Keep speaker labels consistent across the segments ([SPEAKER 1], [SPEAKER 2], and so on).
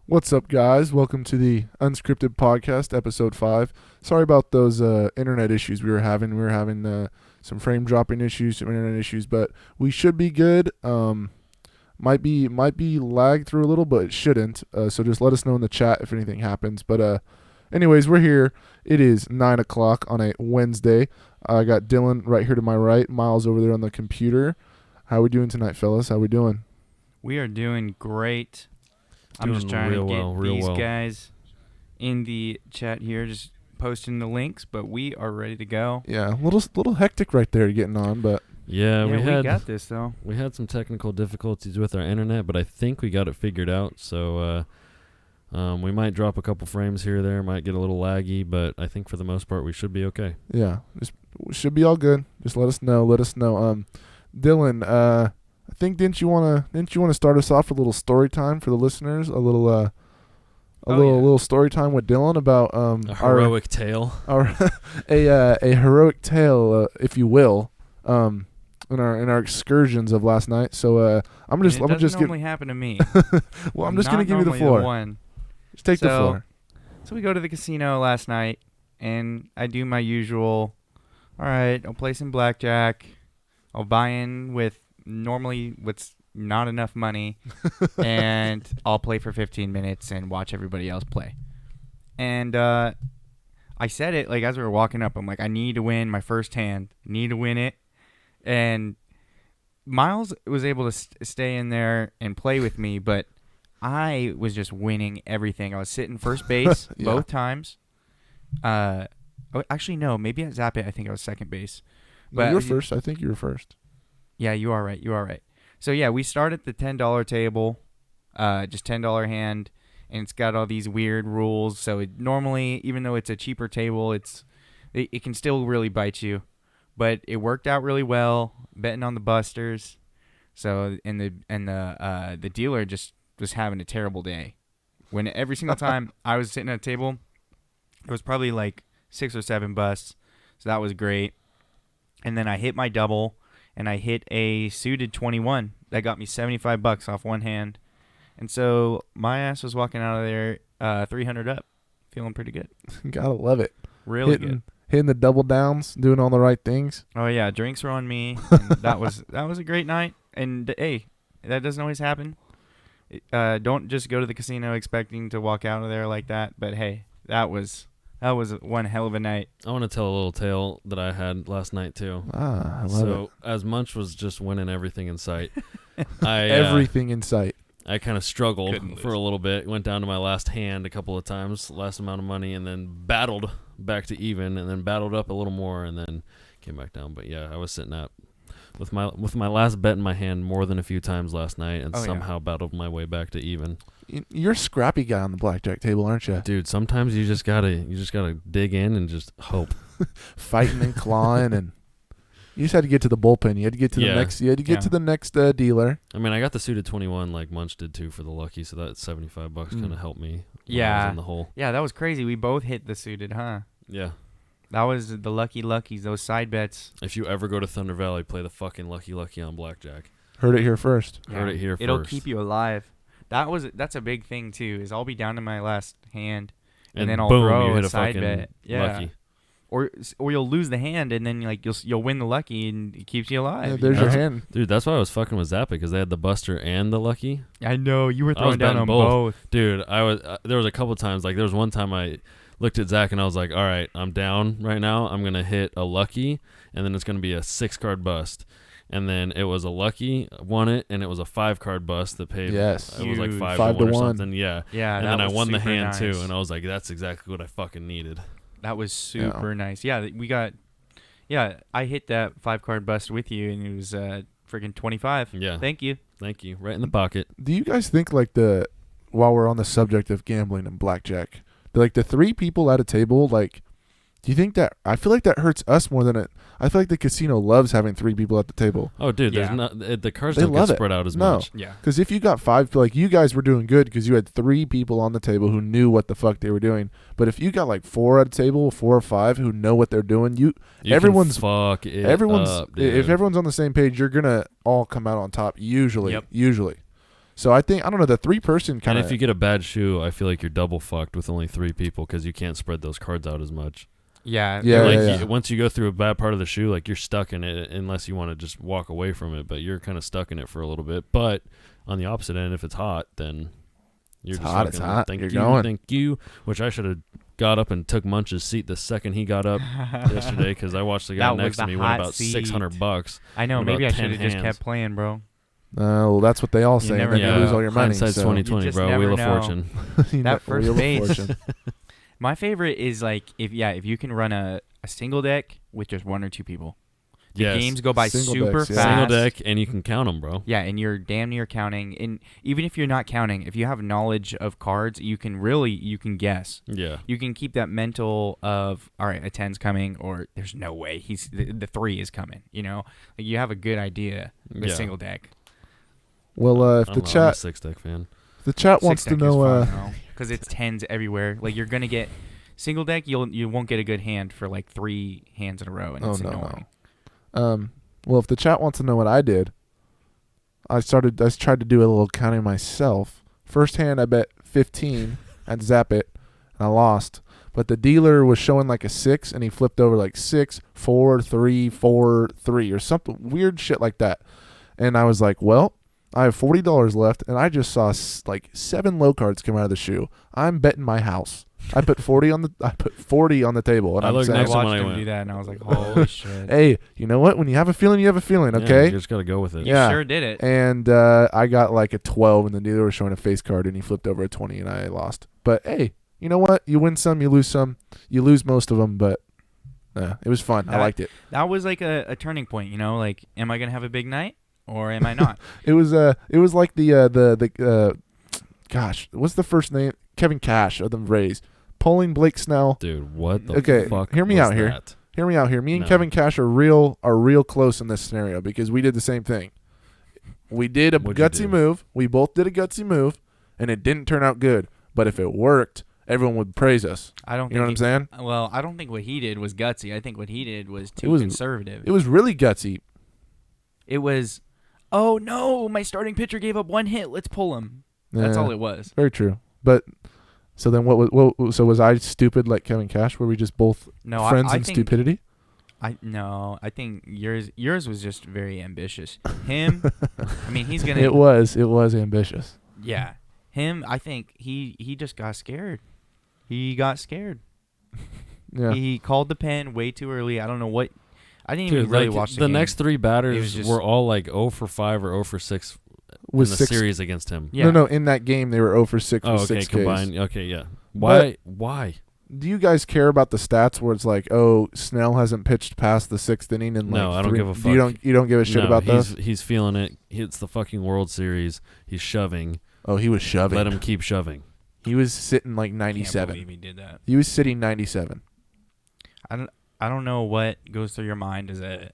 [SPEAKER 1] What's up, guys? Welcome to the Unscripted podcast, episode 5. Sorry about those internet issues we were having. We were having some frame dropping issues, some internet issues, but we should be good. Might be lagged through a little, but it shouldn't. So just let us know in the chat if anything happens. But anyways, we're here. It is 9 o'clock on a Wednesday. I got Dylan right here to my right, Miles over there on the computer. How we doing tonight, fellas? How we doing?
[SPEAKER 2] We are doing great. I'm just trying to get these guys in the chat here, just posting the links, but we are ready to go.
[SPEAKER 1] Yeah, a little hectic right there getting on, but
[SPEAKER 3] yeah, we
[SPEAKER 2] got this though.
[SPEAKER 3] We had some technical difficulties with our internet, but I think we got it figured out. So we might drop a couple frames here or there, might get a little laggy, but I think for the most part we should be okay.
[SPEAKER 1] Yeah, we should be all good. Just let us know. Dylan, I think didn't you want to start us off with a little story time for the listeners? A little story time with Dylan about
[SPEAKER 3] a heroic tale.
[SPEAKER 1] A heroic tale, if you will, in our excursions of last night. So I'm just
[SPEAKER 2] normally happen to me.
[SPEAKER 1] Well, I'm just gonna give you the floor. Just take the floor.
[SPEAKER 2] So we go to the casino last night, and I do my usual. All right, I'll play some blackjack. I'll buy in with normally what's not enough money, and I'll play for 15 minutes and watch everybody else play. And I said it like as we were walking up. I'm like, I need to win my first hand. Need to win it. And Miles was able to stay in there and play with me, but I was just winning everything. I was sitting first base both times. Actually, no. Maybe at Zap It, I think I was second base.
[SPEAKER 1] But you were first. I think you were first.
[SPEAKER 2] Yeah, you are right. So, yeah, we start at the $10 table, just $10 hand, and it's got all these weird rules. So, normally, even though it's a cheaper table, it can still really bite you. But it worked out really well, betting on the busters. So, and the dealer just was having a terrible day. When every single time I was sitting at a table, it was probably like 6 or 7 busts. So, that was great. And then I hit my double. And I hit a suited 21. That got me $75 off one hand. And so my ass was walking out of there 300 up. Feeling pretty good.
[SPEAKER 1] Gotta love it.
[SPEAKER 2] Really good.
[SPEAKER 1] Hitting the double downs, doing all the right things.
[SPEAKER 2] Oh, yeah. Drinks were on me. And that was a great night. And, hey, that doesn't always happen. Don't just go to the casino expecting to walk out of there like that. But, hey, that was one hell of a night.
[SPEAKER 3] I want to tell a little tale that I had last night, too.
[SPEAKER 1] I love it.
[SPEAKER 3] So, as Munch was just winning everything in sight,
[SPEAKER 1] everything in sight.
[SPEAKER 3] I kind of struggled for a little bit. Went down to my last hand a couple of times, last amount of money, and then battled back to even, and then battled up a little more, and then came back down. But, yeah, I was sitting at with my last bet in my hand more than a few times last night, and somehow battled my way back to even.
[SPEAKER 1] You're a scrappy guy on the blackjack table, aren't you?
[SPEAKER 3] Dude, sometimes you just gotta dig in and just hope.
[SPEAKER 1] Fighting and clawing, and you just had to get to the bullpen. You had to get to the next. You had to get to the next dealer.
[SPEAKER 3] I mean, I got the suited 21 like Munch did too for the lucky, so that $75 kind of helped me. I was in the hole.
[SPEAKER 2] Yeah, that was crazy. We both hit the suited, huh?
[SPEAKER 3] Yeah.
[SPEAKER 2] That was the luckies, those side bets.
[SPEAKER 3] If you ever go to Thunder Valley, play the fucking lucky on blackjack.
[SPEAKER 1] Heard it here first.
[SPEAKER 3] Yeah. Heard it here first.
[SPEAKER 2] It'll keep you alive. That's a big thing too. Is I'll be down to my last hand, and then I'll throw a side bet. Yeah.
[SPEAKER 3] Lucky.
[SPEAKER 2] Or you'll lose the hand, and then like you'll win the lucky, and it keeps you alive.
[SPEAKER 1] Yeah, there's your hand,
[SPEAKER 3] dude. That's why I was fucking with Zappa, because they had the buster and the lucky.
[SPEAKER 2] I know you were throwing down on both.
[SPEAKER 3] Dude. I was. There was a couple times, like there was one time I looked at Zach and I was like, all right, I'm down right now. I'm gonna hit a lucky, and then it's gonna be a 6-card bust. And then it was a lucky, won it, and it was a 5-card bust that paid.
[SPEAKER 1] Yes.
[SPEAKER 3] It was like 5 to 1 or something. Yeah.
[SPEAKER 2] Yeah.
[SPEAKER 3] And then I won the hand
[SPEAKER 2] nice.
[SPEAKER 3] too, and I was like, that's exactly what I fucking needed.
[SPEAKER 2] That was super nice. Yeah, I hit that 5-card bust with you, and it was freaking 25.
[SPEAKER 3] Yeah.
[SPEAKER 2] Thank you.
[SPEAKER 3] Right in the pocket.
[SPEAKER 1] Do you guys think while we're on the subject of gambling and blackjack, like the 3 people at a table, like, do you think that, I feel like that hurts us more than it, I feel like the casino loves having 3 people at the table.
[SPEAKER 3] Oh, dude, there's not, the cards don't get spread out as much.
[SPEAKER 1] Yeah. Because if you got 5, like you guys were doing good because you had 3 people on the table who knew what the fuck they were doing. But if you got like 4 at a table, 4 or 5 who know what they're doing, everyone's
[SPEAKER 3] up, dude.
[SPEAKER 1] If everyone's on the same page, you're gonna all come out on top usually.
[SPEAKER 3] Yep.
[SPEAKER 1] Usually. So I think, I don't know, the 3-person kind
[SPEAKER 3] And
[SPEAKER 1] of.
[SPEAKER 3] if you get a bad shoe, I feel like you're double fucked with only 3 people because you can't spread those cards out as much.
[SPEAKER 2] Yeah.
[SPEAKER 1] Yeah,
[SPEAKER 3] Like once you go through a bad part of the shoe, like you're stuck in it unless you want to just walk away from it. But you're kind of stuck in it for a little bit. But on the opposite end, if it's hot, then you're
[SPEAKER 1] It's
[SPEAKER 3] just
[SPEAKER 1] hot,
[SPEAKER 3] fucking,
[SPEAKER 1] it's hot.
[SPEAKER 3] Thank
[SPEAKER 1] You're
[SPEAKER 3] you,
[SPEAKER 1] going.
[SPEAKER 3] thank you. Which I should have got up and took Munch's seat the second he got up yesterday because I watched the guy
[SPEAKER 2] That was
[SPEAKER 3] next to
[SPEAKER 2] the
[SPEAKER 3] me win
[SPEAKER 2] hot
[SPEAKER 3] about
[SPEAKER 2] seat.
[SPEAKER 3] $600.
[SPEAKER 2] I know.
[SPEAKER 3] What
[SPEAKER 2] Maybe I
[SPEAKER 3] about
[SPEAKER 2] should have
[SPEAKER 3] 10
[SPEAKER 2] just
[SPEAKER 3] hands?
[SPEAKER 2] kept playing, bro.
[SPEAKER 1] well, that's what they all say. And then
[SPEAKER 2] never
[SPEAKER 1] you lose
[SPEAKER 2] know.
[SPEAKER 1] all your money.
[SPEAKER 3] Hindsight's
[SPEAKER 1] So.
[SPEAKER 3] 2020,
[SPEAKER 2] You just
[SPEAKER 3] bro.
[SPEAKER 2] never
[SPEAKER 3] Wheel of
[SPEAKER 2] know.
[SPEAKER 3] Fortune.
[SPEAKER 2] That first
[SPEAKER 1] Wheel of
[SPEAKER 2] base.
[SPEAKER 1] Fortune.
[SPEAKER 2] My favorite is like if you can run a single deck with just 1 or 2 people. The
[SPEAKER 3] Yes.
[SPEAKER 2] games go by
[SPEAKER 1] Single
[SPEAKER 2] super
[SPEAKER 1] decks, yeah.
[SPEAKER 2] fast.
[SPEAKER 3] Single deck, and you can count them, bro.
[SPEAKER 2] Yeah, and you're damn near counting. And even if you're not counting, if you have knowledge of cards, you can guess.
[SPEAKER 3] Yeah.
[SPEAKER 2] You can keep that mental of, all right, a 10's coming, or there's no way the 3 is coming. You know, like you have a good idea with
[SPEAKER 3] Yeah.
[SPEAKER 2] single deck.
[SPEAKER 1] Well, if
[SPEAKER 3] I'm
[SPEAKER 1] the
[SPEAKER 3] I'm a
[SPEAKER 1] chat
[SPEAKER 3] 6-deck fan.
[SPEAKER 1] wants to know,
[SPEAKER 2] because it's 10s everywhere. Like you're gonna get single deck, you won't get a good hand for like 3 hands in a row, and it's annoying.
[SPEAKER 1] well, if the chat wants to know what I did, I tried to do a little counting myself. First hand, I bet 15 at Zap It, and I lost. But the dealer was showing like a 6, and he flipped over like 6, 4, 3, 4, 3, or something weird shit like that. And I was like, well, I have $40 left, and I just saw like 7 low cards come out of the shoe. I'm betting my house. I put 40 on the table, and
[SPEAKER 3] I
[SPEAKER 1] I'm
[SPEAKER 3] looked
[SPEAKER 1] saying,
[SPEAKER 2] I
[SPEAKER 3] next time
[SPEAKER 2] watched
[SPEAKER 3] when I
[SPEAKER 2] him
[SPEAKER 3] went.
[SPEAKER 2] do that, and I was like, holy shit.
[SPEAKER 1] hey, you know what? When you have a feeling, you have a feeling.
[SPEAKER 3] Yeah,
[SPEAKER 1] Okay.
[SPEAKER 3] you just gotta go with it.
[SPEAKER 2] You
[SPEAKER 1] Yeah.
[SPEAKER 2] sure did it.
[SPEAKER 1] And I got like a 12, and the dealer was showing a face card, and he flipped over a 20, and I lost. But hey, you know what? You win some, you lose some. You lose most of them, but it was fun. I liked it.
[SPEAKER 2] That was like a turning point, you know? Like, am I going to have a big night, or am I not?
[SPEAKER 1] It was like the gosh, what's the first name? Kevin Cash of the Rays. Pulling Blake Snell.
[SPEAKER 3] Dude, what the
[SPEAKER 1] Okay,
[SPEAKER 3] fuck
[SPEAKER 1] hear me
[SPEAKER 3] was
[SPEAKER 1] out here.
[SPEAKER 3] that?
[SPEAKER 1] Hear me out here. Me and
[SPEAKER 3] No.
[SPEAKER 1] Kevin Cash are real close in this scenario because we did the same thing. We did a
[SPEAKER 3] What'd you
[SPEAKER 1] gutsy
[SPEAKER 3] do?
[SPEAKER 1] move. We both did a gutsy move, and it didn't turn out good. But if it worked, everyone would praise us.
[SPEAKER 2] I don't
[SPEAKER 1] You know what I'm saying?
[SPEAKER 2] Well, I don't think what he did was gutsy. I think what he did was too
[SPEAKER 1] was-
[SPEAKER 2] conservative.
[SPEAKER 1] It was really gutsy.
[SPEAKER 2] It was, oh no, my starting pitcher gave up 1 hit. Let's pull him. That's
[SPEAKER 1] Yeah,
[SPEAKER 2] all it was.
[SPEAKER 1] Very true. But so then, so was I stupid like Kevin Cash? Were we just both
[SPEAKER 2] No,
[SPEAKER 1] friends
[SPEAKER 2] I
[SPEAKER 1] in
[SPEAKER 2] think,
[SPEAKER 1] stupidity?
[SPEAKER 2] I think yours was just very ambitious. Him, I mean, he's gonna.
[SPEAKER 1] It was ambitious.
[SPEAKER 2] Yeah, him. I think he just got scared. He got scared.
[SPEAKER 1] Yeah.
[SPEAKER 2] He called the pen way too early. I don't know what. I didn't
[SPEAKER 3] Dude,
[SPEAKER 2] even really
[SPEAKER 3] like,
[SPEAKER 2] watch the
[SPEAKER 3] the
[SPEAKER 2] game.
[SPEAKER 3] next 3
[SPEAKER 2] It was
[SPEAKER 3] batters
[SPEAKER 2] just-
[SPEAKER 3] were all like 0 for 5 or 0 for 6
[SPEAKER 1] Was
[SPEAKER 3] in the
[SPEAKER 1] 6
[SPEAKER 3] series against him.
[SPEAKER 2] Yeah.
[SPEAKER 1] No, in that game they were 0 for 6
[SPEAKER 3] Oh,
[SPEAKER 1] with
[SPEAKER 3] okay,
[SPEAKER 1] 6 Ks.
[SPEAKER 3] combined. Okay, yeah. Why?
[SPEAKER 1] Do you guys care about the stats where it's like, oh, Snell hasn't pitched past the 6th inning and
[SPEAKER 3] No,
[SPEAKER 1] like
[SPEAKER 3] I don't give a fuck.
[SPEAKER 1] You don't give a shit
[SPEAKER 3] No,
[SPEAKER 1] about those?
[SPEAKER 3] he's feeling it. It's the fucking World Series. He's shoving.
[SPEAKER 1] Oh, he was shoving.
[SPEAKER 3] Let him keep shoving.
[SPEAKER 1] He was sitting like
[SPEAKER 2] Can't
[SPEAKER 1] 97.
[SPEAKER 2] believe he did that.
[SPEAKER 1] He was sitting 97.
[SPEAKER 2] I don't know what goes through your mind as a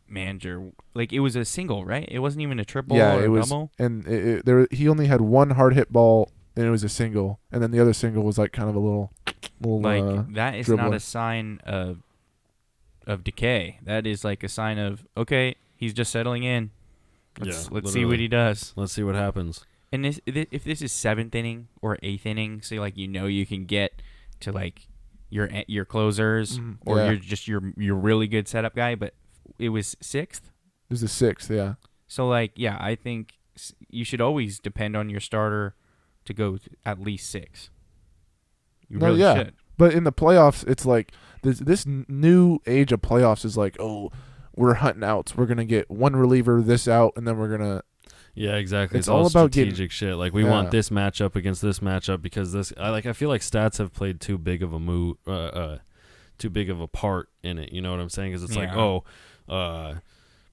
[SPEAKER 2] manager. Like, it was a single, right? It wasn't even a triple
[SPEAKER 1] Yeah,
[SPEAKER 2] or
[SPEAKER 1] it
[SPEAKER 2] a
[SPEAKER 1] was,
[SPEAKER 2] double.
[SPEAKER 1] and he only had one hard hit ball, and it was a single, and then the other single was like kind of a little
[SPEAKER 2] Like, that is not
[SPEAKER 1] dribbler.
[SPEAKER 2] a sign of decay. That is like a sign of, okay, he's just settling in. Let's see what
[SPEAKER 3] literally.
[SPEAKER 2] he does.
[SPEAKER 3] Let's see what happens.
[SPEAKER 2] And if this is 7th inning or 8th inning, so like you can get to like your closers or
[SPEAKER 1] yeah.
[SPEAKER 2] you're just your really good setup guy, but it was 6th.
[SPEAKER 1] It was the 6th, yeah.
[SPEAKER 2] So like I think you should always depend on your starter to go at least 6. You
[SPEAKER 1] No,
[SPEAKER 2] really
[SPEAKER 1] yeah.
[SPEAKER 2] should.
[SPEAKER 1] But in the playoffs, it's like this new age of playoffs is like, oh, we're hunting outs. We're gonna get one reliever this out, and then we're gonna.
[SPEAKER 3] Yeah, exactly.
[SPEAKER 1] It's
[SPEAKER 3] It's all
[SPEAKER 1] all about
[SPEAKER 3] strategic shit. Like we
[SPEAKER 1] Yeah.
[SPEAKER 3] want this matchup against this matchup because this. I feel like stats have played too big of a too big of a part in it. You know what I'm saying? Because it's like,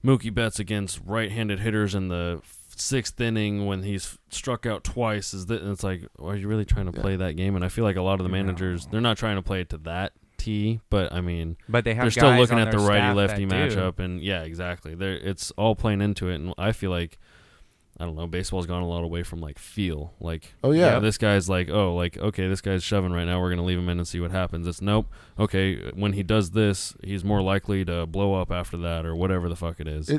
[SPEAKER 3] Mookie Betts against right-handed hitters in the 6th inning when he's struck out twice. And it's like, are you really trying to play that game? And I feel like a lot of the managers, they're not trying to play it to that T, but I mean,
[SPEAKER 2] But they have
[SPEAKER 3] they're still
[SPEAKER 2] guys
[SPEAKER 3] looking
[SPEAKER 2] on
[SPEAKER 3] at the
[SPEAKER 2] their staff
[SPEAKER 3] righty-lefty
[SPEAKER 2] that do.
[SPEAKER 3] matchup, and yeah, exactly. It's all playing into it, and I feel like, I don't know, baseball's gone a lot away from like feel. Like,
[SPEAKER 1] Oh yeah.
[SPEAKER 3] this guy's like, oh, like, okay, this guy's shoving right now. We're gonna leave him in and see what happens. It's nope. Okay, when he does this, he's more likely to blow up after that, or whatever the fuck it is.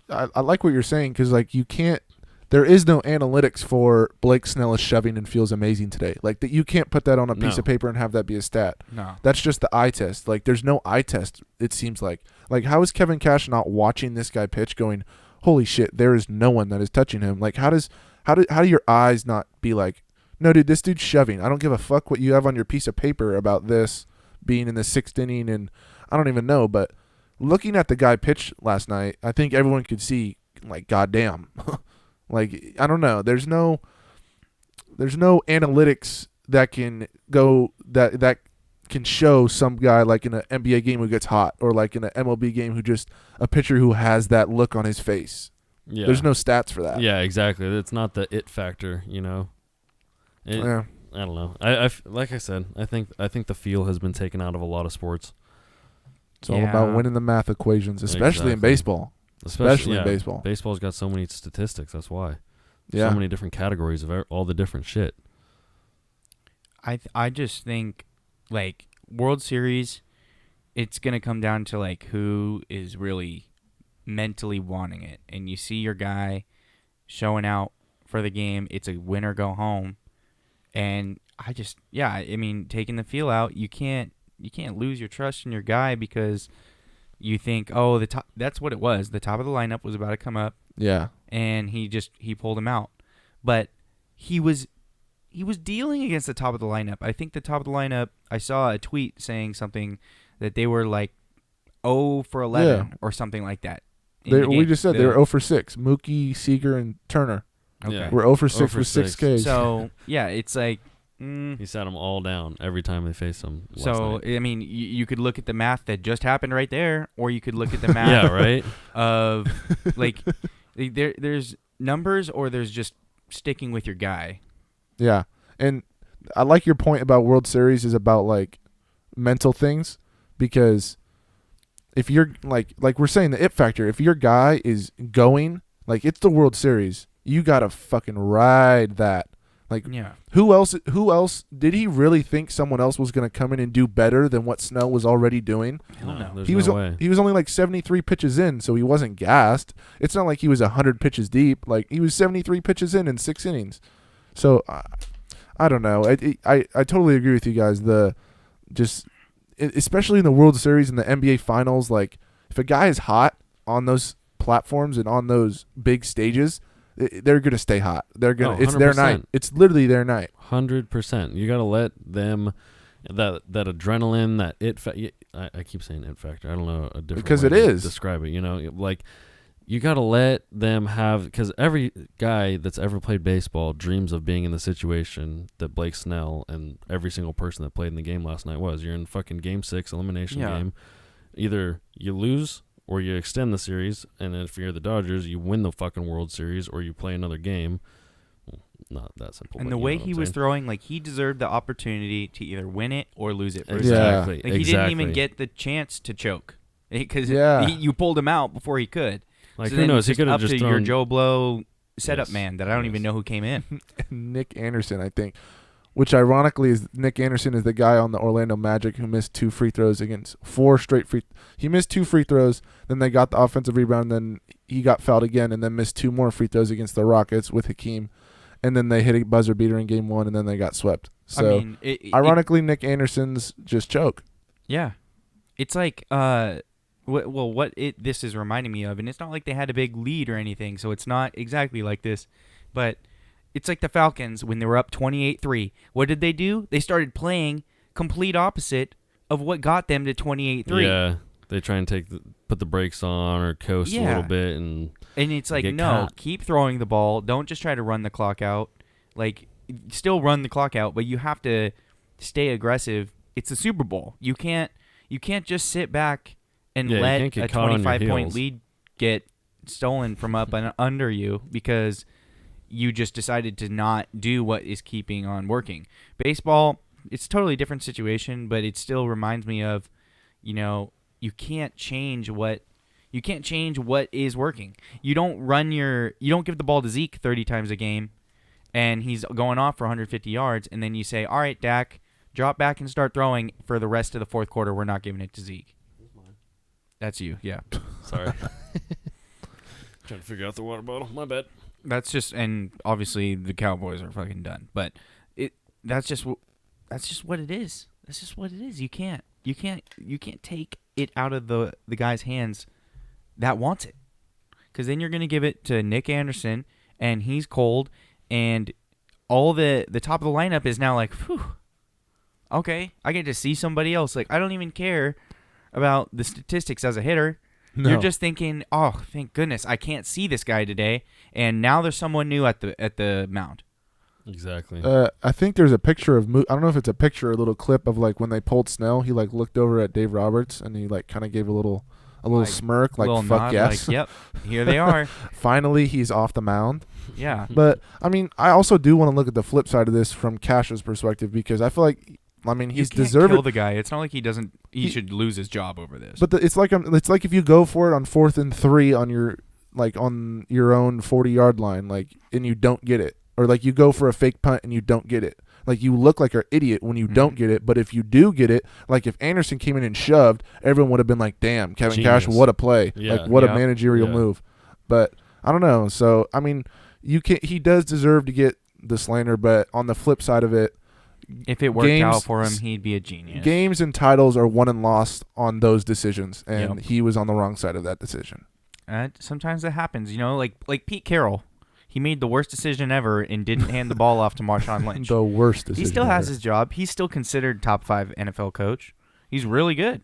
[SPEAKER 1] I like what you're saying because like you can't. there is no analytics for Blake Snell is shoving and feels amazing today. Like that, you can't put that on a piece of paper and have that be a stat.
[SPEAKER 2] No,
[SPEAKER 1] that's just the eye test. Like there's no eye test. It seems like how is Kevin Cash not watching this guy pitch, going, holy shit, there is no one that is touching him. Like how do your eyes not be like, no, dude, this dude's shoving. I don't give a fuck what you have on your piece of paper about this being in the 6th inning, and I don't even know. But looking at the guy pitch last night, I think everyone could see, like, goddamn. Like, I don't know. There's no analytics that can go that can show some guy like in an NBA game who gets hot, or like in an MLB game who just a pitcher who has that look on his face.
[SPEAKER 3] Yeah.
[SPEAKER 1] There's no stats for that.
[SPEAKER 3] Yeah, exactly. It's not the it factor, you know.
[SPEAKER 1] Yeah.
[SPEAKER 3] I don't know. I like I said, I think the feel has been taken out of a lot of sports.
[SPEAKER 1] It's all about winning the math equations, especially in baseball. Especially in baseball.
[SPEAKER 3] Baseball's got so many statistics. That's why.
[SPEAKER 1] Yeah.
[SPEAKER 3] So many different categories of all the different shit.
[SPEAKER 2] I just think, like, World Series, it's going to come down to, like, who is really mentally wanting it. And you see your guy showing out for the game. It's a win or go home. And I mean, taking the feel out, you can't lose your trust in your guy because you think, oh, that's what it was. The top of the lineup was about to come up.
[SPEAKER 1] Yeah.
[SPEAKER 2] And he pulled him out. But he was dealing against the top of the lineup. I think the top of the lineup, I saw a tweet saying something that they were like 0 for 11 or something like that.
[SPEAKER 1] We just said they were 0 for 6. Mookie, Seager, and Turner.
[SPEAKER 2] Okay.
[SPEAKER 3] Yeah.
[SPEAKER 1] We're 0 for 6 with 6 Ks.
[SPEAKER 2] So, yeah, it's like...
[SPEAKER 3] he sat them all down every time they faced him.
[SPEAKER 2] So, I mean, you could look at the math that just happened right there, or you could look at the math
[SPEAKER 3] yeah, right?
[SPEAKER 2] of, like, there's numbers, or there's just sticking with your guy.
[SPEAKER 1] Yeah. And I like your point about World Series is about, like, mental things, because if you're, like we're saying, the it factor, if your guy is going, like, it's the World Series, you got to fucking ride that. Like,
[SPEAKER 2] yeah.
[SPEAKER 1] Who else did he really think someone else was going to come in and do better than what Snell was already doing?
[SPEAKER 3] No, there's
[SPEAKER 1] he
[SPEAKER 3] no
[SPEAKER 1] was
[SPEAKER 3] way.
[SPEAKER 1] He was only like 73 pitches in, so he wasn't gassed. It's not like he was 100 pitches deep. Like, he was 73 pitches in 6 innings. So I don't know. I totally agree with you guys. Especially in the World Series and the NBA Finals, like, if a guy is hot on those platforms and on those big stages, they're gonna stay hot. They're gonna. It's their night. It's literally their night.
[SPEAKER 3] 100%. You gotta let them that adrenaline, that it. I keep saying it factor. I don't know a different
[SPEAKER 1] because
[SPEAKER 3] way
[SPEAKER 1] it
[SPEAKER 3] to
[SPEAKER 1] is.
[SPEAKER 3] describe it. You know, like, you gotta let them have, because every guy that's ever played baseball dreams of being in the situation that Blake Snell and every single person that played in the game last night was. You're in fucking Game 6 elimination game. Either you lose or you extend the series, and if you're the Dodgers, you win the fucking World Series, or you play another game. Well, not that simple.
[SPEAKER 2] And the way he was throwing, like, he deserved the opportunity to either win it or lose it.
[SPEAKER 3] Exactly.
[SPEAKER 2] Like, he didn't even get the chance to choke, because you pulled him out before he could.
[SPEAKER 3] Like,
[SPEAKER 2] so
[SPEAKER 3] who knows? He could have
[SPEAKER 2] up
[SPEAKER 3] just
[SPEAKER 2] to
[SPEAKER 3] thrown
[SPEAKER 2] your Joe Blow setup man that I don't even know who came in.
[SPEAKER 1] Nick Anderson, I think. Which ironically is Nick Anderson is the guy on the Orlando Magic who missed 2 free throws against 4 straight free. He missed 2 free throws, then they got the offensive rebound, then he got fouled again, and then missed 2 more free throws against the Rockets with Hakeem, and then they hit a buzzer beater in Game 1, and then they got swept. So, ironically, Nick Anderson's just choke.
[SPEAKER 2] Yeah, it's like this is reminding me of, and it's not like they had a big lead or anything, so it's not exactly like this, but. It's like the Falcons when they were up 28-3. What did they do? They started playing complete opposite of what got them to 28-3.
[SPEAKER 3] Yeah, they try and put the brakes on or coast a little bit, and
[SPEAKER 2] it's like, no, keep throwing the ball. Don't just try to run the clock out. Like, still run the clock out, but you have to stay aggressive. It's the Super Bowl. You can't just sit back and let a 25-point lead get stolen from up and under you because you just decided to not do what is keeping on working. Baseball, it's a totally different situation, but it still reminds me of, you can't change what is working. You don't give the ball to Zeke 30 times a game and he's going off for 150 yards, and then you say, all right, Dak, drop back and start throwing for the rest of the fourth quarter. We're not giving it to Zeke. That's you, yeah.
[SPEAKER 3] Sorry. Trying to figure out the water bottle. My bad.
[SPEAKER 2] That's just, and obviously the Cowboys are fucking done. But that's just what it is. That's just what it is. You can't take it out of the guy's hands that wants it, because then you're gonna give it to Nick Anderson, and he's cold, and all the top of the lineup is now like, whew, okay, I get to see somebody else. Like, I don't even care about the statistics as a hitter. No. You're just thinking, oh, thank goodness, I can't see this guy today, and now there's someone new at the mound.
[SPEAKER 3] Exactly.
[SPEAKER 1] I think there's a picture of I don't know if it's a picture or a little clip of like when they pulled Snell. He like looked over at Dave Roberts and he like kind of gave a little smirk, like, fuck nod, yes.
[SPEAKER 2] Like, yep, here they are.
[SPEAKER 1] Finally, he's off the mound.
[SPEAKER 2] Yeah.
[SPEAKER 1] But I mean, I also do want to look at the flip side of this from Cash's perspective, because I feel like, I mean, he's deserved.
[SPEAKER 2] Kill the guy. It's not like he should lose his job over this.
[SPEAKER 1] But it's like if you go for it on 4th and 3 on your own 40-yard line, like, and you don't get it, or like you go for a fake punt and you don't get it. Like, you look like an idiot when you don't get it, but if you do get it, like if Anderson came in and shoved, everyone would have been like, "Damn, Kevin Cash, what a play!
[SPEAKER 3] Yeah.
[SPEAKER 1] Like, what a managerial move." But I don't know. So I mean, he does deserve to get the slander, but on the flip side of it,
[SPEAKER 2] if it worked out for him, he'd be a genius.
[SPEAKER 1] Games and titles are won and lost on those decisions, and he was on the wrong side of that decision.
[SPEAKER 2] Sometimes that happens, like Pete Carroll. He made the worst decision ever and didn't hand the ball off to Marshawn Lynch.
[SPEAKER 1] The worst decision.
[SPEAKER 2] He still has his job. He's still considered top 5 NFL coach. He's really good.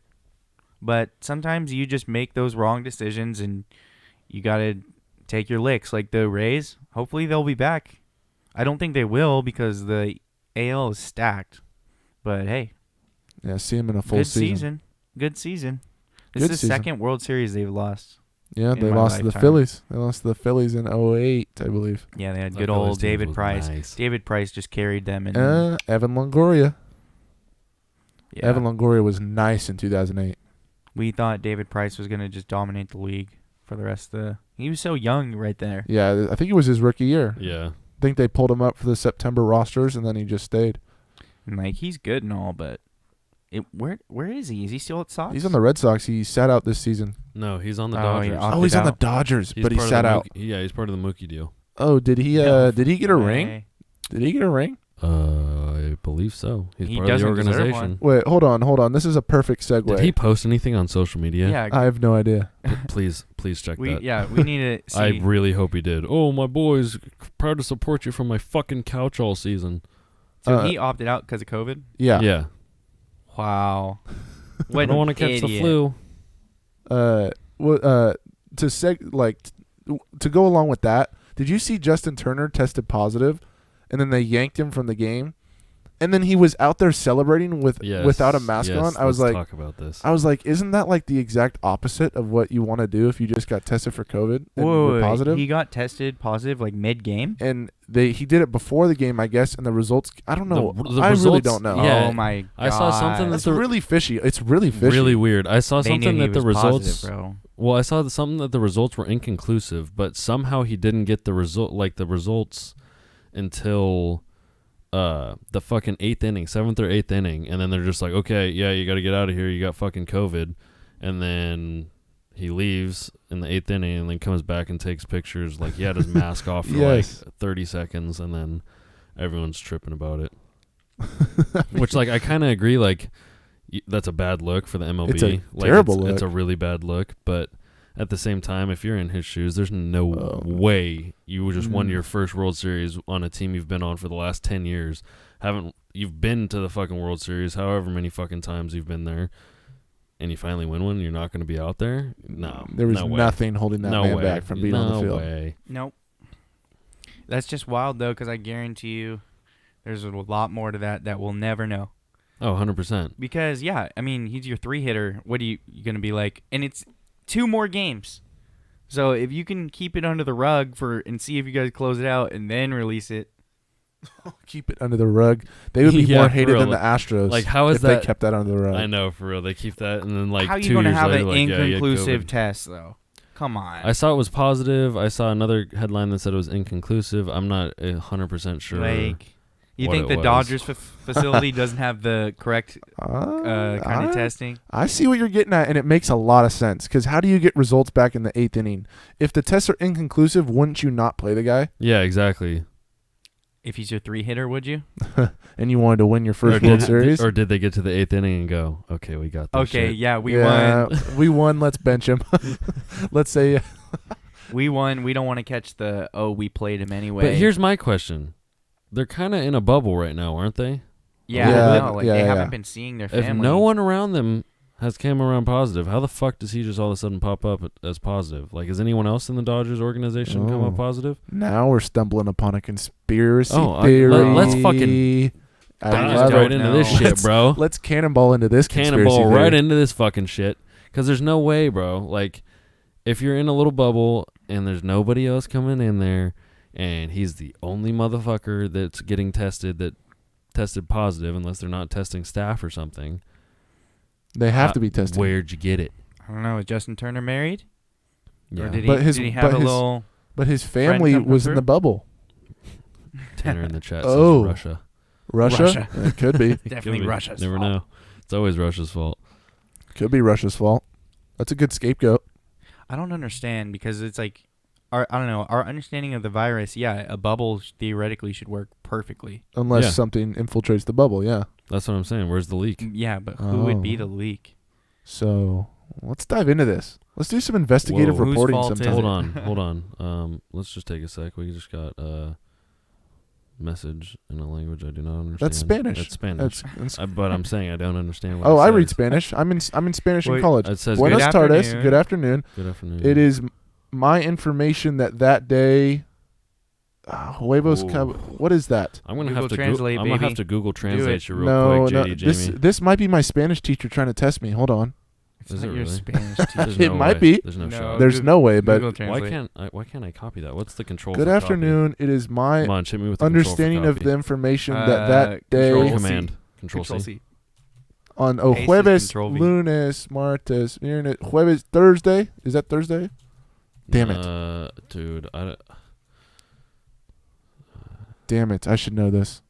[SPEAKER 2] But sometimes you just make those wrong decisions and you got to take your licks. Like the Rays, hopefully they'll be back. I don't think they will because the AL is stacked. But hey.
[SPEAKER 1] Yeah, see him in a full season.
[SPEAKER 2] Good season. This is the second World Series they've lost.
[SPEAKER 1] Yeah, they lost to the Phillies. They lost to the Phillies in 2008, I believe.
[SPEAKER 2] Yeah, they had good old David Price. Nice. David Price just carried them.
[SPEAKER 1] Evan Longoria. Yeah. Evan Longoria was nice in 2008.
[SPEAKER 2] We thought David Price was going to just dominate the league for the rest of the... He was so young right there.
[SPEAKER 1] Yeah, I think it was his rookie year.
[SPEAKER 3] Yeah.
[SPEAKER 1] I think they pulled him up for the September rosters, and then he just stayed.
[SPEAKER 2] And like, he's good and all, but... Where is he? Is he still at Sox?
[SPEAKER 1] He's on the Red Sox. He sat out this season.
[SPEAKER 3] No, he's on the Dodgers.
[SPEAKER 1] He's on the Dodgers, but he sat out.
[SPEAKER 3] Yeah, he's part of the Mookie deal.
[SPEAKER 1] Oh, did he? Did he get a ring? Did he get a ring?
[SPEAKER 3] I believe so. He's part of the organization.
[SPEAKER 1] Wait, hold on. This is a perfect segue.
[SPEAKER 3] Did he post anything on social media?
[SPEAKER 2] Yeah,
[SPEAKER 1] I have no idea.
[SPEAKER 3] Please check that.
[SPEAKER 2] Yeah, we need to see.
[SPEAKER 3] I really hope he did. Oh, my boys, proud to support you from my fucking couch all season.
[SPEAKER 2] So he opted out because of COVID?
[SPEAKER 1] Yeah.
[SPEAKER 3] Yeah.
[SPEAKER 2] Wow.
[SPEAKER 3] I don't want to catch the flu.
[SPEAKER 1] To go along with that, did you see Justin Turner tested positive, and then they yanked him from the game, and then he was out there celebrating without a mask on? I was like,
[SPEAKER 3] talk about this.
[SPEAKER 1] I was like, isn't that like the exact opposite of what you want to do if you just got tested for COVID and were positive?
[SPEAKER 2] He got tested positive like mid-game,
[SPEAKER 1] and he did it before the game, I guess, and the results. I don't know. I really don't know.
[SPEAKER 2] Yeah, oh my god!
[SPEAKER 3] I saw something
[SPEAKER 1] that's really fishy. It's really fishy.
[SPEAKER 3] Really weird. I saw something that the results.
[SPEAKER 2] Positive, bro.
[SPEAKER 3] Well, I saw something that the results were inconclusive, but somehow he didn't get the results until the fucking 7th or 8th inning, and then they're just like, okay, yeah, you got to get out of here. You got fucking COVID, and then he leaves in the 8th inning, and then comes back and takes pictures. Like, he had his mask off for like 30 seconds, and then everyone's tripping about it. Which, like, I kind of agree. Like, that's a bad look for the MLB.
[SPEAKER 1] It's a terrible look.
[SPEAKER 3] It's a really bad look, but at the same time, if you're in his shoes, there's no way you just won your first World Series on a team you've been on for the last 10 years. You've been to the fucking World Series however many fucking times you've been there, and you finally win one, and you're not going to be out there? No.
[SPEAKER 1] There was nothing holding that man back from being on the field.
[SPEAKER 3] No way.
[SPEAKER 2] Nope. That's just wild, though, because I guarantee you there's a lot more to that we'll never know.
[SPEAKER 3] Oh, 100%.
[SPEAKER 2] Because, yeah, I mean, he's your 3-hitter. What are you going to be like? And it's 2 more games. So if you can keep it under the rug and see if you guys close it out and then release it.
[SPEAKER 1] Keep it under the rug. They would be more hated than the Astros.
[SPEAKER 3] Like, how is
[SPEAKER 1] if they kept that under the rug?
[SPEAKER 3] I know, for real. They keep that, and then like
[SPEAKER 2] how are
[SPEAKER 3] 2
[SPEAKER 2] you going to
[SPEAKER 3] years
[SPEAKER 2] have
[SPEAKER 3] later,
[SPEAKER 2] an inconclusive test, though? Come on.
[SPEAKER 3] I saw it was positive. I saw another headline that said it was inconclusive. I'm not 100% sure.
[SPEAKER 2] Like, You
[SPEAKER 3] what
[SPEAKER 2] think
[SPEAKER 3] it
[SPEAKER 2] the
[SPEAKER 3] was.
[SPEAKER 2] Dodgers facility doesn't have the correct kind of testing?
[SPEAKER 1] I see what you're getting at, and it makes a lot of sense. Because how do you get results back in the 8th inning? If the tests are inconclusive, wouldn't you not play the guy?
[SPEAKER 3] Yeah, exactly.
[SPEAKER 2] If he's your 3-hitter, would you?
[SPEAKER 1] And you wanted to win your first World Series?
[SPEAKER 3] Or did they get to the 8th inning and go, okay, we got this
[SPEAKER 2] Okay,
[SPEAKER 3] shit.
[SPEAKER 2] yeah, we won.
[SPEAKER 1] We won. Let's bench him. Let's say
[SPEAKER 2] We won. We don't want to catch we played him anyway.
[SPEAKER 3] But here's my question. They're kind of in a bubble right now, aren't they?
[SPEAKER 2] Yeah,
[SPEAKER 1] Yeah,
[SPEAKER 2] no, like
[SPEAKER 1] yeah,
[SPEAKER 2] they
[SPEAKER 1] yeah.
[SPEAKER 2] haven't been seeing their family.
[SPEAKER 3] If no one around them has came around positive, how the fuck does he just all of a sudden pop up as positive? Like, is anyone else in the Dodgers organization come up positive?
[SPEAKER 1] now we're stumbling upon a conspiracy
[SPEAKER 3] Oh,
[SPEAKER 1] theory.
[SPEAKER 3] let's fucking
[SPEAKER 1] I
[SPEAKER 3] dive
[SPEAKER 1] love
[SPEAKER 3] right
[SPEAKER 1] it.
[SPEAKER 3] into this shit, bro.
[SPEAKER 1] Let's cannonball into this
[SPEAKER 3] Cannonball
[SPEAKER 1] conspiracy
[SPEAKER 3] right
[SPEAKER 1] theory.
[SPEAKER 3] into this fucking shit. Because there's no way, bro. Like, if you're in a little bubble and there's nobody else coming in there and he's the only motherfucker that's getting tested positive, unless they're not testing staff or something.
[SPEAKER 1] They have to be tested.
[SPEAKER 3] Where'd you get it?
[SPEAKER 2] I don't know. Is Justin Turner married?
[SPEAKER 3] Yeah.
[SPEAKER 2] Or did
[SPEAKER 1] But
[SPEAKER 2] he have a little?
[SPEAKER 1] But his family
[SPEAKER 2] come
[SPEAKER 1] was in
[SPEAKER 2] through?
[SPEAKER 1] the bubble.
[SPEAKER 3] Tanner in the chat
[SPEAKER 1] Oh.
[SPEAKER 3] says Russia.
[SPEAKER 1] Russia? It could be.
[SPEAKER 2] Definitely
[SPEAKER 3] Could be.
[SPEAKER 2] Russia's
[SPEAKER 3] Never
[SPEAKER 2] fault.
[SPEAKER 3] know. It's always Russia's fault.
[SPEAKER 1] Could be Russia's fault. That's a good scapegoat.
[SPEAKER 2] I don't understand because it's like, I don't know. Our understanding of the virus, yeah, a bubble theoretically should work perfectly.
[SPEAKER 1] Unless
[SPEAKER 3] Yeah.
[SPEAKER 1] something infiltrates the bubble, yeah.
[SPEAKER 3] That's what I'm saying. Where's the leak?
[SPEAKER 2] Yeah, but who would be
[SPEAKER 1] Oh.
[SPEAKER 2] the leak?
[SPEAKER 1] So let's dive into this. Let's do some investigative
[SPEAKER 3] Whoa.
[SPEAKER 2] Whose
[SPEAKER 1] reporting
[SPEAKER 2] fault is
[SPEAKER 1] sometime.
[SPEAKER 2] it?
[SPEAKER 3] Hold on. Let's just take a sec. We just got a message in a language I do not understand.
[SPEAKER 1] That's Spanish.
[SPEAKER 3] That's Spanish.
[SPEAKER 1] That's-
[SPEAKER 3] But I'm saying I don't understand what
[SPEAKER 1] oh,
[SPEAKER 3] it
[SPEAKER 1] I
[SPEAKER 3] says.
[SPEAKER 1] read Spanish. I'm in Spanish in
[SPEAKER 2] Wait,
[SPEAKER 1] college.
[SPEAKER 3] It says
[SPEAKER 1] Buenos
[SPEAKER 2] good
[SPEAKER 1] tardes.
[SPEAKER 2] afternoon.
[SPEAKER 1] Good afternoon.
[SPEAKER 3] good afternoon.
[SPEAKER 1] It is my information that day. Huevos.
[SPEAKER 3] Ooh.
[SPEAKER 1] What is that?
[SPEAKER 3] I'm gonna
[SPEAKER 2] Google
[SPEAKER 3] have to
[SPEAKER 2] Translate,
[SPEAKER 3] I'm gonna
[SPEAKER 2] baby.
[SPEAKER 3] have to Google
[SPEAKER 2] it.
[SPEAKER 3] Translate you real
[SPEAKER 1] No,
[SPEAKER 3] quick,
[SPEAKER 1] no.
[SPEAKER 3] JD
[SPEAKER 1] This
[SPEAKER 3] Jamie.
[SPEAKER 1] this might be my Spanish teacher trying to test me. Hold on.
[SPEAKER 2] It's
[SPEAKER 3] Is
[SPEAKER 2] not
[SPEAKER 3] it
[SPEAKER 2] your
[SPEAKER 3] really?
[SPEAKER 2] Spanish
[SPEAKER 3] There's
[SPEAKER 2] teacher.
[SPEAKER 1] It
[SPEAKER 3] no
[SPEAKER 1] might
[SPEAKER 3] way.
[SPEAKER 1] be.
[SPEAKER 3] There's no
[SPEAKER 2] No.
[SPEAKER 3] shot.
[SPEAKER 1] There's
[SPEAKER 2] Google-
[SPEAKER 1] no way, but
[SPEAKER 2] Google
[SPEAKER 3] Why
[SPEAKER 2] Translate.
[SPEAKER 3] can't I copy that? What's the control?
[SPEAKER 1] good
[SPEAKER 3] for copy?
[SPEAKER 1] afternoon. It is my
[SPEAKER 3] Come on, hit me with the control for
[SPEAKER 1] understanding of
[SPEAKER 3] copy.
[SPEAKER 1] the information that
[SPEAKER 2] Control
[SPEAKER 1] day
[SPEAKER 2] C.
[SPEAKER 3] command. Control
[SPEAKER 2] Control
[SPEAKER 3] C.
[SPEAKER 2] C.
[SPEAKER 1] on
[SPEAKER 2] Ace is
[SPEAKER 1] jueves,
[SPEAKER 2] Control V.
[SPEAKER 1] lunes, martes, viernes, jueves, Thursday. Is that Thursday? Damn it.
[SPEAKER 3] Dude.
[SPEAKER 1] Damn it! I should know this.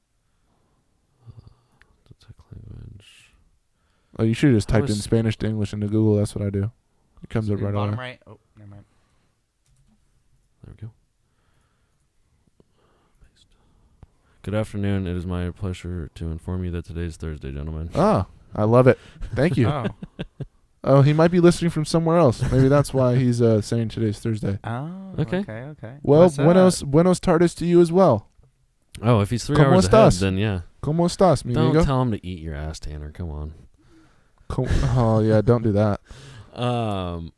[SPEAKER 1] Oh, you should have just
[SPEAKER 3] How
[SPEAKER 1] typed in
[SPEAKER 3] is-
[SPEAKER 1] Spanish to English into Google. That's what I do. It comes up right
[SPEAKER 2] Bottom
[SPEAKER 1] on.
[SPEAKER 2] right. Oh, never mind.
[SPEAKER 3] There we go. Paste. Good afternoon. It is my pleasure to inform you that today is Thursday, gentlemen.
[SPEAKER 1] Ah, I love it. Thank you.
[SPEAKER 2] Oh.
[SPEAKER 1] Oh, he might be listening from somewhere else. Maybe that's why he's saying today's Thursday.
[SPEAKER 2] Oh.
[SPEAKER 3] Okay.
[SPEAKER 2] Okay.
[SPEAKER 1] Well,
[SPEAKER 2] What's up?
[SPEAKER 1] buenos tardes to you as well.
[SPEAKER 3] Oh, if he's 3
[SPEAKER 1] ¿Cómo
[SPEAKER 3] hours
[SPEAKER 1] estás?
[SPEAKER 3] ahead, then yeah.
[SPEAKER 1] ¿Cómo estás, mi
[SPEAKER 3] Don't
[SPEAKER 1] amigo?
[SPEAKER 3] tell him to eat your ass, Tanner. Come on.
[SPEAKER 1] Oh, yeah, don't do that.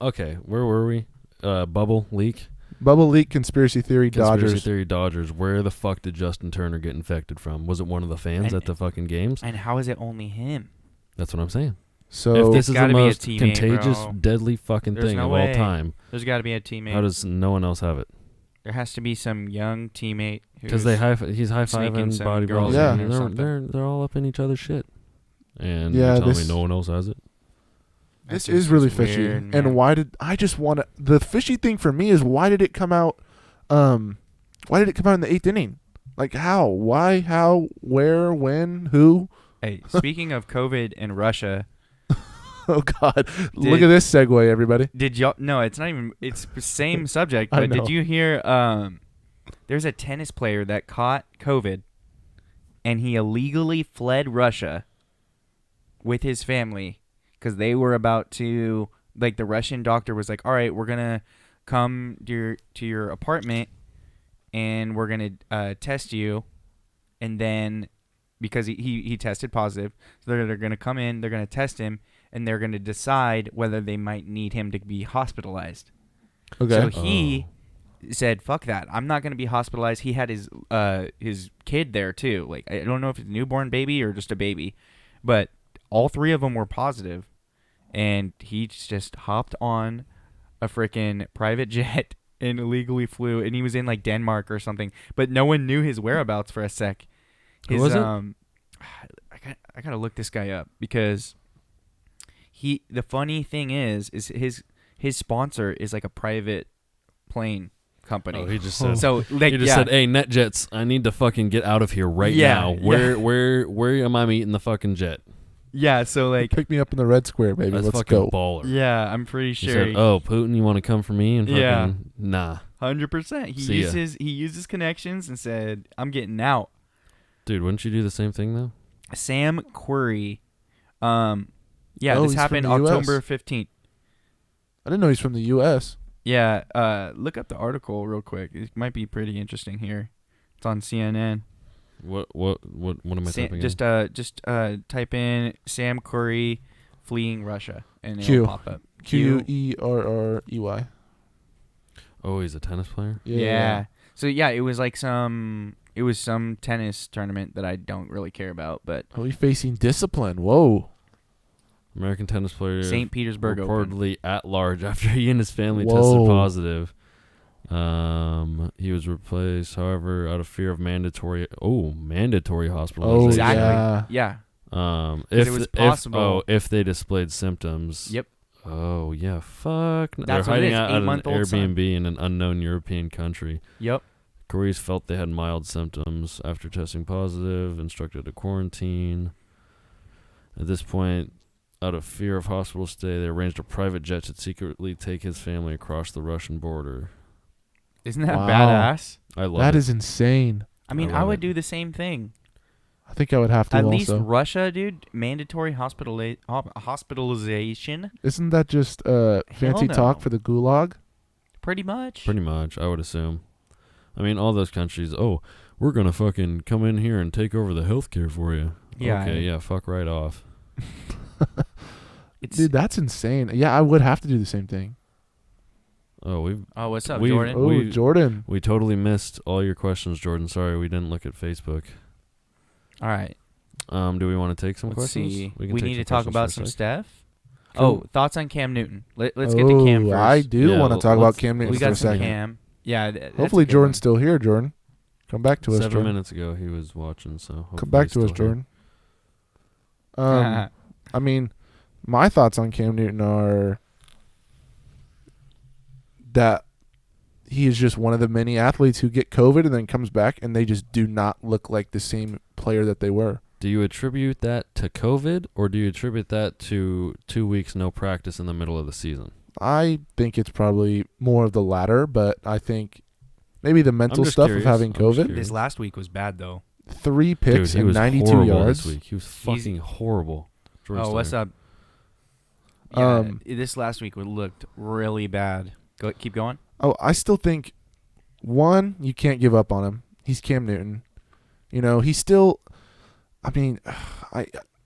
[SPEAKER 3] Okay, where were we? Bubble leak.
[SPEAKER 1] Bubble leak conspiracy theory
[SPEAKER 3] Conspiracy
[SPEAKER 1] Dodgers.
[SPEAKER 3] theory Dodgers. Where the fuck did Justin Turner get infected from? Was it one of the fans
[SPEAKER 2] And-
[SPEAKER 3] at the fucking games?
[SPEAKER 2] And how is it only him?
[SPEAKER 3] That's what I'm saying.
[SPEAKER 1] So
[SPEAKER 3] If this is the
[SPEAKER 2] gotta be a
[SPEAKER 3] most
[SPEAKER 2] teammate,
[SPEAKER 3] contagious,
[SPEAKER 2] bro.
[SPEAKER 3] deadly fucking
[SPEAKER 2] There's
[SPEAKER 3] thing
[SPEAKER 2] no
[SPEAKER 3] of
[SPEAKER 2] way.
[SPEAKER 3] all time,
[SPEAKER 2] There's got to be a teammate.
[SPEAKER 3] how does no one else have it?
[SPEAKER 2] There has to be some young teammate.
[SPEAKER 3] Because he's high
[SPEAKER 2] sneaking
[SPEAKER 3] fiving
[SPEAKER 2] some
[SPEAKER 3] bodybuilders.
[SPEAKER 2] girls
[SPEAKER 1] in
[SPEAKER 2] or
[SPEAKER 3] they're,
[SPEAKER 2] something.
[SPEAKER 3] they're all up in each other's shit. And
[SPEAKER 1] Yeah,
[SPEAKER 3] you're telling
[SPEAKER 1] this-
[SPEAKER 3] me no one else has it?
[SPEAKER 1] this is really
[SPEAKER 2] just
[SPEAKER 1] fishy.
[SPEAKER 2] weird, man.
[SPEAKER 1] And why did I just want to? The fishy thing for me is why did it come out? Why did it come out in the 8th inning? Like how? Why? How? Where? When? Who?
[SPEAKER 2] Hey, speaking of COVID and Russia,
[SPEAKER 1] Oh God! Look at this segue, everybody.
[SPEAKER 2] did y'all? No, it's not even. It's the same subject.
[SPEAKER 1] I
[SPEAKER 2] But
[SPEAKER 1] know.
[SPEAKER 2] did you hear? There's a tennis player that caught COVID, and he illegally fled Russia with his family because they were about to. Like the Russian doctor was like, "All right, we're gonna come to your apartment, and we're gonna test you, and then." Because he tested positive, so they're going to come in, they're going to test him, and they're going to decide whether they might need him to be hospitalized.
[SPEAKER 1] Okay.
[SPEAKER 2] So he said, "Fuck that! I'm not going to be hospitalized." He had his kid there too. Like I don't know if it's a newborn baby or just a baby, but all three of them were positive, and he just hopped on a freaking private jet and illegally flew, and he was in like Denmark or something, but no one knew his whereabouts for a sec.
[SPEAKER 3] Who was it?
[SPEAKER 2] I gotta look this guy up because the funny thing is his sponsor is like a private plane company.
[SPEAKER 3] Oh, he just said.
[SPEAKER 2] So like,
[SPEAKER 3] He just said, "Hey, NetJets, I need to fucking get out of here right now. Where am I meeting the fucking jet?"
[SPEAKER 2] Yeah, so like,
[SPEAKER 1] pick me up in the Red Square, baby.
[SPEAKER 3] That's
[SPEAKER 1] Let's
[SPEAKER 3] fucking
[SPEAKER 1] go.
[SPEAKER 3] baller.
[SPEAKER 2] yeah, I'm pretty
[SPEAKER 3] He
[SPEAKER 2] sure.
[SPEAKER 3] said, "Oh, Putin, you want to come for me?" And fucking nah,
[SPEAKER 2] 100%. He used his connections and said, "I'm getting out."
[SPEAKER 3] dude. Wouldn't you do the same thing though?
[SPEAKER 2] Sam Querrey.
[SPEAKER 1] Oh,
[SPEAKER 2] This
[SPEAKER 1] he's
[SPEAKER 2] happened
[SPEAKER 1] from the US.
[SPEAKER 2] October 15th.
[SPEAKER 1] I didn't know he's from the U.S.
[SPEAKER 2] Yeah, look up the article real quick. It might be pretty interesting here. It's on CNN.
[SPEAKER 3] What am I typing?
[SPEAKER 2] Just type in Sam Querrey fleeing Russia and it'll pop up.
[SPEAKER 1] Querrey.
[SPEAKER 3] Oh, he's a tennis player?
[SPEAKER 2] Yeah. So yeah, it was like some tennis tournament that I don't really care about, but
[SPEAKER 1] Oh, he's facing discipline. Whoa.
[SPEAKER 3] American tennis player.
[SPEAKER 2] St. Petersburg
[SPEAKER 3] reportedly
[SPEAKER 2] Open.
[SPEAKER 3] at large after he and his family
[SPEAKER 1] Whoa.
[SPEAKER 3] tested positive. He was replaced, however, out of fear of mandatory hospitalization.
[SPEAKER 1] Oh,
[SPEAKER 2] Exactly.
[SPEAKER 1] yeah.
[SPEAKER 2] If it was possible.
[SPEAKER 3] If they displayed symptoms.
[SPEAKER 2] Yep.
[SPEAKER 3] Oh yeah, fuck. They're
[SPEAKER 2] That's what it
[SPEAKER 3] hiding
[SPEAKER 2] is,
[SPEAKER 3] out at an
[SPEAKER 2] 8-month-old
[SPEAKER 3] Airbnb
[SPEAKER 2] son.
[SPEAKER 3] in an unknown European country.
[SPEAKER 2] Yep.
[SPEAKER 3] Koreans felt they had mild symptoms after testing positive, instructed to quarantine. At this point, out of fear of hospital stay, they arranged a private jet to secretly take his family across the Russian border.
[SPEAKER 2] Isn't that
[SPEAKER 1] Wow.
[SPEAKER 2] badass?
[SPEAKER 3] I love
[SPEAKER 1] That
[SPEAKER 3] it.
[SPEAKER 1] is insane.
[SPEAKER 2] I mean,
[SPEAKER 3] I
[SPEAKER 2] I
[SPEAKER 3] love
[SPEAKER 2] would
[SPEAKER 3] it.
[SPEAKER 2] do the same thing.
[SPEAKER 1] I think I would have to
[SPEAKER 2] At
[SPEAKER 1] also.
[SPEAKER 2] least Russia, dude, mandatory hospitalization.
[SPEAKER 1] Isn't that just fancy
[SPEAKER 2] no.
[SPEAKER 1] talk for the gulag?
[SPEAKER 2] Pretty much.
[SPEAKER 3] Pretty much, I would assume. I mean, all those countries, we're going to fucking come in here and take over the healthcare for you.
[SPEAKER 2] Yeah.
[SPEAKER 3] Okay, yeah, fuck right off.
[SPEAKER 1] Dude, that's insane. Yeah, I would have to do the same thing.
[SPEAKER 3] Oh,
[SPEAKER 2] what's up,
[SPEAKER 3] we-
[SPEAKER 2] Jordan?
[SPEAKER 1] Oh, Jordan.
[SPEAKER 3] we totally missed all your questions, Jordan. Sorry, we didn't look at Facebook.
[SPEAKER 2] All right.
[SPEAKER 3] Do we want to take some
[SPEAKER 2] Let's
[SPEAKER 3] questions?
[SPEAKER 2] see.
[SPEAKER 3] can
[SPEAKER 2] We
[SPEAKER 3] take
[SPEAKER 2] need
[SPEAKER 3] some
[SPEAKER 2] to talk
[SPEAKER 3] questions
[SPEAKER 2] about
[SPEAKER 3] for
[SPEAKER 2] some
[SPEAKER 3] a sec.
[SPEAKER 2] stuff.
[SPEAKER 1] Cool.
[SPEAKER 2] Oh, thoughts on Cam Newton. Let's get to Cam first.
[SPEAKER 1] I do
[SPEAKER 3] Yeah,
[SPEAKER 1] want to talk about
[SPEAKER 3] let's-
[SPEAKER 1] Cam Newton
[SPEAKER 2] We
[SPEAKER 1] for a
[SPEAKER 2] got some
[SPEAKER 1] second.
[SPEAKER 2] Cam. Yeah. That's
[SPEAKER 1] Hopefully
[SPEAKER 2] a good
[SPEAKER 1] Jordan's
[SPEAKER 2] one.
[SPEAKER 1] still here, Jordan. Come back to us,
[SPEAKER 3] 7
[SPEAKER 1] Jordan.
[SPEAKER 3] minutes ago, he was watching, so hopefully
[SPEAKER 1] Come back
[SPEAKER 3] he's
[SPEAKER 1] to us,
[SPEAKER 3] still here.
[SPEAKER 1] Jordan. I mean, my thoughts on Cam Newton are that he is just one of the many athletes who get COVID and then comes back and they just do not look like the same player that they were.
[SPEAKER 3] Do you attribute that to COVID, or do you attribute that to 2 weeks no practice in the middle of the season?
[SPEAKER 1] I think it's probably more of the latter, but I think maybe the mental
[SPEAKER 3] just
[SPEAKER 1] stuff
[SPEAKER 3] curious.
[SPEAKER 1] of having
[SPEAKER 3] I'm just
[SPEAKER 1] COVID.
[SPEAKER 3] curious.
[SPEAKER 2] This last week was bad though.
[SPEAKER 1] 3 picks
[SPEAKER 3] Dude, he
[SPEAKER 1] and
[SPEAKER 3] was
[SPEAKER 1] 92
[SPEAKER 3] horrible
[SPEAKER 1] yards.
[SPEAKER 3] this week. He was fucking horrible. Jordan
[SPEAKER 2] What's
[SPEAKER 3] Steyer.
[SPEAKER 2] up? Yeah,
[SPEAKER 1] Um,
[SPEAKER 2] this last week looked really bad. Keep going.
[SPEAKER 1] Oh, I still think, one, you can't give up on him. He's Cam Newton. You know, he's still, I mean,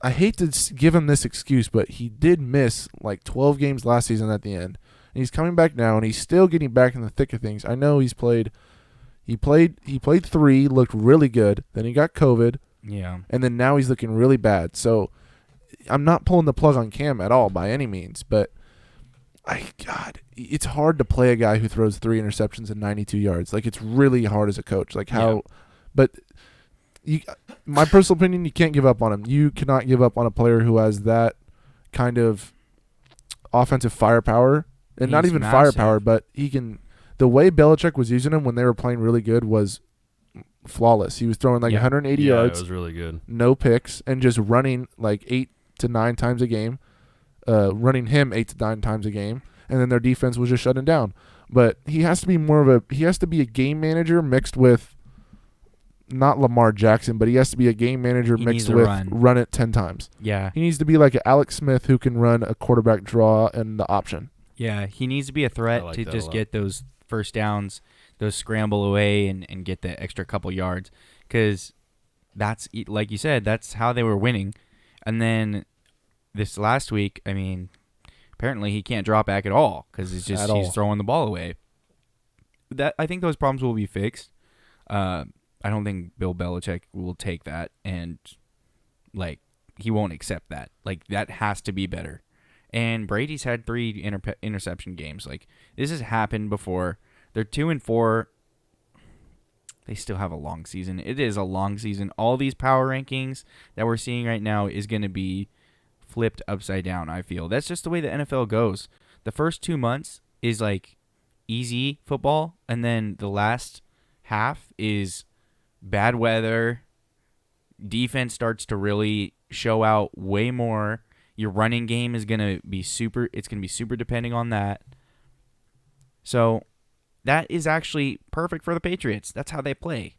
[SPEAKER 1] I hate to give him this excuse, but he did miss like 12 games last season at the end. And he's coming back now, and he's still getting back in the thick of things. I know he played 3, looked really good. Then he got COVID,
[SPEAKER 2] Yeah.
[SPEAKER 1] and then now he's looking really bad. So I'm not pulling the plug on Cam at all by any means, but God, it's hard to play a guy who throws 3 interceptions and 92 yards. Like, it's really hard as a coach. Like, how,
[SPEAKER 2] Yeah.
[SPEAKER 1] but my personal opinion, you can't give up on him. You cannot give up on a player who has that kind of offensive firepower, and not
[SPEAKER 2] He's
[SPEAKER 1] even
[SPEAKER 2] massive.
[SPEAKER 1] firepower, but he can. The way Belichick was using him when they were playing really good was flawless. He was throwing like
[SPEAKER 2] Yeah.
[SPEAKER 1] 180
[SPEAKER 3] Yeah,
[SPEAKER 1] yards,
[SPEAKER 3] it was really good.
[SPEAKER 1] no picks, and just running like 8 to 9 times a game. Running him 8 to 9 times a game, and then their defense was just shutting down. But he has to be a game manager mixed with not Lamar Jackson, but he has to be a game manager
[SPEAKER 2] He
[SPEAKER 1] mixed
[SPEAKER 2] needs to
[SPEAKER 1] with
[SPEAKER 2] run.
[SPEAKER 1] run it 10 times.
[SPEAKER 2] Yeah.
[SPEAKER 1] He needs to be like an Alex Smith who can run a quarterback draw and the option.
[SPEAKER 2] Yeah. He needs to be a threat
[SPEAKER 3] I like
[SPEAKER 2] to
[SPEAKER 3] that a
[SPEAKER 2] just
[SPEAKER 3] lot.
[SPEAKER 2] get those first downs, those scramble away, and get the extra couple yards. Because that's, like you said, that's how they were winning. And then this last week, I mean, apparently he can't drop back at all because he's throwing the ball away. I think those problems will be fixed. I don't think Bill Belichick will take that, and like he won't accept that. Like, that has to be better. And Brady's had 3 interception games. Like, this has happened before. They're 2-4. They still have a long season. It is a long season. All these power rankings that we're seeing right now is going to be flipped upside down, I feel. That's just the way the NFL goes. The first 2 months is like easy football, and then the last half is bad weather. Defense starts to really show out way more. Your running game is going to be super depending on that. So that is actually perfect for the Patriots. That's how they play.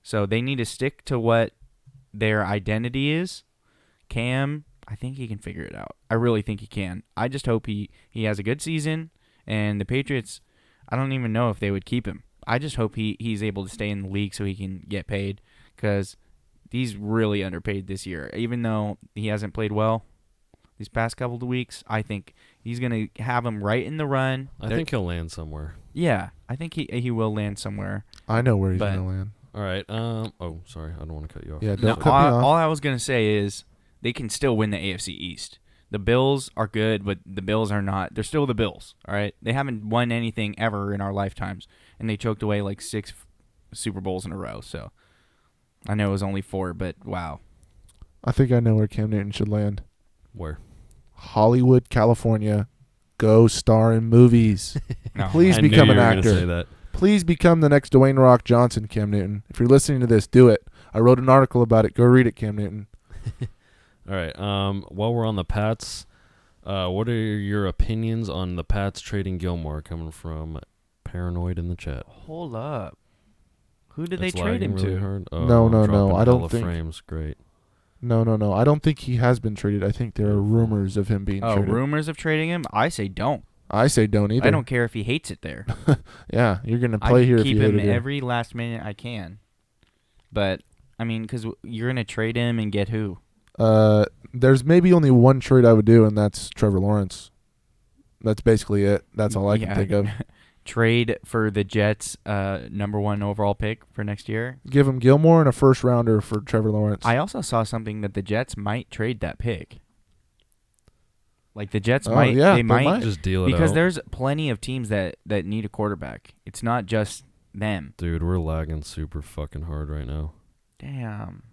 [SPEAKER 2] So they need to stick to what their identity is. Cam, I think he can figure it out. I really think he can. I just hope he has a good season. And the Patriots, I don't even know if they would keep him. I just hope he's able to stay in the league so he can get paid, because he's really underpaid this year. Even though he hasn't played well these past couple of weeks, I think he's going to have him right in the run.
[SPEAKER 3] I think he'll land somewhere.
[SPEAKER 2] Yeah, I think he will land somewhere.
[SPEAKER 1] I know where he's going to land.
[SPEAKER 3] All right. Oh, sorry. I don't want to cut you off.
[SPEAKER 1] Yeah, don't cut me off.
[SPEAKER 2] All I was going to say is they can still win the AFC East. The Bills are good, but the Bills are not. They're still the Bills, all right? They haven't won anything ever in our lifetimes, and they choked away like 6 Super Bowls in a row. So I know it was only 4, but wow.
[SPEAKER 1] I think I know where Cam Newton should land.
[SPEAKER 3] Where?
[SPEAKER 1] Hollywood, California. Go star in movies.
[SPEAKER 2] No.
[SPEAKER 1] Please
[SPEAKER 3] I
[SPEAKER 1] become
[SPEAKER 3] knew
[SPEAKER 1] an
[SPEAKER 3] you were gonna
[SPEAKER 1] actor.
[SPEAKER 3] say that.
[SPEAKER 1] Please become the next Dwayne Rock Johnson, Cam Newton. If you're listening to this, do it. I wrote an article about it. Go read it, Cam Newton.
[SPEAKER 3] All right. While we're on the Pats, what are your opinions on the Pats trading Gilmore? Coming from Paranoid in the chat.
[SPEAKER 2] Hold up. Who did
[SPEAKER 3] It's
[SPEAKER 2] they trade him
[SPEAKER 3] lagging really
[SPEAKER 2] to?
[SPEAKER 3] hard. Oh,
[SPEAKER 1] No.
[SPEAKER 3] dropping
[SPEAKER 1] I don't
[SPEAKER 3] hella
[SPEAKER 1] think-
[SPEAKER 3] frames. Great.
[SPEAKER 1] No. I don't think he has been traded. I think there are rumors of him being traded.
[SPEAKER 2] Rumors of trading him? I say don't.
[SPEAKER 1] I say don't either.
[SPEAKER 2] I don't care if he hates it there.
[SPEAKER 1] Yeah, you're going to play
[SPEAKER 2] I
[SPEAKER 1] here if
[SPEAKER 2] keep
[SPEAKER 1] you hate
[SPEAKER 2] him
[SPEAKER 1] it here.
[SPEAKER 2] every last minute I can. But, I mean, because you're going to trade him and get who?
[SPEAKER 1] There's maybe only one trade I would do, and that's Trevor Lawrence. That's basically it. That's all I can think of.
[SPEAKER 2] Trade for the Jets' number 1 overall pick for next year.
[SPEAKER 1] Give him Gilmore and a first rounder for Trevor Lawrence.
[SPEAKER 2] I also saw something that the Jets might trade that pick. Like the Jets might.
[SPEAKER 1] Yeah,
[SPEAKER 2] they might.
[SPEAKER 3] Just deal it
[SPEAKER 2] Because
[SPEAKER 3] out.
[SPEAKER 2] there's plenty of teams that need a quarterback. It's not just them.
[SPEAKER 3] Dude, we're lagging super fucking hard right now.
[SPEAKER 2] Damn.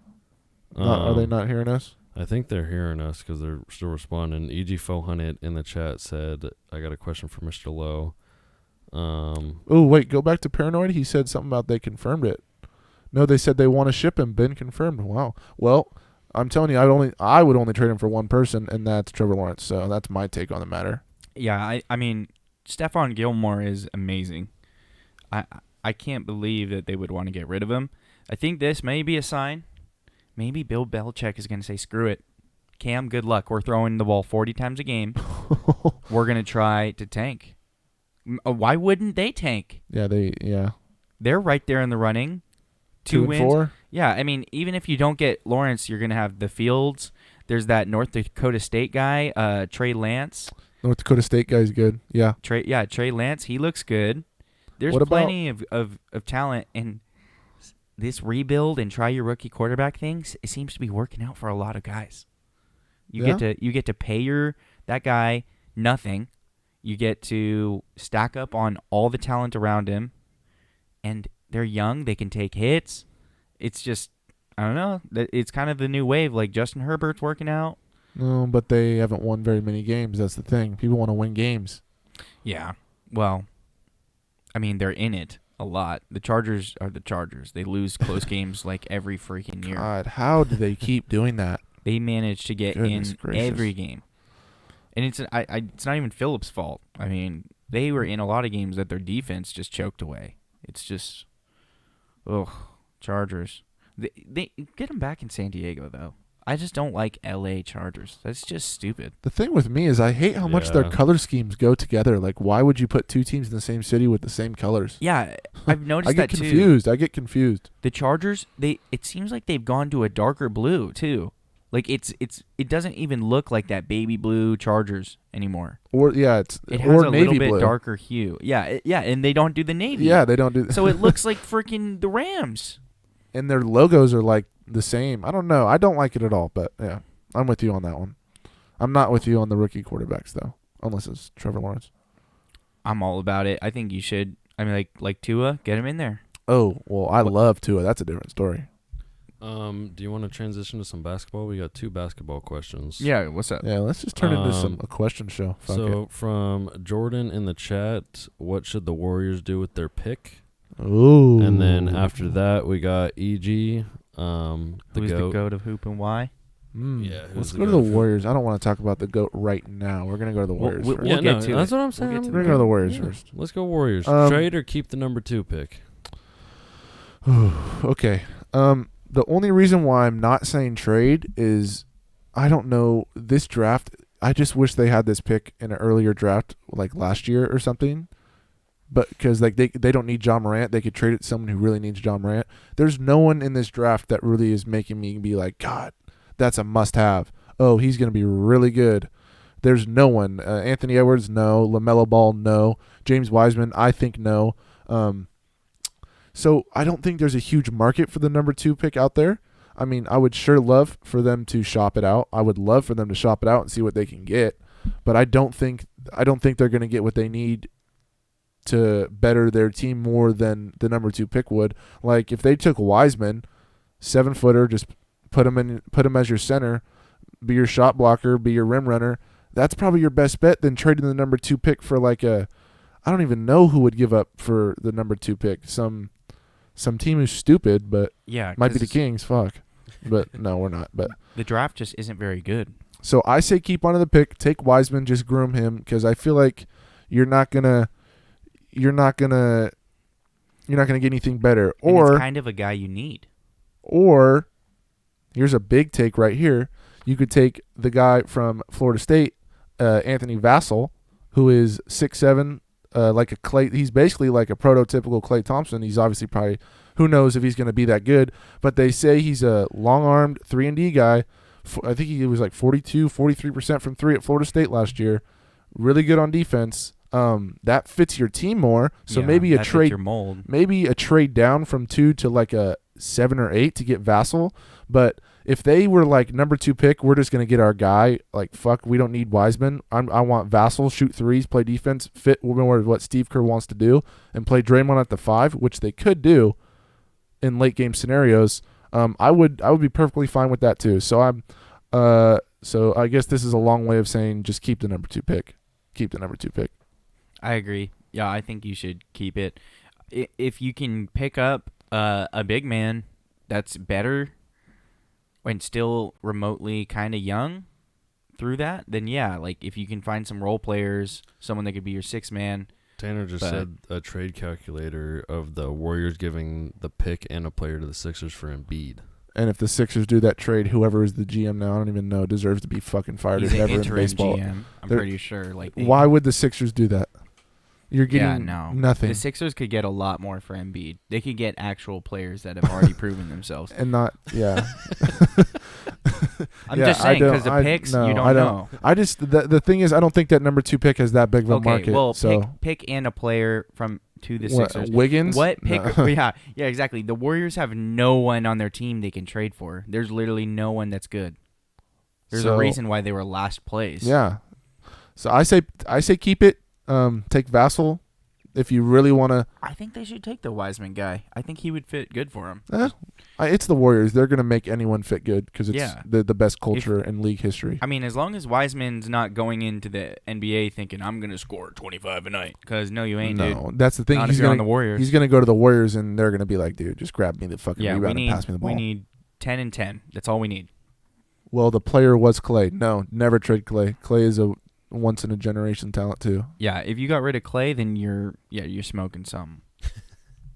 [SPEAKER 1] Are they not hearing us?
[SPEAKER 3] I think they're hearing us because they're still responding. EG400 in the chat said, I got a question for Mr. Lowe.
[SPEAKER 1] Oh, wait, go back to Paranoid. He said something about they confirmed it. No, they said they want to ship him. Been confirmed. Wow. Well, I'm telling you, I would only trade him for one person, and that's Trevor Lawrence. So that's my take on the matter.
[SPEAKER 2] Yeah, I mean, Stephon Gilmore is amazing. I can't believe that they would want to get rid of him. I think this may be a sign. Maybe Bill Belichick is going to say, screw it. Cam, good luck. We're throwing the ball 40 times a game. We're going to try to tank. Why wouldn't they tank?
[SPEAKER 1] Yeah,
[SPEAKER 2] They're right there in the running.
[SPEAKER 1] 2
[SPEAKER 2] wins.
[SPEAKER 1] and 4.
[SPEAKER 2] Yeah, I mean, even if you don't get Lawrence, you're going to have the Fields. There's that North Dakota State guy, Trey Lance.
[SPEAKER 1] North Dakota State guy's good. Yeah.
[SPEAKER 2] Trey Lance, he looks good. There's plenty of talent, and this rebuild and try your rookie quarterback things, it seems to be working out for a lot of guys. You get to pay that guy nothing. You get to stack up on all the talent around him, and they're young. They can take hits. It's just, I don't know. It's kind of the new wave. Like Justin Herbert's working out.
[SPEAKER 1] No, but they haven't won very many games. That's the thing. People want to win games.
[SPEAKER 2] Yeah. Well, I mean, they're in it a lot. The Chargers are the Chargers. They lose close games like every freaking year.
[SPEAKER 1] God, how do they keep doing that?
[SPEAKER 2] They manage to get
[SPEAKER 1] Goodness
[SPEAKER 2] in
[SPEAKER 1] gracious.
[SPEAKER 2] every game. And it's not even Phillips' fault. I mean, they were in a lot of games that their defense just choked away. It's just, Chargers. They get them back in San Diego, though. I just don't like L.A. Chargers. That's just stupid.
[SPEAKER 1] The thing with me is I hate how much their
[SPEAKER 3] Yeah.
[SPEAKER 1] color schemes go together. Like, why would you put two teams in the same city with the same colors?
[SPEAKER 2] Yeah, I've noticed
[SPEAKER 1] I get
[SPEAKER 2] that too.
[SPEAKER 1] confused. I get confused.
[SPEAKER 2] The Chargers, it seems like they've gone to a darker blue too. Like it doesn't even look like that baby blue Chargers anymore.
[SPEAKER 1] Or yeah,
[SPEAKER 2] It has
[SPEAKER 1] or
[SPEAKER 2] a
[SPEAKER 1] navy
[SPEAKER 2] little bit
[SPEAKER 1] blue.
[SPEAKER 2] darker hue. Yeah, and they don't do the navy.
[SPEAKER 1] Yeah, they don't do that.
[SPEAKER 2] So it looks like freaking the Rams.
[SPEAKER 1] And their logos are like the same. I don't know. I don't like it at all. But yeah, I'm with you on that one. I'm not with you on the rookie quarterbacks though, unless it's Trevor Lawrence.
[SPEAKER 2] I'm all about it. I think you should. I mean, like Tua, get him in there.
[SPEAKER 1] Oh well, I love Tua. That's a different story.
[SPEAKER 3] Do you want to transition to some basketball? We got 2 basketball questions.
[SPEAKER 2] Yeah, what's up?
[SPEAKER 1] Yeah, let's just turn into a question show. Fuck it.
[SPEAKER 3] From Jordan in the chat, what should the Warriors do with their pick?
[SPEAKER 1] Ooh.
[SPEAKER 3] And then after that, we got EG.
[SPEAKER 2] Who's the GOAT of hoop and why?
[SPEAKER 3] Yeah,
[SPEAKER 1] let's go to the Warriors. I don't want to talk about the GOAT right now. We're gonna go to the Warriors.
[SPEAKER 2] We'll
[SPEAKER 1] first.
[SPEAKER 2] get to
[SPEAKER 3] that's
[SPEAKER 2] it.
[SPEAKER 3] what I'm saying.
[SPEAKER 2] We'll get to
[SPEAKER 1] We're gonna go to the Warriors first.
[SPEAKER 3] Let's go Warriors. Trade or keep the number 2 pick.
[SPEAKER 1] Okay. The only reason why I'm not saying trade is I don't know this draft. I just wish they had this pick in an earlier draft, like last year or something. But because like they don't need John Morant, they could trade it to someone who really needs John Morant. There's no one in this draft that really is making me be like, God, that's a must-have. Oh, he's gonna be really good. There's no one. Anthony Edwards, no. LaMelo Ball, no. James Wiseman, I think no. So I don't think there's a huge market for the number 2 pick out there. I mean, I would sure love for them to shop it out. I would love for them to shop it out and see what they can get. But I don't think they're going to get what they need to better their team more than the number 2 pick would. Like if they took Wiseman, 7-footer, just put him as your center, be your shot blocker, be your rim runner. That's probably your best bet than trading the number 2 pick for like I don't even know who would give up for the number 2 pick. Some team who's stupid, but might be the Kings. Fuck, but no, we're not. But
[SPEAKER 2] the draft just isn't very good.
[SPEAKER 1] So I say keep onto the pick, take Wiseman, just groom him because I feel like you're not gonna get anything better.
[SPEAKER 2] And
[SPEAKER 1] or
[SPEAKER 2] it's kind of a guy you need.
[SPEAKER 1] Or here's a big take right here. You could take the guy from Florida State, Anthony Vassell, who is 6'7". Like a Clay, he's basically like a prototypical Klay Thompson. He's obviously probably, who knows if he's going to be that good, but they say he's a long-armed 3-and-D guy. I think he was like 43% from 3 at Florida State last year. Really good on defense. That fits your team more. So maybe a trade, maybe a trade down from 2 to like a 7 or 8 to get Vassell. But if they were like number 2 pick, we're just going to get our guy. Like, fuck, we don't need Wiseman. I want Vassell, shoot threes, play defense, fit more with what Steve Kerr wants to do, and play Draymond at the 5, which they could do in late game scenarios. I would be perfectly fine with that too. So so I guess this is a long way of saying just keep the number 2 pick. Keep the number 2 pick.
[SPEAKER 2] I agree. Yeah, I think you should keep it. If you can pick up a big man that's better and still remotely kind of young through that, then yeah, like if you can find some role players, someone that could be your 6th man.
[SPEAKER 3] Tanner just said a trade calculator of the Warriors giving the pick and a player to the Sixers for Embiid.
[SPEAKER 1] And if the Sixers do that trade, whoever is the GM now, I don't even know, deserves to be fucking fired
[SPEAKER 2] He's
[SPEAKER 1] as ever
[SPEAKER 2] an
[SPEAKER 1] in
[SPEAKER 2] interim
[SPEAKER 1] baseball.
[SPEAKER 2] GM, I'm pretty sure. Like,
[SPEAKER 1] why would the Sixers do that? You're getting nothing.
[SPEAKER 2] The Sixers could get a lot more for Embiid. They could get actual players that have already proven themselves.
[SPEAKER 1] And not, I'm
[SPEAKER 2] just saying, because the picks, you don't know.
[SPEAKER 1] I just, the thing is, I don't think that number 2 pick has that big of a market.
[SPEAKER 2] Okay, well,
[SPEAKER 1] so.
[SPEAKER 2] pick and a player to the Sixers.
[SPEAKER 1] Wiggins?
[SPEAKER 2] What pick? No. Yeah, exactly. The Warriors have no one on their team they can trade for. There's literally no one that's good. There's a reason why they were last place.
[SPEAKER 1] Yeah. So I say keep it. Take Vassell if you really want to.
[SPEAKER 2] I think they should take the Wiseman guy. I think he would fit good for him.
[SPEAKER 1] It's the Warriors. They're going to make anyone fit good because it's the best culture in league history.
[SPEAKER 2] I mean, as long as Wiseman's not going into the NBA thinking, I'm going to score 25 a night. Because, no, you ain't, dude.
[SPEAKER 1] No, that's the thing.
[SPEAKER 2] Not if you're on the Warriors.
[SPEAKER 1] He's going to go to the Warriors, and they're going to be like, dude, just grab me the fucking rebound and pass me the ball.
[SPEAKER 2] We need 10 and 10. That's all we need.
[SPEAKER 1] Well, the player was Klay. No, never trade Klay. Klay is a once-in-a-generation talent, too.
[SPEAKER 2] Yeah, if you got rid of Klay, then you're smoking something.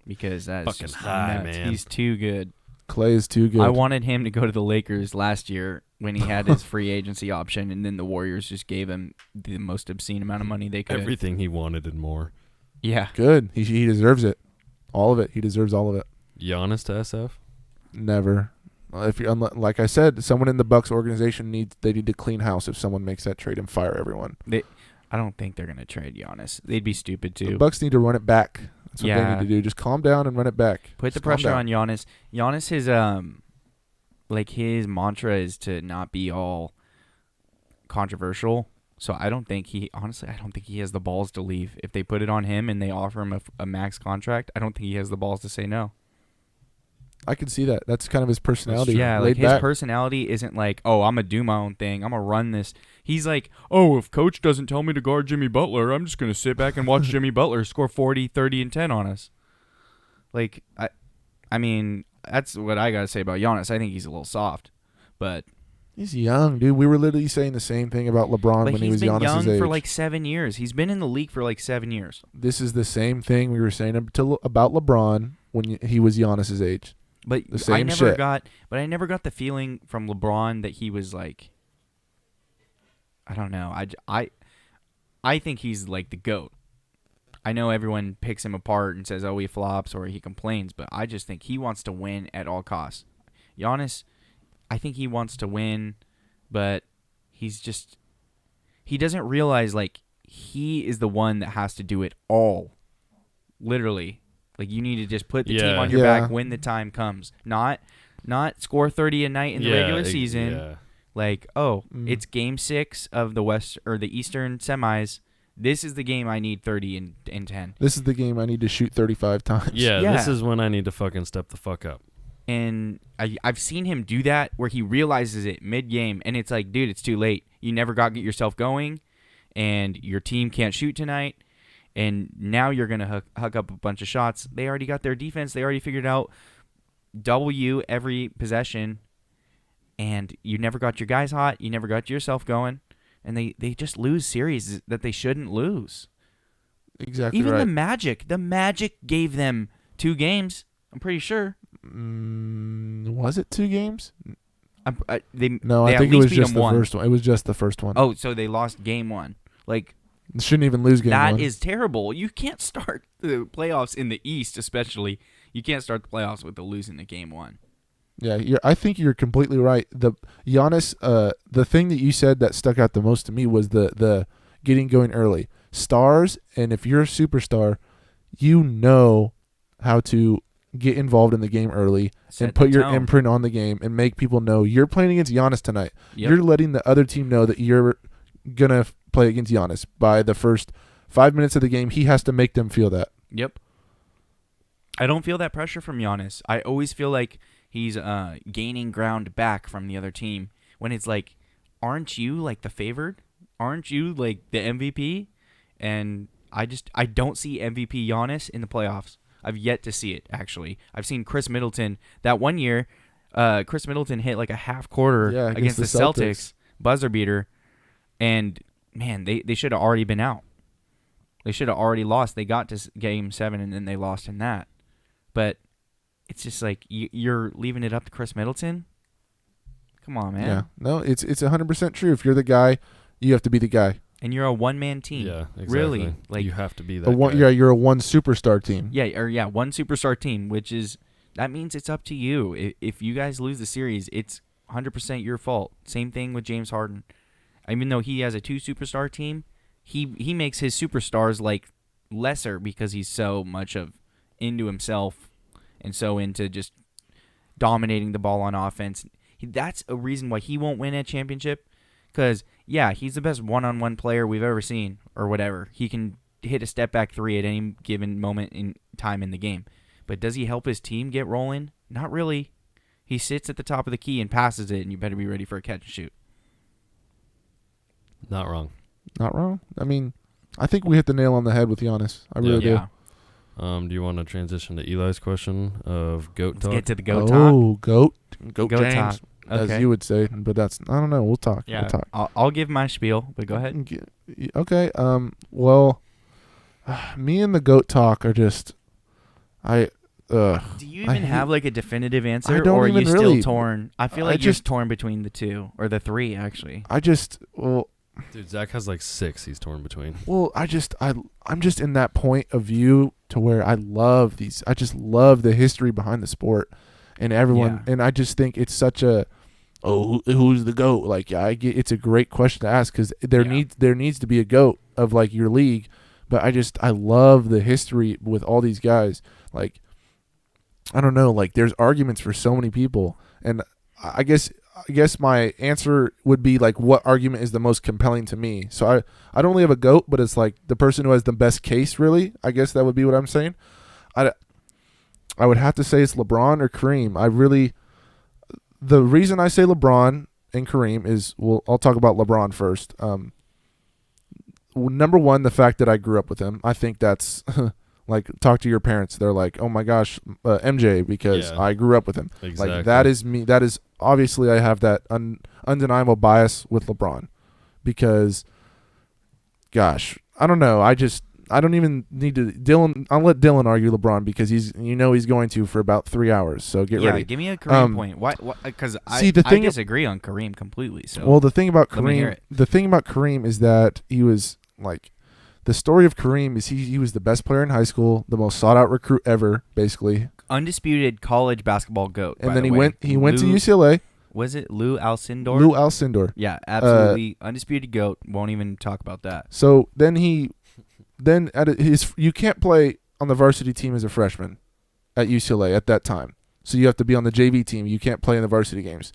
[SPEAKER 2] Because that's
[SPEAKER 3] fucking
[SPEAKER 2] just
[SPEAKER 3] high,
[SPEAKER 2] nuts.
[SPEAKER 3] man.
[SPEAKER 2] He's too good.
[SPEAKER 1] Klay is too good.
[SPEAKER 2] I wanted him to go to the Lakers last year when he had his free agency option, and then the Warriors just gave him the most obscene amount of money they could.
[SPEAKER 3] Everything he wanted and more.
[SPEAKER 2] Yeah.
[SPEAKER 1] Good. He deserves it. All of it. He deserves all of it.
[SPEAKER 3] Giannis to SF?
[SPEAKER 1] Never. If you, like I said, someone in the Bucks organization need to clean house if someone makes that trade and fire everyone.
[SPEAKER 2] I don't think they're gonna trade Giannis. They'd be stupid too.
[SPEAKER 1] The Bucks need to run it back. That's what they need to do. Just calm down and run it back.
[SPEAKER 2] Put the pressure on Giannis. Giannis is his mantra is to not be all controversial. So I don't think he has the balls to leave. If they put it on him and they offer him a max contract, I don't think he has the balls to say no.
[SPEAKER 1] I can see that. That's kind of his personality.
[SPEAKER 2] Yeah,
[SPEAKER 1] laid
[SPEAKER 2] like his
[SPEAKER 1] back.
[SPEAKER 2] personality isn't like, oh, I'm gonna do my own thing. I'm gonna run this. He's like, oh, if coach doesn't tell me to guard Jimmy Butler, I'm just gonna sit back and watch Jimmy Butler score 40, 30, and 10 on us. Like, I mean, that's what I gotta say about Giannis. I think he's a little soft, but
[SPEAKER 1] He's young, dude. We were literally saying the same thing about LeBron when he was
[SPEAKER 2] Giannis's age. He's been young
[SPEAKER 1] age.
[SPEAKER 2] for like 7 years. He's been in the league for like 7 years.
[SPEAKER 1] This is the same thing we were saying about LeBron when he was Giannis's age.
[SPEAKER 2] But
[SPEAKER 1] the same
[SPEAKER 2] I never
[SPEAKER 1] shit.
[SPEAKER 2] I never got the feeling from LeBron that he was like, I don't know. I think he's like the GOAT. I know everyone picks him apart and says, oh, he flops or he complains, but I just think he wants to win at all costs. Giannis, I think he wants to win, but he doesn't realize, like, he is the one that has to do it all. Literally. Like, you need to just put the team on your back when the time comes. Not score 30 a night in the regular season.
[SPEAKER 3] Yeah.
[SPEAKER 2] Like, it's game 6 of the West or the Eastern semis. This is the game I need 30 and 10.
[SPEAKER 1] This is the game I need to shoot 35 times.
[SPEAKER 3] Yeah, this is when I need to fucking step the fuck up.
[SPEAKER 2] And I've seen him do that where he realizes it mid-game, and it's like, dude, it's too late. You never got yourself going, and your team can't shoot tonight, and now you're going to hook up a bunch of shots. They already got their defense. They already figured out W every possession, and you never got your guys hot. You never got yourself going, and they just lose series that they shouldn't lose.
[SPEAKER 1] Exactly.
[SPEAKER 2] Even
[SPEAKER 1] right.
[SPEAKER 2] the Magic gave them 2 games, I'm pretty sure.
[SPEAKER 1] Was it 2 games?
[SPEAKER 2] I
[SPEAKER 1] think it was just the first one. It was just the first one.
[SPEAKER 2] Oh, so they lost game 1. Like,
[SPEAKER 1] shouldn't even lose game 1.
[SPEAKER 2] That is terrible. You can't start the playoffs in the East, especially. You can't start the playoffs with the losing the game 1.
[SPEAKER 1] Yeah, I think you're completely right. The Giannis, the thing that you said that stuck out the most to me was the getting going early. Stars, and if you're a superstar, you know how to get involved in the game early and put your imprint on the game and make people know you're playing against Giannis tonight. Yep. You're letting the other team know that you're going to play against Giannis. By the first 5 minutes of the game, he has to make them feel that.
[SPEAKER 2] Yep. I don't feel that pressure from Giannis. I always feel like he's gaining ground back from the other team when it's like, aren't you like the favored? Aren't you like the MVP? And I don't see MVP Giannis in the playoffs. I've yet to see it, actually. I've seen Chris Middleton. That one year, Chris Middleton hit like a half quarter against the Celtics. Buzzer beater. And, man, they should have already been out. They should have already lost. They got to game 7, and then they lost in that. But it's just like you're leaving it up to Chris Middleton? Come on, man.
[SPEAKER 1] Yeah. No, it's 100% true. If you're the guy, you have to be the guy.
[SPEAKER 2] And you're a one-man team.
[SPEAKER 3] Yeah, exactly.
[SPEAKER 2] Really. Like,
[SPEAKER 3] you have to be that guy.
[SPEAKER 1] Yeah, you're a one superstar team.
[SPEAKER 2] Yeah, one superstar team, which is, that means it's up to you. If you guys lose the series, it's 100% your fault. Same thing with James Harden. Even though he has a 2-superstar team, he makes his superstars like lesser because he's so much of into himself and so into just dominating the ball on offense. That's a reason why he won't win a championship. Because, yeah, he's the best one-on-one player we've ever seen, or whatever. He can hit a step-back 3 at any given moment in time in the game. But does he help his team get rolling? Not really. He sits at the top of the key and passes it, and you better be ready for a catch and shoot.
[SPEAKER 3] Not wrong.
[SPEAKER 1] Not wrong. I mean, I think we hit the nail on the head with Giannis. I really do.
[SPEAKER 3] Do you want to transition to Eli's question of GOAT talk?
[SPEAKER 2] Let's get to the GOAT talk.
[SPEAKER 1] Oh, GOAT James.
[SPEAKER 2] Talk. Okay.
[SPEAKER 1] As you would say, but that's, I don't know. We'll talk.
[SPEAKER 2] Yeah,
[SPEAKER 1] we'll talk.
[SPEAKER 2] I'll give my spiel, but go ahead.
[SPEAKER 1] Okay. Well, me and the GOAT talk are just,
[SPEAKER 2] Do you even have like a definitive answer,
[SPEAKER 1] I don't
[SPEAKER 2] or are
[SPEAKER 1] even
[SPEAKER 2] you
[SPEAKER 1] really,
[SPEAKER 2] still torn? I feel like you're just torn between the 2 or the 3, actually.
[SPEAKER 3] Dude, Zach has like 6 he's torn between.
[SPEAKER 1] Well, I'm just in that point of view to where I just love the history behind the sport and everyone, and I just think it's such a, who's the GOAT? Like, it's a great question to ask because there needs to be a GOAT of like your league, but I love the history with all these guys. Like, I don't know, like there's arguments for so many people, and I guess my answer would be like, what argument is the most compelling to me? So I don't really have a GOAT, but it's like the person who has the best case, really. I guess that would be what I'm saying. I would have to say it's LeBron or Kareem. The reason I say LeBron and Kareem is, well, I'll talk about LeBron first. Number one, the fact that I grew up with him. I think that's like, talk to your parents. They're like, oh my gosh, MJ, because I grew up with him.
[SPEAKER 3] Exactly.
[SPEAKER 1] Like, that is me. That is, obviously, I have that undeniable bias with LeBron because, gosh, I don't know. I don't even need to. I'll let Dylan argue LeBron because he's going to for about 3 hours. So get ready.
[SPEAKER 2] Yeah, give me a Kareem point. Why? Because I disagree on Kareem completely. So
[SPEAKER 1] well, the thing about Kareem is that he was like, the story of Kareem is he was the best player in high school, the most sought out recruit ever, basically
[SPEAKER 2] undisputed college basketball GOAT.
[SPEAKER 1] And then he went to UCLA.
[SPEAKER 2] Was it Lou Alcindor?
[SPEAKER 1] Lou Alcindor.
[SPEAKER 2] Yeah, absolutely undisputed GOAT. Won't even talk about that.
[SPEAKER 1] So then you can't play on the varsity team as a freshman at UCLA at that time. So you have to be on the JV team. You can't play in the varsity games.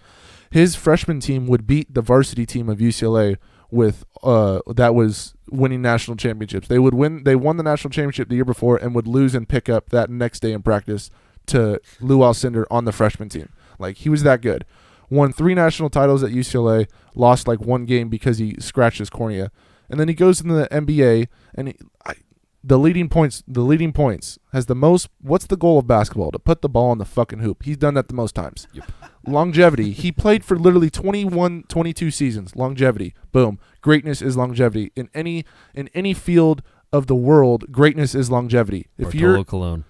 [SPEAKER 1] His freshman team would beat the varsity team of UCLA with that was winning national championships. They won the national championship the year before and would lose and pick up that next day in practice to Lou Alcindor on the freshman team. Like, he was that good. Won 3 national titles at UCLA, lost like 1 game because he scratched his cornea. And then he goes into the NBA, and the leading points has the most. What's the goal of basketball? To put the ball in the fucking hoop. He's done that the most times.
[SPEAKER 3] Yep.
[SPEAKER 1] Longevity. He played for literally 21, 22 seasons. Longevity. Boom. Greatness is longevity. In any field of the world, greatness is longevity.
[SPEAKER 3] If you're Cologne.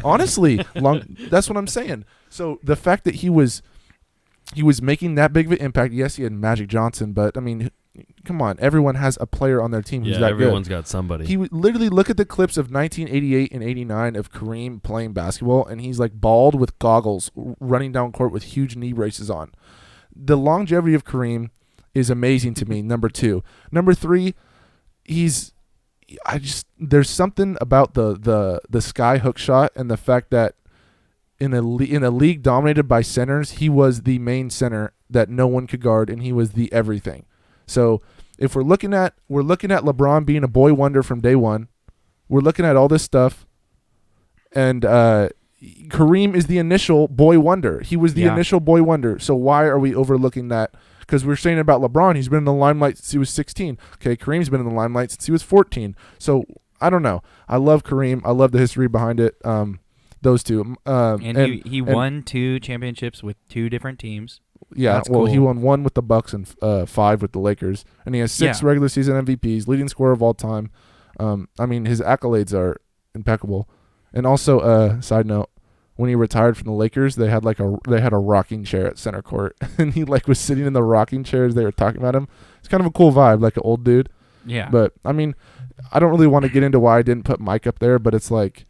[SPEAKER 1] Honestly, that's what I'm saying. So the fact that he was making that big of an impact. Yes, he had Magic Johnson, but I mean, come on, everyone has a player on their team who's that good.
[SPEAKER 3] Everyone's got somebody.
[SPEAKER 1] He would literally look at the clips of 1988 and 89 of Kareem playing basketball, and he's like bald with goggles, running down court with huge knee braces on. The longevity of Kareem is amazing to me. Number 2, number 3, there's something about the sky hook shot and the fact that in a league dominated by centers, he was the main center that no one could guard, and he was the everything. So if we're looking at LeBron being a boy wonder from day one, we're looking at all this stuff, and Kareem is the initial boy wonder. He was the initial boy wonder. So why are we overlooking that? Because we're saying about LeBron, he's been in the limelight since he was 16. Okay, Kareem's been in the limelight since he was 14. So I don't know. I love Kareem. I love the history behind it. Those two.
[SPEAKER 2] And he won 2 championships with 2 different teams.
[SPEAKER 1] Yeah,
[SPEAKER 2] That's
[SPEAKER 1] well,
[SPEAKER 2] cool.
[SPEAKER 1] he won 1 with the Bucks and 5 with the Lakers, and he has 6 regular season MVPs, leading scorer of all time. I mean, his accolades are impeccable. And also, side note, when he retired from the Lakers, they had a rocking chair at center court, and he was sitting in the rocking chair as they were talking about him. It's kind of a cool vibe, like an old dude.
[SPEAKER 2] Yeah.
[SPEAKER 1] But I mean, I don't really want to get into why I didn't put Mike up there, but it's like,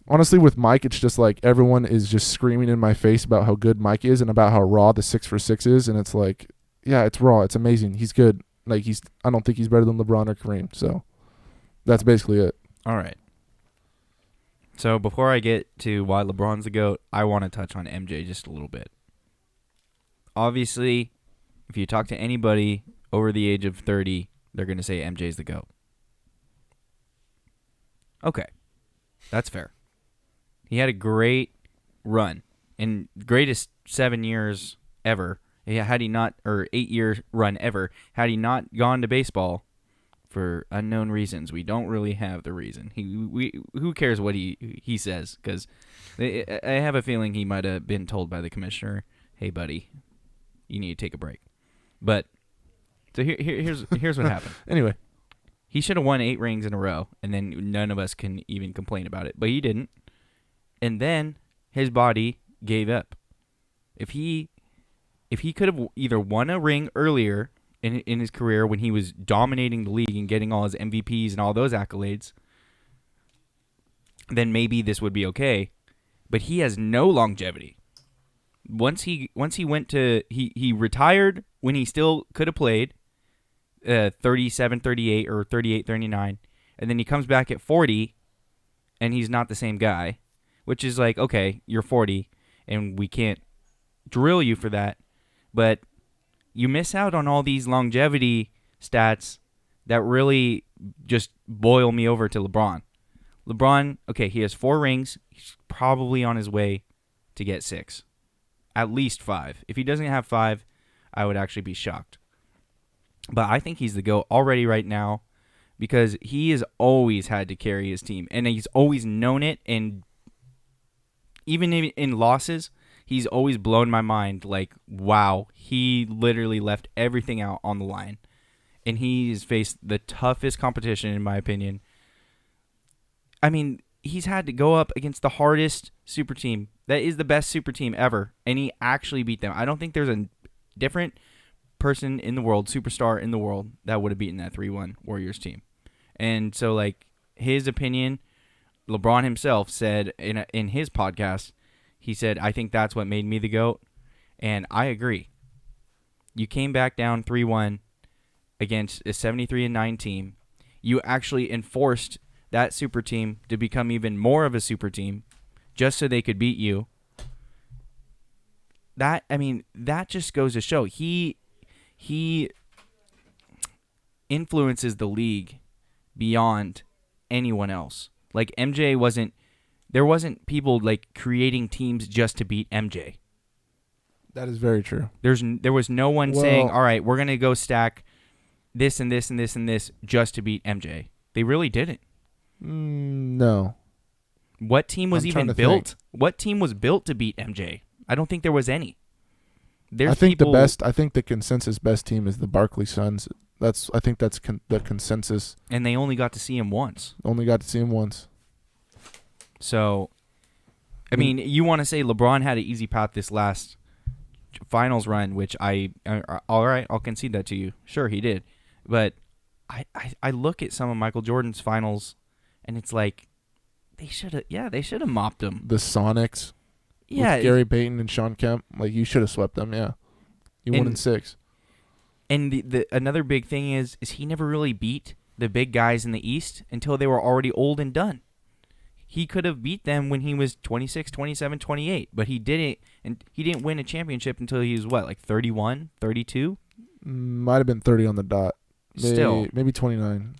[SPEAKER 1] honestly, with Mike, it's just like everyone is just screaming in my face about how good Mike is and about how raw the 6-for-6 is, and it's like, yeah, it's raw, it's amazing, he's good. Like, I don't think he's better than LeBron or Kareem. So that's basically it.
[SPEAKER 2] All right. So before I get to why LeBron's the GOAT, I want to touch on MJ just a little bit. Obviously, if you talk to anybody over the age of 30, they're going to say MJ's the GOAT. Okay. That's fair. He had a great run, and greatest 7 years ever. Had he not, or 8-year run ever, had he not gone to baseball for unknown reasons. We don't really have the reason. Who cares what he says? Because I have a feeling he might have been told by the commissioner, "Hey, buddy, you need to take a break." But so here's what happened.
[SPEAKER 1] Anyway.
[SPEAKER 2] He should have won 8 rings in a row, and then none of us can even complain about it. But he didn't. And then his body gave up. If he could have either won a ring earlier in his career when he was dominating the league and getting all his MVPs and all those accolades, then maybe this would be okay. But he has no longevity. Once he went to he retired when he still could have played. 37, 38, or 38, 39, and then he comes back at 40, and he's not the same guy, which is like, okay, you're 40, and we can't drill you for that, but you miss out on all these longevity stats that really just boil me over to LeBron. LeBron, okay, he has 4 rings. He's probably on his way to get 6. At least 5. If he doesn't have 5, I would actually be shocked. But I think he's the GOAT already right now because he has always had to carry his team. And he's always known it. And even in losses, he's always blown my mind. Like, wow, he literally left everything out on the line. And he's faced the toughest competition, in my opinion. I mean, he's had to go up against the hardest super team. That is the best super team ever. And he actually beat them. I don't think there's a different person in the world, superstar in the world, that would have beaten that 3-1 Warriors team. And so, like, his opinion, LeBron himself said in his podcast, he said, I think that's what made me the GOAT. And I agree. You came back down 3-1 against a 73-9 team. You actually enforced that super team to become even more of a super team just so they could beat you. That just goes to show he influences the league beyond anyone else. Like there wasn't people like creating teams just to beat MJ.
[SPEAKER 1] That is very true.
[SPEAKER 2] There was no one saying, all right, we're going to go stack this and this and this and this just to beat MJ. They really didn't.
[SPEAKER 1] No.
[SPEAKER 2] What team was even built? What team was built to beat MJ? I don't think there was any. I think
[SPEAKER 1] the consensus best team is the Barkley Suns. I think that's the consensus.
[SPEAKER 2] And they only got to see him once. So, I mean, you want to say LeBron had an easy path this last finals run, which all right, I'll concede that to you. Sure, he did. But I look at some of Michael Jordan's finals, and it's like they should have mopped them.
[SPEAKER 1] The Sonics, with Gary Payton and Sean Kemp, like you should have swept them. Yeah, you won in 6.
[SPEAKER 2] And the another big thing is he never really beat the big guys in the East until they were already old and done. He could have beat them when he was 26, 27, 28, but he didn't, and he didn't win a championship until he was what, like 31, 32?
[SPEAKER 1] Might have been 30 on the dot. Maybe 29.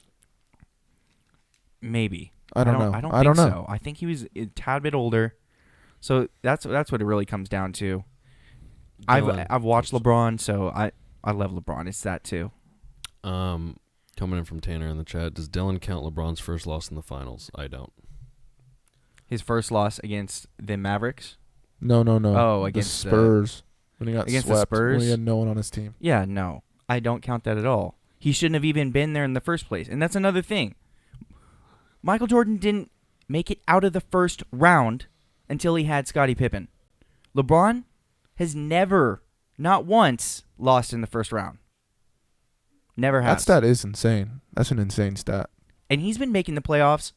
[SPEAKER 2] Maybe.
[SPEAKER 1] I don't know.
[SPEAKER 2] I don't think so. I think he was a tad bit older. So that's what it really comes down to. I've watched LeBron, so I love LeBron. It's that too.
[SPEAKER 3] Coming in from Tanner in the chat, does Dylan count LeBron's first loss in the finals? I don't.
[SPEAKER 2] His first loss against the Mavericks?
[SPEAKER 1] No.
[SPEAKER 2] Oh, against
[SPEAKER 1] the Spurs. When he got
[SPEAKER 2] against
[SPEAKER 1] swept,
[SPEAKER 2] the Spurs?
[SPEAKER 1] when he had no one on his team.
[SPEAKER 2] Yeah, no. I don't count that at all. He shouldn't have even been there in the first place. And that's another thing. Michael Jordan didn't make it out of the first round until he had Scottie Pippen. LeBron has never, not once, lost in the first round. Never has.
[SPEAKER 1] That stat is insane. That's an insane stat.
[SPEAKER 2] And he's been making the playoffs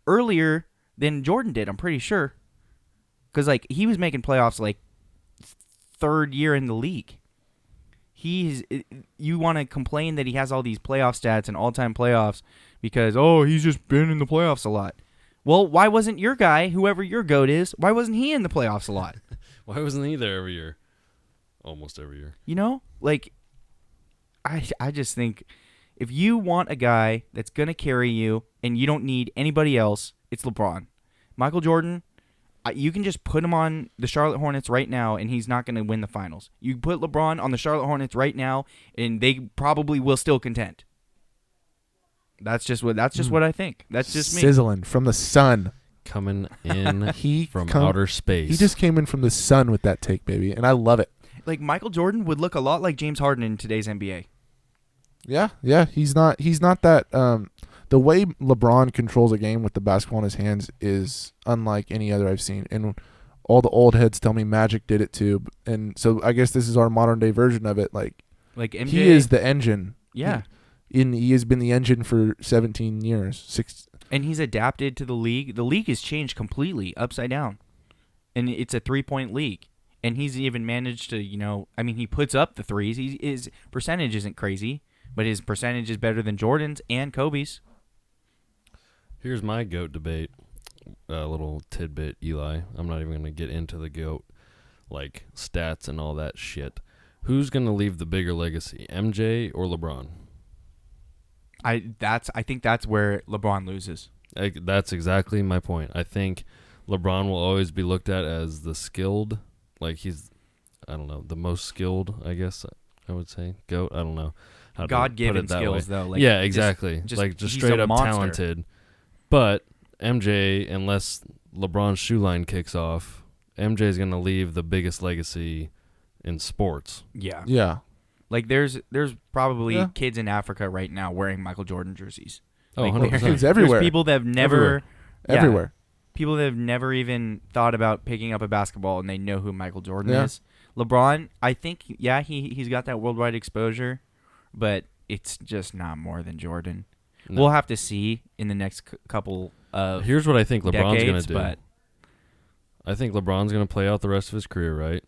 [SPEAKER 2] earlier than Jordan did, I'm pretty sure. Because, like, he was making playoffs, like, third year in the league. You want to complain that he has all these playoff stats and all-time playoffs because, he's just been in the playoffs a lot. Well, why wasn't your guy, whoever your GOAT is, why wasn't he in the playoffs a lot?
[SPEAKER 3] Why wasn't he there every year? Almost every year.
[SPEAKER 2] You know, like, I just think if you want a guy that's going to carry you and you don't need anybody else, it's LeBron. Michael Jordan, you can just put him on the Charlotte Hornets right now, and he's not going to win the finals. You put LeBron on the Charlotte Hornets right now, and they probably will still contend. That's just what I think. That's just me.
[SPEAKER 1] Sizzling from the sun.
[SPEAKER 3] Coming in from outer space.
[SPEAKER 1] He just came in from the sun with that take, baby, and I love it.
[SPEAKER 2] Like, Michael Jordan would look a lot like James Harden in today's NBA.
[SPEAKER 1] Yeah. He's not that. The way LeBron controls a game with the basketball in his hands is unlike any other I've seen. And all the old heads tell me Magic did it too. And so I guess this is our modern day version of it. Like
[SPEAKER 2] MJ,
[SPEAKER 1] he is the engine.
[SPEAKER 2] Yeah.
[SPEAKER 1] He has been the engine for 17 years.
[SPEAKER 2] And he's adapted to the league. The league has changed completely upside down. And it's a 3-point league. And he's even managed to, he puts up the threes. His percentage isn't crazy, but his percentage is better than Jordan's and Kobe's.
[SPEAKER 3] Here's my GOAT debate. A little tidbit, Eli. I'm not even going to get into the GOAT, like stats and all that shit. Who's going to leave the bigger legacy, MJ or LeBron?
[SPEAKER 2] I think that's where LeBron loses.
[SPEAKER 3] That's exactly my point. I think LeBron will always be looked at as the skilled, like he's, I don't know, the most skilled, I guess I would say. GOAT, I don't know. How
[SPEAKER 2] God-given skills, though. Like,
[SPEAKER 3] yeah, exactly. Just straight up
[SPEAKER 2] monster.
[SPEAKER 3] Talented. But MJ, unless LeBron's shoe line kicks off, MJ is going to leave the biggest legacy in sports.
[SPEAKER 2] Yeah.
[SPEAKER 1] Yeah.
[SPEAKER 2] Like, there's probably kids in Africa right now wearing Michael Jordan jerseys.
[SPEAKER 3] Oh,
[SPEAKER 2] like,
[SPEAKER 3] 100%.
[SPEAKER 1] Kids everywhere.
[SPEAKER 2] There's people that have never...
[SPEAKER 1] Everywhere.
[SPEAKER 2] People that have never even thought about picking up a basketball, and they know who Michael Jordan
[SPEAKER 1] Yeah.
[SPEAKER 2] is. LeBron, I think, he's got that worldwide exposure, but it's just not more than Jordan.
[SPEAKER 3] No.
[SPEAKER 2] We'll have to see in the next couple of
[SPEAKER 3] Here's what I think LeBron's going to do.
[SPEAKER 2] But
[SPEAKER 3] I think LeBron's going to play out the rest of his career, right?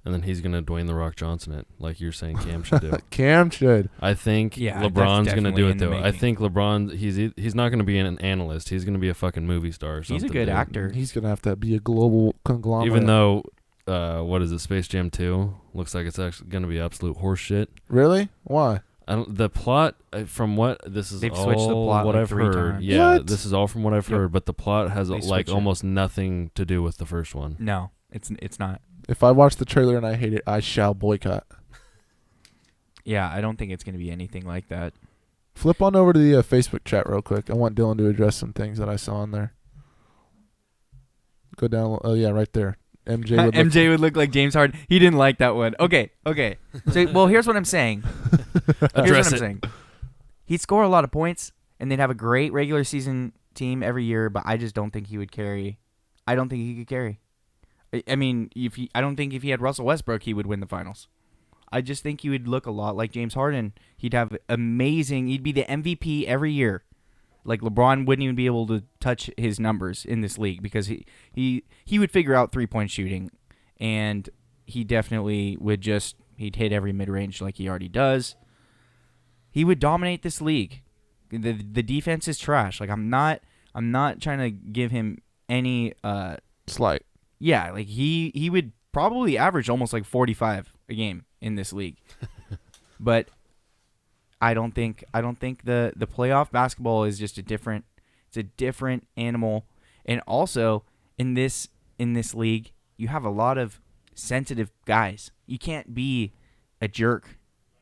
[SPEAKER 3] And then he's going to Dwayne The Rock Johnson it, like you're saying Cam should do.
[SPEAKER 1] Cam should.
[SPEAKER 3] I think
[SPEAKER 2] Yeah,
[SPEAKER 3] LeBron's
[SPEAKER 2] that's
[SPEAKER 3] going to do it,
[SPEAKER 2] definitely in
[SPEAKER 3] though.
[SPEAKER 2] the
[SPEAKER 3] I
[SPEAKER 2] making.
[SPEAKER 3] think LeBron, he's not going to be an analyst. He's going to be a fucking movie star or something.
[SPEAKER 2] he's a good
[SPEAKER 3] dude.
[SPEAKER 2] actor.
[SPEAKER 1] He's going to have to be a global conglomerate.
[SPEAKER 3] Even though, what is it, Space Jam 2? Looks like it's actually going to be absolute horseshit.
[SPEAKER 1] Really? Why?
[SPEAKER 3] The plot, from what this is
[SPEAKER 2] They've
[SPEAKER 3] all
[SPEAKER 2] switched the plot
[SPEAKER 3] what
[SPEAKER 2] like
[SPEAKER 3] I've
[SPEAKER 2] 3
[SPEAKER 3] heard.
[SPEAKER 2] times.
[SPEAKER 3] Yeah,
[SPEAKER 1] What?
[SPEAKER 3] this is all from what I've
[SPEAKER 2] Yep.
[SPEAKER 3] heard. But the plot has
[SPEAKER 2] They
[SPEAKER 3] like
[SPEAKER 2] switch it.
[SPEAKER 3] almost nothing to do with the first one.
[SPEAKER 2] No, it's not.
[SPEAKER 1] If I watch the trailer and I hate it, I shall boycott.
[SPEAKER 2] Yeah, I don't think it's going to be anything like that.
[SPEAKER 1] Flip on over to the Facebook chat real quick. I want Dylan to address some things that I saw on there. Go down. Oh, yeah, right there. MJ
[SPEAKER 2] would look like James Harden. He didn't like that one. Okay. So, well, here's what I'm saying.
[SPEAKER 3] Address it.
[SPEAKER 2] Saying. He'd score a lot of points, and they'd have a great regular season team every year, but I just don't think he would carry. I don't think he could carry. I mean, I don't think if he had Russell Westbrook, he would win the finals. I just think he would look a lot like James Harden. He'd have amazing. He'd be the MVP every year. Like LeBron wouldn't even be able to touch his numbers in this league because he would figure out 3-point shooting, and he definitely would he'd hit every mid range like he already does. He would dominate this league. The defense is trash. Like I'm not trying to give him any
[SPEAKER 1] Slight.
[SPEAKER 2] Yeah, like he would probably average almost like 45 a game in this league. But I don't think the playoff basketball is just a different animal. And also in this league, you have a lot of sensitive guys. You can't be a jerk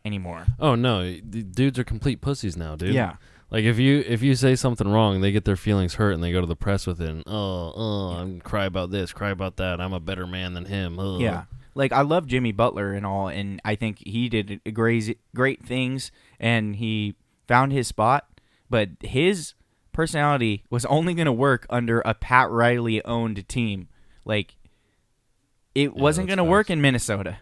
[SPEAKER 2] anymore.
[SPEAKER 3] Oh no, the dudes are complete pussies now, dude.
[SPEAKER 2] Yeah.
[SPEAKER 3] Like if you say something wrong, they get their feelings hurt and they go to the press with it. And, I'm cry about this, cry about that. I'm a better man than him.
[SPEAKER 2] Yeah. Like I love Jimmy Butler and all, and I think he did great things, and he found his spot. But his personality was only going to work under a Pat Riley owned team. Like it wasn't going to work in Minnesota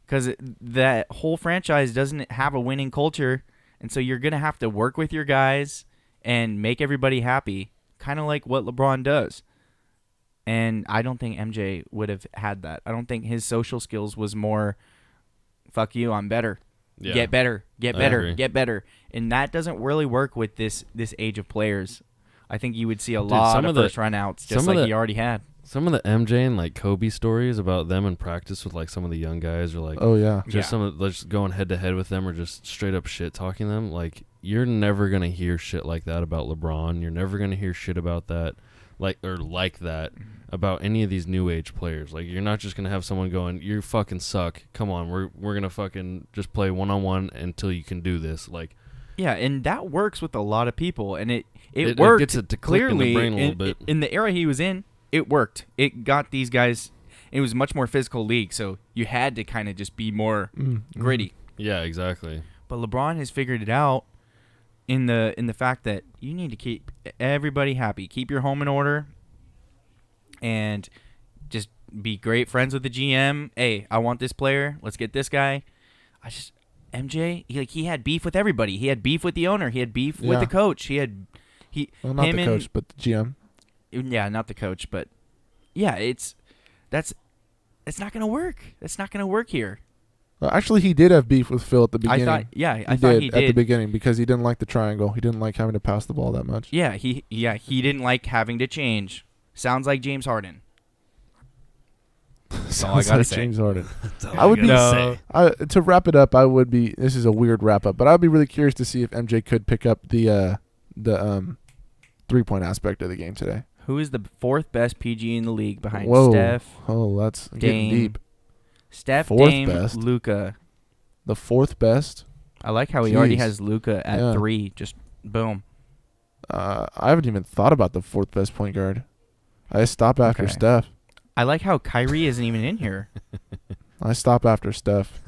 [SPEAKER 2] because that whole franchise doesn't have a winning culture. And so you're going to have to work with your guys and make everybody happy, kind of like what LeBron does. And I don't think MJ would have had that. I don't think his social skills was more, fuck you, I'm better.
[SPEAKER 3] Yeah.
[SPEAKER 2] Get better, get
[SPEAKER 3] I
[SPEAKER 2] better,
[SPEAKER 3] agree.
[SPEAKER 2] get better. And that doesn't really work with this age of players. I think you would see a lot of first run outs just like he already had.
[SPEAKER 3] Some of the MJ and like Kobe stories about them in practice with like some of the young guys or like
[SPEAKER 1] Oh, yeah.
[SPEAKER 3] some of just going head to head with them or just straight up shit talking them. Like you're never gonna hear shit like that about LeBron. You're never gonna hear shit about that like that about any of these new age players. Like you're not just gonna have someone going, "You fucking suck. Come on, we're gonna fucking just play 1-on-1 until you can do this." Like
[SPEAKER 2] yeah, and that works with a lot of people, and it
[SPEAKER 3] it
[SPEAKER 2] worked
[SPEAKER 3] gets it to click in
[SPEAKER 2] clearly
[SPEAKER 3] the brain a little bit.
[SPEAKER 2] in the era he was in. It worked. It got these guys. It was a much more physical league, so you had to kind of just be more gritty.
[SPEAKER 3] Yeah, exactly.
[SPEAKER 2] But LeBron has figured it out in the fact that you need to keep everybody happy, keep your home in order, and just be great friends with the GM. Hey, I want this player. Let's get this guy. MJ, he had beef with everybody. He had beef with the owner. He had beef with the coach.
[SPEAKER 1] Well, not the coach, but the GM.
[SPEAKER 2] Yeah, not the coach, but yeah, it's not gonna work. That's not gonna work here.
[SPEAKER 1] Well, actually, he did have beef with Phil at the beginning.
[SPEAKER 2] I thought he did
[SPEAKER 1] at the beginning because he didn't like the triangle. He didn't like having to pass the ball that much.
[SPEAKER 2] Yeah, he didn't like having to change. Sounds like James Harden.
[SPEAKER 1] That's
[SPEAKER 2] all I gotta say.
[SPEAKER 1] James Harden.
[SPEAKER 3] I would
[SPEAKER 1] To wrap it up, I would be. This is a weird wrap up, but I'd be really curious to see if MJ could pick up the 3-point aspect of the game today.
[SPEAKER 2] Who is the fourth best PG in the league behind
[SPEAKER 1] Whoa.
[SPEAKER 2] Steph?
[SPEAKER 1] Oh, that's
[SPEAKER 2] Dame,
[SPEAKER 1] getting deep.
[SPEAKER 2] Steph,
[SPEAKER 1] Fourth
[SPEAKER 2] Dame,
[SPEAKER 1] best?
[SPEAKER 2] Luka.
[SPEAKER 1] The fourth best?
[SPEAKER 2] I like how he already
[SPEAKER 1] Jeez.
[SPEAKER 2] has Luka at 3. Just boom.
[SPEAKER 1] I haven't even thought about the fourth best point guard. I stop after
[SPEAKER 2] Okay.
[SPEAKER 1] Steph.
[SPEAKER 2] I like how Kyrie isn't even in here.
[SPEAKER 1] I stop after Steph.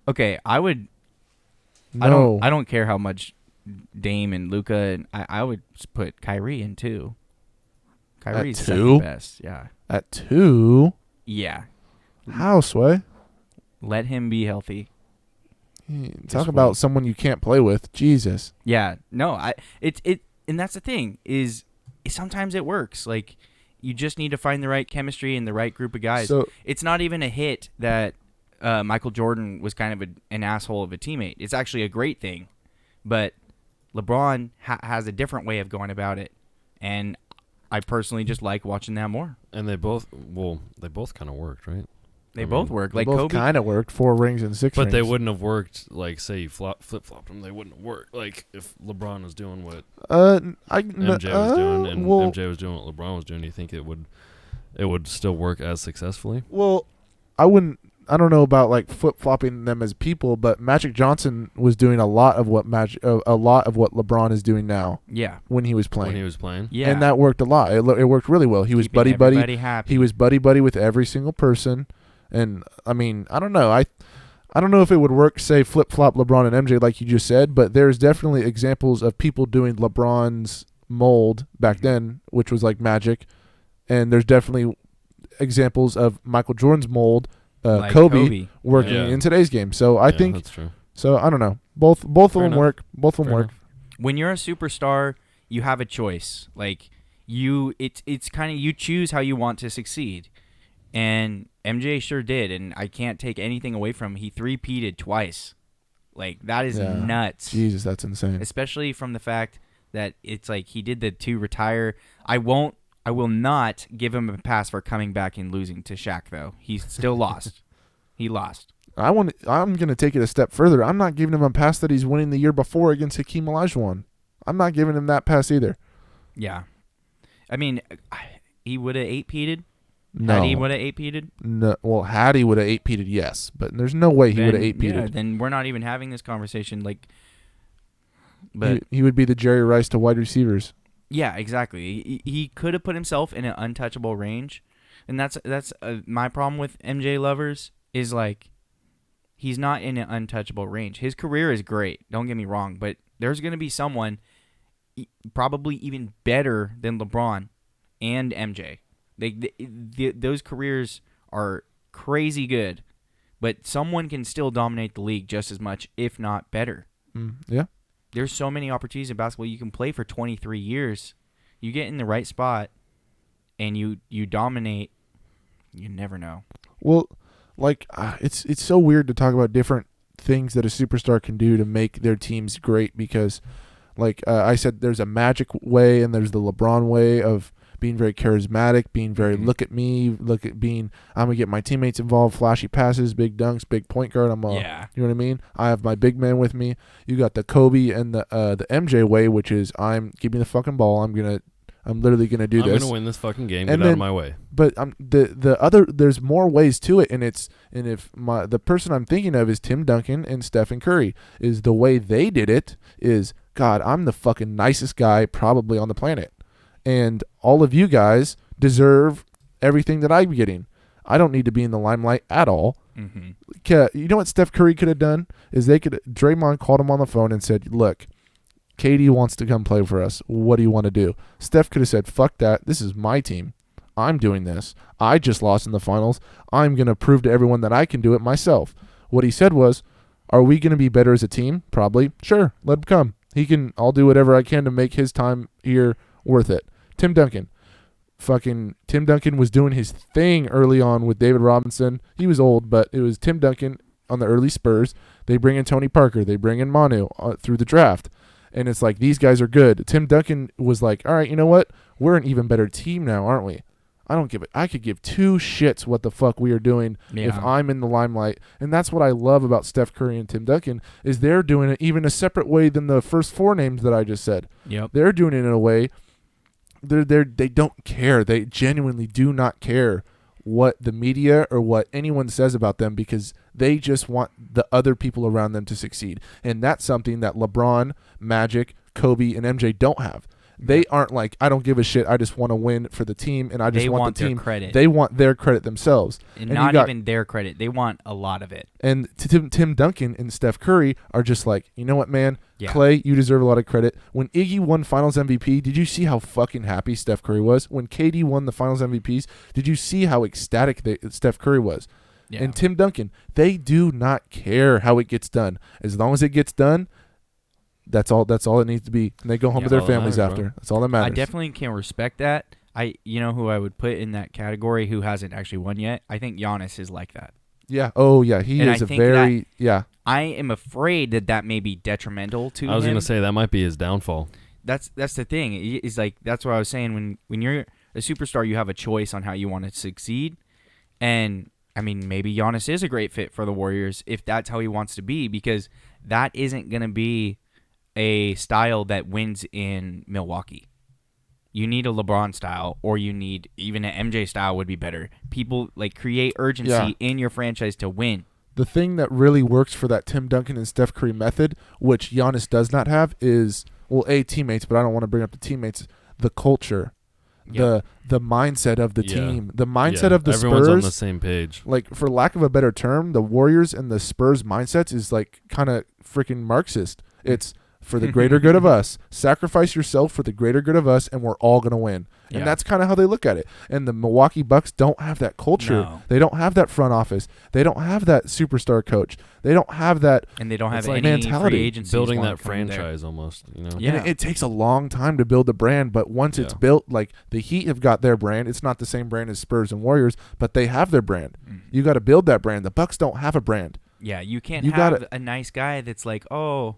[SPEAKER 2] Okay, I would.
[SPEAKER 1] No.
[SPEAKER 2] I don't care how much Dame and Luka, and I would put Kyrie in too. Kyrie's
[SPEAKER 1] At
[SPEAKER 2] second
[SPEAKER 1] 2?
[SPEAKER 2] best. Yeah.
[SPEAKER 1] At 2?
[SPEAKER 2] Yeah.
[SPEAKER 1] How, Sway?
[SPEAKER 2] Let him be healthy.
[SPEAKER 1] Talk about someone you can't play with. Jesus.
[SPEAKER 2] Yeah. No. And that's the thing is sometimes it works. Like you just need to find the right chemistry and the right group of guys.
[SPEAKER 1] So
[SPEAKER 2] It's not even a hit that Michael Jordan was kind of an asshole of a teammate. It's actually a great thing, but LeBron has a different way of going about it, and I personally just like watching that more.
[SPEAKER 3] And they both kind of worked, right?
[SPEAKER 2] They both work. Like
[SPEAKER 1] both
[SPEAKER 2] Kobe
[SPEAKER 1] kind of worked. 4 rings and 6
[SPEAKER 3] But
[SPEAKER 1] rings.
[SPEAKER 3] they wouldn't have worked, like, say you flip-flopped them. They wouldn't have worked, like, if LeBron was doing what MJ was doing and MJ was doing what LeBron was doing. Do you think it would still work as successfully?
[SPEAKER 1] Well, I don't know about like flip-flopping them as people, but Magic Johnson was doing a lot of what LeBron is doing now.
[SPEAKER 2] Yeah.
[SPEAKER 1] When he was playing.
[SPEAKER 3] When he was playing?
[SPEAKER 2] Yeah.
[SPEAKER 1] And that worked a lot. It worked really well. He was
[SPEAKER 2] Keeping
[SPEAKER 1] buddy.
[SPEAKER 2] everybody happy.
[SPEAKER 1] He was buddy with every single person. And I mean, I don't know. I don't know if it would work, say, flip-flop LeBron and MJ like you just said, but there's definitely examples of people doing LeBron's mold back then, which was like Magic. And there's definitely examples of Michael Jordan's mold,
[SPEAKER 2] Like
[SPEAKER 1] Kobe working
[SPEAKER 3] Yeah.
[SPEAKER 1] in today's game. So I think
[SPEAKER 3] that's true.
[SPEAKER 1] so. I don't know. Both of
[SPEAKER 3] Fair
[SPEAKER 1] them
[SPEAKER 3] enough.
[SPEAKER 1] work. Both of them
[SPEAKER 3] Fair
[SPEAKER 1] work.
[SPEAKER 3] enough.
[SPEAKER 2] When you're a superstar, you have a choice. Like it's kind of you choose how you want to succeed. And MJ sure did, and I can't take anything away from him. He 3-peated twice. Like that is
[SPEAKER 1] Yeah.
[SPEAKER 2] nuts.
[SPEAKER 1] Jesus, that's insane.
[SPEAKER 2] Especially from the fact that it's like he did the 2 retire. I will not give him a pass for coming back and losing to Shaq though. He's still lost. He lost.
[SPEAKER 1] I'm going to take it a step further. I'm not giving him a pass that he's winning the year before against Hakeem Olajuwon. I'm not giving him that pass either.
[SPEAKER 2] Yeah. I mean, he would have 8-peated.
[SPEAKER 1] No.
[SPEAKER 2] Had he would have 8-peated?
[SPEAKER 1] No. Well, had he would have 8-peated, yes. But there's no way he would have 8-peated.
[SPEAKER 2] Yeah, then we're not even having this conversation. Like, but
[SPEAKER 1] He would be the Jerry Rice to wide receivers.
[SPEAKER 2] yeah, exactly. He could have put himself in an untouchable range, and that's my problem with MJ lovers is like he's not in an untouchable range. His career is great. Don't get me wrong, but there's going to be someone probably even better than LeBron and MJ. Those careers are crazy good, but someone can still dominate the league just as much, if not better.
[SPEAKER 1] Yeah.
[SPEAKER 2] There's so many opportunities in basketball. You can play for 23 years. You get in the right spot, and you dominate. You never know.
[SPEAKER 1] Well, like it's so weird to talk about different things that a superstar can do to make their teams great because, like I said, there's a Magic way and there's the LeBron way of being very charismatic, being very I'm gonna get my teammates involved, flashy passes, big dunks, big point guard.
[SPEAKER 2] Yeah.
[SPEAKER 1] You know what I mean? I have my big man with me. You got the Kobe and the MJ way, which is give me the fucking ball. I'm literally gonna do this.
[SPEAKER 3] I'm gonna win this fucking game.
[SPEAKER 1] And
[SPEAKER 3] Get out of my way.
[SPEAKER 1] But there's more ways to it, and if the person I'm thinking of is Tim Duncan and Stephen Curry, is the way they did it is God. I'm the fucking nicest guy probably on the planet. And all of you guys deserve everything that I'm getting. I don't need to be in the limelight at all.
[SPEAKER 2] Mm-hmm.
[SPEAKER 1] You know what Steph Curry could have done? Draymond called him on the phone and said, look, KD wants to come play for us. What do you want to do? Steph could have said, fuck that. This is my team. I'm doing this. I just lost in the finals. I'm going to prove to everyone that I can do it myself. What he said was, are we going to be better as a team? Probably. Sure, let him come. I'll do whatever I can to make his time here worth it. Tim Duncan was doing his thing early on with David Robinson. He was old, but it was Tim Duncan on the early Spurs. They bring in Tony Parker. They bring in Manu through the draft. And it's like, these guys are good. Tim Duncan was like, all right, you know what? We're an even better team now, aren't we? I don't give it. I could give two shits what the fuck we are doing if I'm in the limelight. And that's what I love about Steph Curry and Tim Duncan is they're doing it even a separate way than the first four names that I just said.
[SPEAKER 2] Yep.
[SPEAKER 1] They're doing it in a way they don't care. They genuinely do not care what the media or what anyone says about them because they just want the other people around them to succeed. And that's something that LeBron, Magic, Kobe, and MJ don't have. They aren't like, I don't give a shit. I just want to win for the team, and I just want the team.
[SPEAKER 2] Their credit.
[SPEAKER 1] They want their credit themselves.
[SPEAKER 2] And not even their credit. They want a lot of it.
[SPEAKER 1] And Tim Duncan and Steph Curry are just like, you know what, man?
[SPEAKER 2] Yeah.
[SPEAKER 1] Clay, you deserve a lot of credit. When Iggy won Finals MVP, did you see how fucking happy Steph Curry was? When KD won the Finals MVPs, did you see how ecstatic Steph Curry was? Yeah. And Tim Duncan, they do not care how it gets done. As long as it gets done, that's all it needs to be. And they go home to their families after. Bro. That's all that matters.
[SPEAKER 2] I definitely can respect that. You know who I would put in that category who hasn't actually won yet? I think Giannis is like that.
[SPEAKER 1] Yeah. Oh, yeah. He is a very, yeah.
[SPEAKER 2] I am afraid that may be detrimental to him.
[SPEAKER 3] I was going to say that might be his downfall.
[SPEAKER 2] That's the thing. It's like, that's what I was saying. When you're a superstar, you have a choice on how you want to succeed. And, I mean, maybe Giannis is a great fit for the Warriors if that's how he wants to be, because that isn't going to be a style that wins in Milwaukee. You need a LeBron style, or you need even an MJ style would be better. People like create urgency in your franchise to win.
[SPEAKER 1] The thing that really works for that Tim Duncan and Steph Curry method, which Giannis does not have, is, well, teammates, but I don't want to bring up the teammates, the culture. The mindset of the team, the mindset of the
[SPEAKER 3] everyone's
[SPEAKER 1] Spurs. Everyone's
[SPEAKER 3] on the same page.
[SPEAKER 1] Like, for lack of a better term, the Warriors and the Spurs mindsets is like kind of freaking Marxist. It's for the greater good of us. Sacrifice yourself for the greater good of us, and we're all going to win. Yeah. And that's kind of how they look at it. And the Milwaukee Bucks don't have that culture. No. They don't have that front office. They don't have that superstar coach. They don't have that.
[SPEAKER 2] And they don't have
[SPEAKER 1] any
[SPEAKER 2] mentality. Free agencies
[SPEAKER 3] building that franchise almost. You know?
[SPEAKER 1] Yeah. And it takes a long time to build the brand, but once it's built, like the Heat have got their brand. It's not the same brand as Spurs and Warriors, but they have their brand. You got to build that brand. The Bucks don't have a brand.
[SPEAKER 2] Yeah, you can't have a nice guy that's like, oh,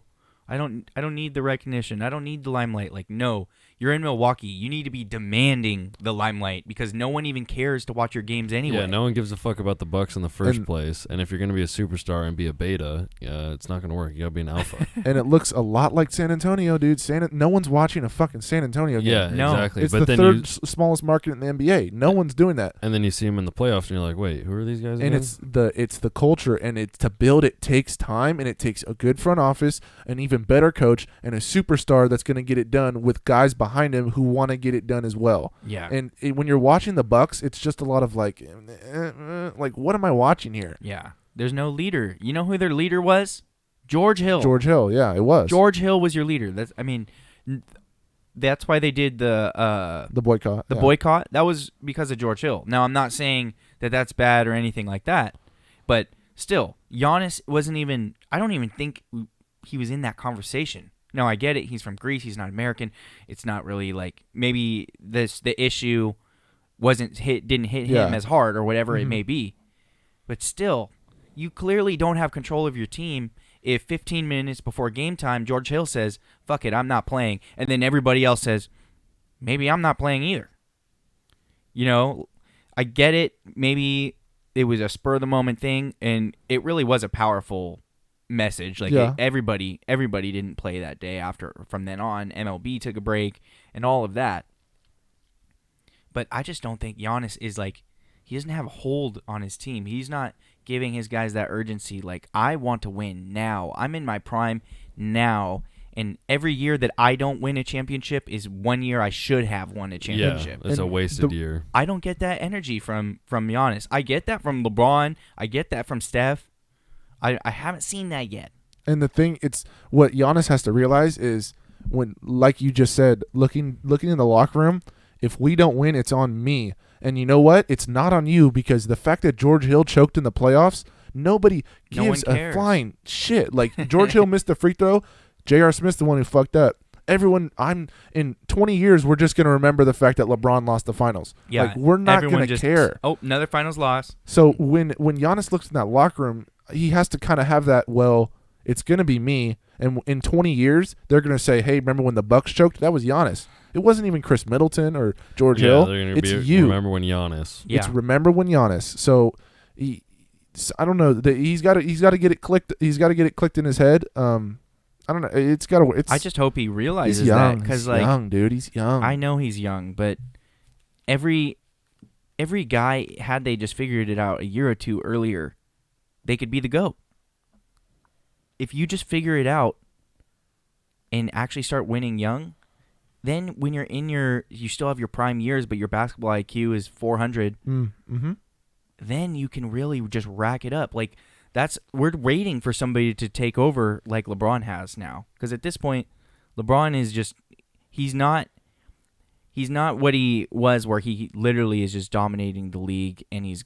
[SPEAKER 2] I don't need the recognition. I don't need the limelight. Like, no, you're in Milwaukee. You need to be demanding the limelight because no one even cares to watch your games anyway.
[SPEAKER 3] Yeah, no one gives a fuck about the Bucks in the first place. And if you're going to be a superstar and be a beta, it's not going to work. You got to be an alpha.
[SPEAKER 1] And it looks a lot like San Antonio, dude. No one's watching a fucking San Antonio game.
[SPEAKER 3] Yeah,
[SPEAKER 2] no.
[SPEAKER 3] Exactly.
[SPEAKER 1] It's the third smallest market in the NBA. No one's doing that.
[SPEAKER 3] And then you see them in the playoffs, and you're like, wait, who are these guys again?
[SPEAKER 1] And it's the culture, and to build it takes time, and it takes a good front office, an even better coach, and a superstar that's going to get it done with guys behind him who want to get it done as well.
[SPEAKER 2] Yeah.
[SPEAKER 1] And when you're watching the Bucks, it's just a lot of like what am I watching here?
[SPEAKER 2] Yeah. There's no leader. You know who their leader was? George Hill.
[SPEAKER 1] George Hill, yeah, it was.
[SPEAKER 2] George Hill was your leader. That's why they did the
[SPEAKER 1] boycott.
[SPEAKER 2] The boycott. That was because of George Hill. Now, I'm not saying that that's bad or anything like that, but still, Giannis wasn't even. I don't even think he was in that conversation. No, I get it. He's from Greece. He's not American. It's not really like maybe the issue didn't hit him as hard or whatever it may be. But still, you clearly don't have control of your team if 15 minutes before game time, George Hill says, fuck it, I'm not playing. And then everybody else says, maybe I'm not playing either. You know, I get it. Maybe it was a spur-of-the-moment thing, and it really was a powerful message. Like everybody didn't play that day from then on. MLB took a break and all of that. But I just don't think Giannis is like, he doesn't have a hold on his team. He's not giving his guys that urgency. Like, I want to win now. I'm in my prime now. And every year that I don't win a championship is 1 year I should have won a championship.
[SPEAKER 3] Yeah, it's a wasted year.
[SPEAKER 2] I don't get that energy from Giannis. I get that from LeBron. I get that from Steph. I haven't seen that yet.
[SPEAKER 1] And the thing, it's what Giannis has to realize is when, like you just said, looking in the locker room, if we don't win, it's on me. And you know what? It's not on you, because the fact that George Hill choked in the playoffs, nobody gives a flying shit. Like, George Hill missed the free throw. J.R. Smith's the one who fucked up. Everyone, in 20 years, we're just going to remember the fact that LeBron lost the finals.
[SPEAKER 2] Yeah,
[SPEAKER 1] like, we're not going to care.
[SPEAKER 2] Oh, another finals loss.
[SPEAKER 1] So when Giannis looks in that locker room, he has to kind of have that, well, it's going to be me. And in 20 years, they're going to say, hey, remember when the Bucks choked? That was Giannis. It wasn't even Chris Middleton or George Hill. It's you.
[SPEAKER 3] Remember when Giannis.
[SPEAKER 1] Yeah. It's remember when Giannis. So I don't know. He's got to get it clicked. He's got to get it clicked in his head. I don't know. It's got to.
[SPEAKER 2] I just hope he realizes
[SPEAKER 1] he's young.
[SPEAKER 2] that because
[SPEAKER 1] he's young, dude. He's young.
[SPEAKER 2] I know he's young, but every guy, had they just figured it out a year or two earlier, they could be the GOAT. If you just figure it out and actually start winning young, then when you're you still have your prime years, but your basketball IQ is 400. Then you can really just rack it up. Like. We're waiting for somebody to take over like LeBron has now. Because at this point, LeBron is just he's not what he was, where he literally is just dominating the league and he's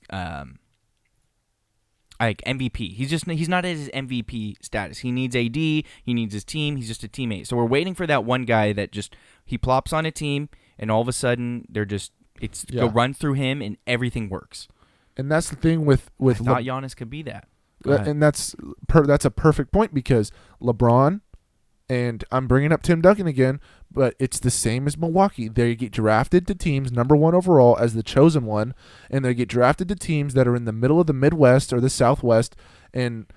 [SPEAKER 2] like MVP. He's not at his MVP status. He needs AD, he needs his team, he's just a teammate. So we're waiting for that one guy that just he plops on a team and all of a sudden go run through him and everything works.
[SPEAKER 1] And that's the thing with
[SPEAKER 2] I thought Giannis could be that.
[SPEAKER 1] And that's a perfect point because LeBron, and I'm bringing up Tim Duncan again, but it's the same as Milwaukee. They get drafted to teams number 1 overall as the chosen one, and they get drafted to teams that are in the middle of the Midwest or the Southwest, and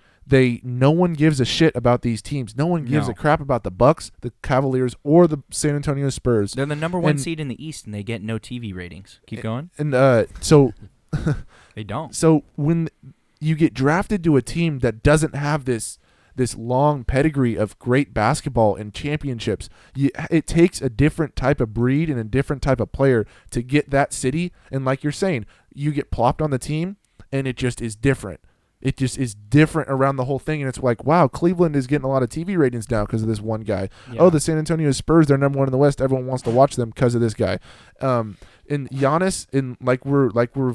[SPEAKER 1] no one gives a shit about these teams. No one gives a crap about the Bucks, the Cavaliers, or the San Antonio Spurs.
[SPEAKER 2] They're the number 1 seed in the East, and they get no TV ratings. Keep going.
[SPEAKER 1] And so
[SPEAKER 2] they don't.
[SPEAKER 1] So when you get drafted to a team that doesn't have this long pedigree of great basketball and championships, it takes a different type of breed and a different type of player to get that city. And like you're saying, you get plopped on the team, and it just is different. It just is different around the whole thing, and it's like, wow, Cleveland is getting a lot of TV ratings now because of this one guy. Yeah. Oh, the San Antonio Spurs, they're number 1 in the West. Everyone wants to watch them because of this guy. And Giannis,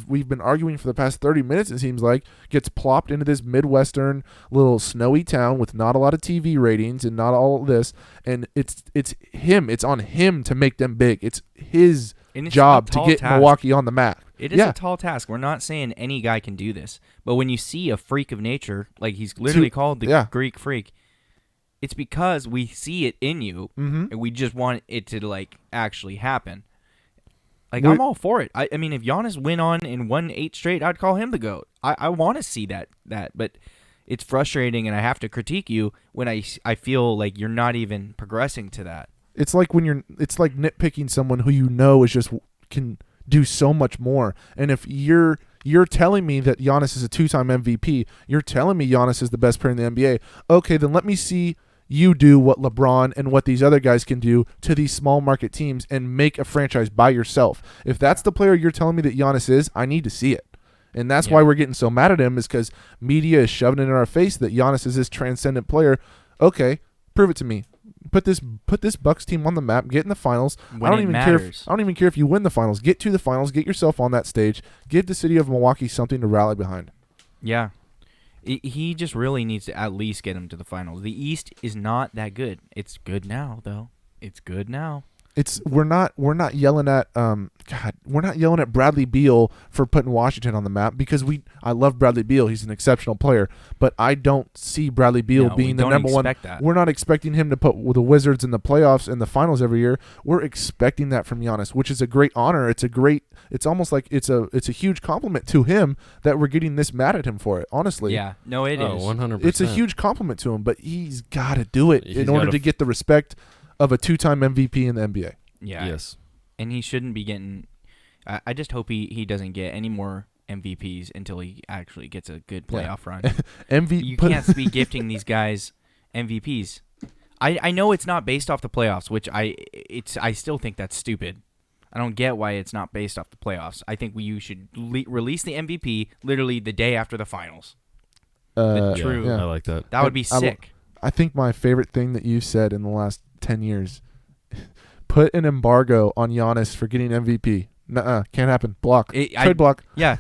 [SPEAKER 1] we've been arguing for the past 30 minutes, it seems like, gets plopped into this Midwestern little snowy town with not a lot of TV ratings and not all of this, and it's him. It's on him to make them big. It's his job to get Milwaukee on the map.
[SPEAKER 2] It is a tall task. We're not saying any guy can do this. But when you see a freak of nature, like he's literally called the Greek freak, it's because we see it in you, and we just want it to like actually happen. Like, I'm all for it. I mean, if Giannis went on and won 8 straight, I'd call him the GOAT. I want to see that. But it's frustrating, and I have to critique you when I feel like you're not even progressing to that.
[SPEAKER 1] It's like it's like nitpicking someone who you know is just can do so much more. And if you're telling me that Giannis is a 2-time MVP, you're telling me Giannis is the best player in the NBA. Okay, then let me see you do what LeBron and what these other guys can do to these small market teams and make a franchise by yourself. If that's the player you're telling me that Giannis is, I need to see it. And that's why we're getting so mad at him, is because media is shoving it in our face that Giannis is this transcendent player. Okay, prove it to me. Put this Bucks team on the map. Get in the finals. I don't even care if you win the finals. Get to the finals. Get yourself on that stage. Give the city of Milwaukee something to rally behind.
[SPEAKER 2] Yeah. He just really needs to at least get him to the finals. The East is not that good. It's good now, though. It's good now.
[SPEAKER 1] We're not yelling at we're not yelling at Bradley Beal for putting Washington on the map, because I love Bradley Beal. He's an exceptional player, but I don't see Bradley Beal being the number 1.
[SPEAKER 2] That.
[SPEAKER 1] We're not expecting him to put the Wizards in the playoffs and the finals every year. We're expecting that from Giannis, which is a great honor. It's almost like it's a huge compliment to him that we're getting this mad at him for it. Honestly,
[SPEAKER 2] yeah, no, it is
[SPEAKER 3] 100%.
[SPEAKER 1] It's a huge compliment to him, but he's got to do it in order to get the respect of a 2-time MVP in the NBA.
[SPEAKER 2] Yeah.
[SPEAKER 3] Yes.
[SPEAKER 2] And he shouldn't be getting. I just hope he doesn't get any more MVPs until he actually gets a good playoff run. You can't be gifting these guys MVPs. I know it's not based off the playoffs, which I still think that's stupid. I don't get why it's not based off the playoffs. I think you should release the MVP literally the day after the finals.
[SPEAKER 3] True. I like that.
[SPEAKER 2] That would be sick.
[SPEAKER 1] I think my favorite thing that you've said in the last 10 years, put an embargo on Giannis for getting MVP. Nuh-uh, can't happen. Block. Trade block.
[SPEAKER 2] Yeah.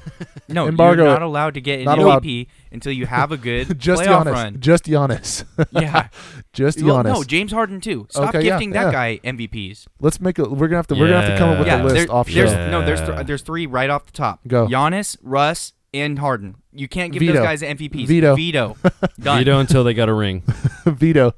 [SPEAKER 2] No,
[SPEAKER 1] embargo.
[SPEAKER 2] You're not allowed to get an MVP until you have a good
[SPEAKER 1] just
[SPEAKER 2] playoff
[SPEAKER 1] Giannis.
[SPEAKER 2] run.
[SPEAKER 1] Just Giannis.
[SPEAKER 2] Yeah.
[SPEAKER 1] Just Giannis.
[SPEAKER 2] No, James Harden too. Stop gifting that guy MVPs.
[SPEAKER 1] Let's make it. We're gonna have to come up with a list off show.
[SPEAKER 2] There's 3 right off the top.
[SPEAKER 1] Go.
[SPEAKER 2] Giannis, Russ, and Harden. You can't give
[SPEAKER 1] Veto.
[SPEAKER 2] those guys MVPs.
[SPEAKER 1] Veto.
[SPEAKER 2] Veto. Done.
[SPEAKER 3] Veto until they got a ring.
[SPEAKER 1] Veto.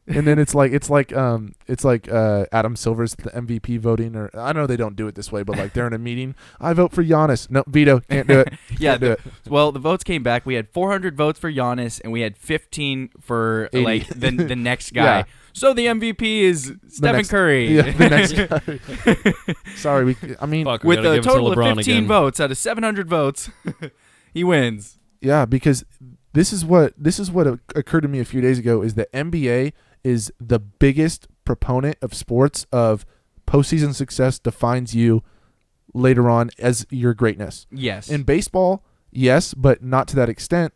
[SPEAKER 1] And then it's like Adam Silver's the MVP voting, or I know they don't do it this way, but like they're in a meeting. I vote for Giannis. No, veto. Can't do it.
[SPEAKER 2] Yeah.
[SPEAKER 1] Can't do it.
[SPEAKER 2] Well, the votes came back. We had 400 votes for Giannis, and we had 15 for
[SPEAKER 1] 80.
[SPEAKER 2] like the next guy.
[SPEAKER 1] Yeah.
[SPEAKER 2] So the MVP is Stephen Curry.
[SPEAKER 1] Yeah, the next guy. Sorry,
[SPEAKER 3] Fuck, we
[SPEAKER 2] with
[SPEAKER 3] gotta
[SPEAKER 2] a
[SPEAKER 3] give it to
[SPEAKER 2] total of
[SPEAKER 3] LeBron
[SPEAKER 2] 15
[SPEAKER 3] again.
[SPEAKER 2] votes out of 700 votes, he wins.
[SPEAKER 1] Yeah, because this is what occurred to me a few days ago is that NBA is the biggest proponent of sports of postseason success defines you later on as your greatness.
[SPEAKER 2] Yes.
[SPEAKER 1] In baseball, yes, but not to that extent.